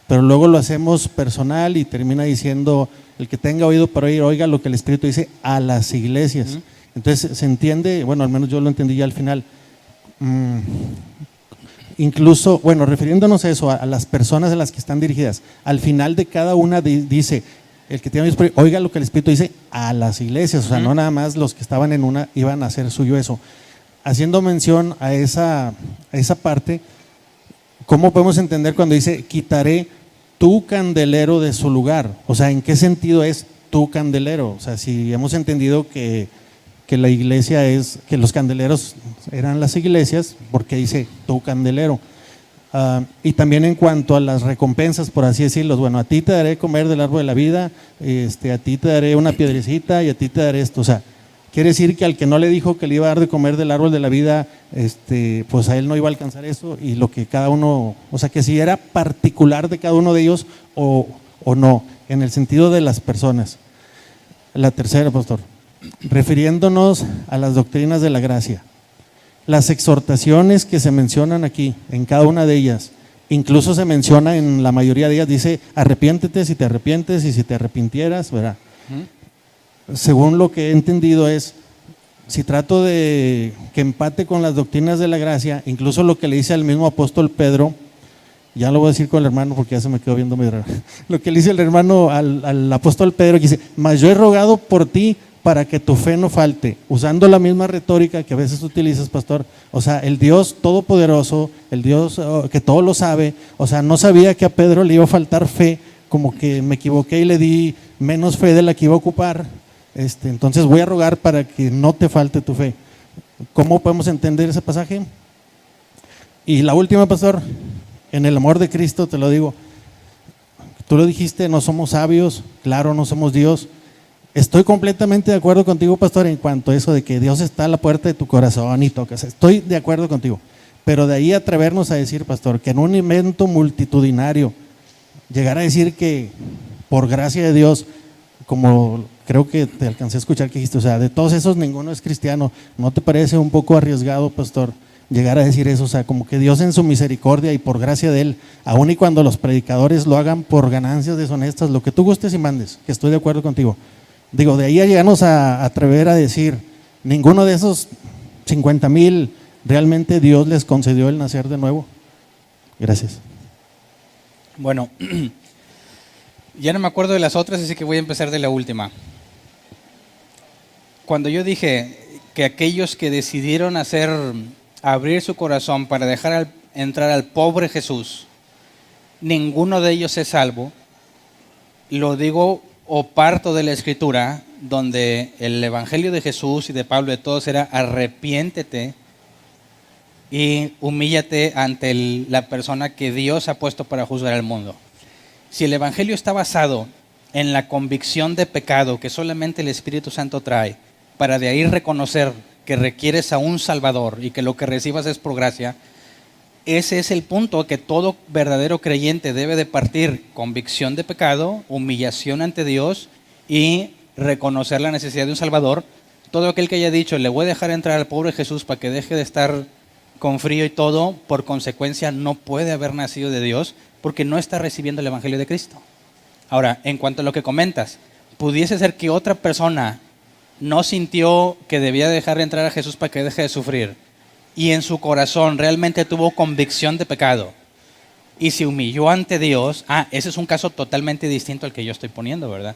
pero luego lo hacemos personal y termina diciendo, el que tenga oído para oír, oiga lo que el Espíritu dice a las iglesias. Entonces se entiende, bueno, al menos yo lo entendí ya al final. Incluso, bueno, refiriéndonos a eso, a las personas a las que están dirigidas, al final de cada una dice, el que tiene oídos para oír, oiga lo que el Espíritu dice a las iglesias, o sea, no nada más los que estaban en una iban a hacer suyo eso. Haciendo mención a esa parte, ¿cómo podemos entender cuando dice, quitaré tu candelero de su lugar? O sea, ¿en qué sentido es tu candelero? O sea, si hemos entendido que la iglesia es, que los candeleros eran las iglesias, ¿por qué dice tu candelero? Y también en cuanto a las recompensas, por así decirlo, bueno, a ti te daré comer del árbol de la vida, a ti te daré una piedrecita y a ti te daré esto. O sea, quiere decir que al que no le dijo que le iba a dar de comer del árbol de la vida, pues a él no iba a alcanzar eso, y lo que cada uno, o sea, que si era particular de cada uno de ellos o no, en el sentido de las personas. La tercera, pastor, refiriéndonos a las doctrinas de la gracia. Las exhortaciones que se mencionan aquí, en cada una de ellas, incluso se menciona en la mayoría de ellas, dice, arrepiéntete si te arrepientes y si te arrepintieras, ¿verdad? Según lo que he entendido es, si trato de que empate con las doctrinas de la gracia, incluso lo que le dice al mismo apóstol Pedro, ya lo voy a decir con el hermano porque ya se me quedó viendo muy raro, lo que le dice el hermano al apóstol Pedro, que dice, mas yo he rogado por ti para que tu fe no falte, usando la misma retórica que a veces utilizas, pastor. O sea, el Dios todopoderoso, el Dios que todo lo sabe, o sea, no sabía que a Pedro le iba a faltar fe, como que me equivoqué y le di menos fe de la que iba a ocupar, entonces voy a rogar para que no te falte tu fe. ¿Cómo podemos entender ese pasaje? Y la última, pastor, en el amor de Cristo te lo digo, tú lo dijiste, no somos sabios, claro, no somos Dios. Estoy completamente de acuerdo contigo, pastor, en cuanto a eso de que Dios está a la puerta de tu corazón y tocas. Estoy de acuerdo contigo. Pero de ahí atrevernos a decir, pastor, que en un evento multitudinario, llegar a decir que por gracia de Dios, como creo que te alcancé a escuchar que dijiste, o sea, de todos esos ninguno es cristiano, ¿no te parece un poco arriesgado, pastor, llegar a decir eso? O sea, como que Dios en su misericordia y por gracia de Él, aun y cuando los predicadores lo hagan por ganancias deshonestas, lo que tú gustes y mandes, que estoy de acuerdo contigo. Digo, de ahí a llegarnos a atrever a decir, ninguno de esos 50,000 realmente Dios les concedió el nacer de nuevo. Gracias. Bueno, ya no me acuerdo de las otras, así que voy a empezar de la última. Cuando yo dije que aquellos que decidieron abrir su corazón para dejar entrar al pobre Jesús, ninguno de ellos es salvo, lo digo o parto de la Escritura, donde el Evangelio de Jesús y de Pablo, de todos, era arrepiéntete y humíllate ante la persona que Dios ha puesto para juzgar al mundo. Si el Evangelio está basado en la convicción de pecado que solamente el Espíritu Santo trae, para de ahí reconocer que requieres a un Salvador y que lo que recibas es por gracia, ese es el punto que todo verdadero creyente debe de partir: convicción de pecado, humillación ante Dios y reconocer la necesidad de un Salvador. Todo aquel que haya dicho, le voy a dejar entrar al pobre Jesús para que deje de estar con frío y todo, por consecuencia no puede haber nacido de Dios porque no está recibiendo el Evangelio de Cristo. Ahora, en cuanto a lo que comentas, pudiese ser que otra persona no sintió que debía dejar entrar a Jesús para que deje de sufrir, y en su corazón realmente tuvo convicción de pecado y se humilló ante Dios. Ese es un caso totalmente distinto al que yo estoy poniendo, ¿verdad?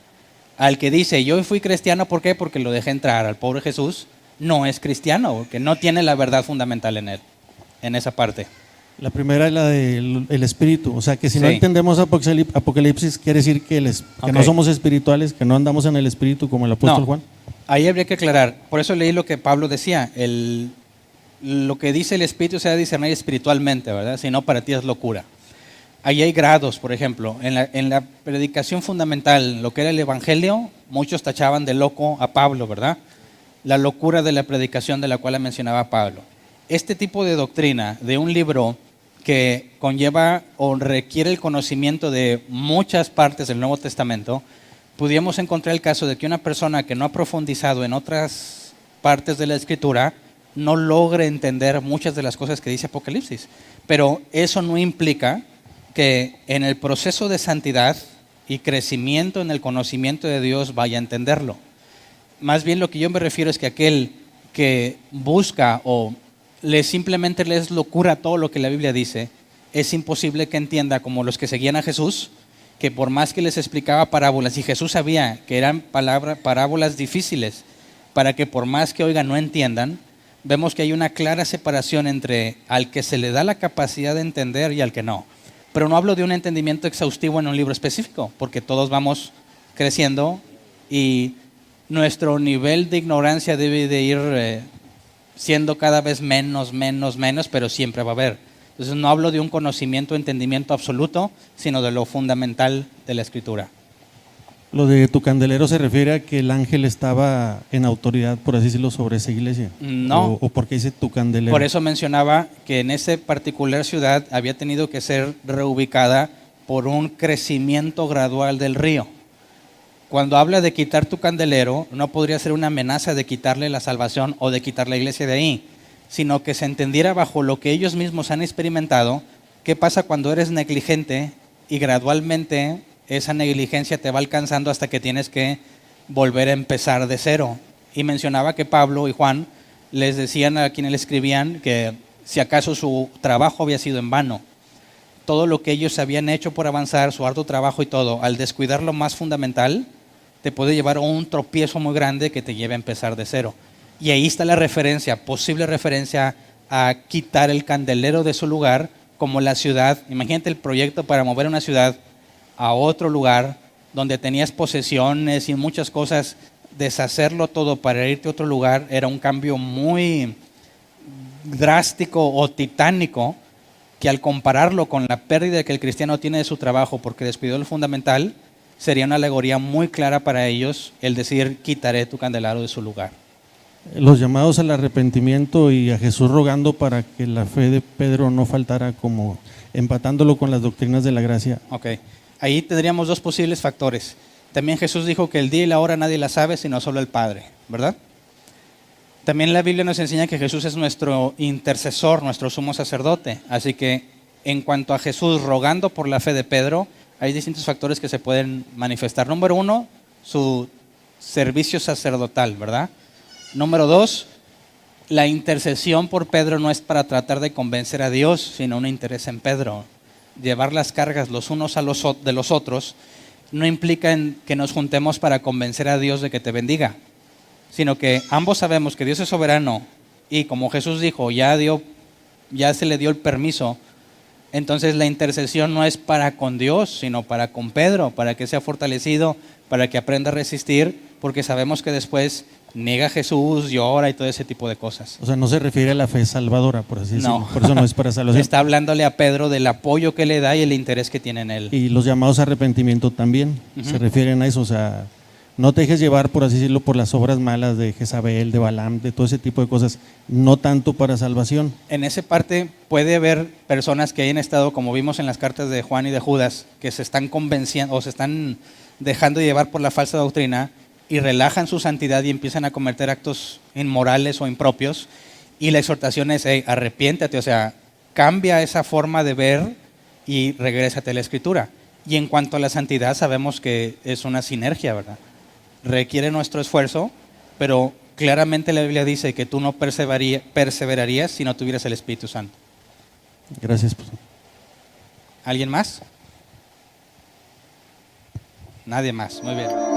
Al que dice, yo fui cristiano, ¿por qué? Porque lo dejé entrar. Al pobre Jesús no es cristiano, porque no tiene la verdad fundamental en él, en esa parte. La primera es la del espíritu, o sea que si no Sí. entendemos Apocalipsis, quiere decir que no somos espirituales, que no andamos en el espíritu como el apóstol No, Juan. ahí habría que aclarar. Por eso leí lo que Pablo decía, lo que dice el Espíritu se ha de discernir espiritualmente, ¿verdad? Si no, para ti es locura. Ahí hay grados, por ejemplo. En la predicación fundamental, lo que era el Evangelio, muchos tachaban de loco a Pablo, ¿verdad? La locura de la predicación de la cual mencionaba Pablo. Este tipo de doctrina de un libro que conlleva o requiere el conocimiento de muchas partes del Nuevo Testamento, pudiéramos encontrar el caso de que una persona que no ha profundizado en otras partes de la Escritura no logre entender muchas de las cosas que dice Apocalipsis. Pero eso no implica que en el proceso de santidad y crecimiento en el conocimiento de Dios vaya a entenderlo. Más bien lo que yo me refiero es que aquel que busca o simplemente le es locura todo lo que la Biblia dice, es imposible que entienda, como los que seguían a Jesús, que por más que les explicaba parábolas, y Jesús sabía que eran parábolas difíciles, para que por más que oigan no entiendan, vemos que hay una clara separación entre al que se le da la capacidad de entender y al que no. Pero no hablo de un entendimiento exhaustivo en un libro específico, porque todos vamos creciendo y nuestro nivel de ignorancia debe de ir siendo cada vez menos, pero siempre va a haber. Entonces no hablo de un conocimiento, entendimiento absoluto, sino de lo fundamental de la Escritura. Lo de tu candelero se refiere a que el ángel estaba en autoridad, por así decirlo, sobre esa iglesia. No. ¿O por qué dice tu candelero? Por eso mencionaba que en esa particular ciudad había tenido que ser reubicada por un crecimiento gradual del río. cuando habla de quitar tu candelero, no podría ser una amenaza de quitarle la salvación o de quitar la iglesia de ahí, sino que se entendiera bajo lo que ellos mismos han experimentado, qué pasa cuando eres negligente y gradualmente esa negligencia te va alcanzando hasta que tienes que volver a empezar de cero. Y mencionaba que Pablo y Juan les decían a quienes le escribían que si acaso su trabajo había sido en vano. Todo lo que ellos habían hecho por avanzar, su arduo trabajo y todo, al descuidar lo más fundamental, te puede llevar a un tropiezo muy grande que te lleve a empezar de cero. Y ahí está la referencia, posible referencia a quitar el candelero de su lugar, como la ciudad. Imagínate el proyecto para mover una ciudad a otro lugar donde tenías posesiones y muchas cosas. Deshacerlo todo para irte a otro lugar era un cambio muy drástico o titánico, que al compararlo con la pérdida que el cristiano tiene de su trabajo porque descuidó lo fundamental, sería una alegoría muy clara para ellos el decir: quitaré tu candelero de su lugar. Los llamados al arrepentimiento y a Jesús rogando para que la fe de Pedro no faltara, como empatándolo con las doctrinas de la gracia. Ok, ahí tendríamos dos posibles factores. También Jesús dijo que el día y la hora nadie la sabe sino solo el Padre, ¿verdad? También la Biblia nos enseña que Jesús es nuestro intercesor, nuestro sumo sacerdote. Así que en cuanto a Jesús rogando por la fe de Pedro, hay distintos factores que se pueden manifestar. Número uno, su servicio sacerdotal, ¿verdad? Número dos, la intercesión por Pedro no es para tratar de convencer a Dios, sino un interés en Pedro. Llevar las cargas los unos de los otros no implica en que nos juntemos para convencer a Dios de que te bendiga, sino que ambos sabemos que Dios es soberano y como Jesús dijo, ya se le dio el permiso. Entonces la intercesión no es para con Dios, sino para con Pedro, para que sea fortalecido, para que aprenda a resistir, porque sabemos que después niega a Jesús, llora y todo ese tipo de cosas. O sea, no se refiere a la fe salvadora, por así decirlo. No. Por eso no es para salvación. Está hablándole a Pedro del apoyo que le da y el interés que tiene en él. Y los llamados a arrepentimiento también se refieren a eso. O sea, no te dejes llevar, por así decirlo, por las obras malas de Jezabel, de Balaam, de todo ese tipo de cosas. No tanto para salvación. En esa parte puede haber personas que hayan estado, como vimos en las cartas de Juan y de Judas, que se están convenciendo o se están dejando llevar por la falsa doctrina y relajan su santidad y empiezan a cometer actos inmorales o impropios. Y la exhortación es: hey, arrepiéntate, o sea, cambia esa forma de ver y regrésate a la Escritura. Y en cuanto a la santidad, sabemos que es una sinergia, ¿verdad? Requiere nuestro esfuerzo, pero claramente la Biblia dice que tú no perseverarías si no tuvieras el Espíritu Santo. Gracias, pastor. ¿Alguien más? Nadie más, muy bien.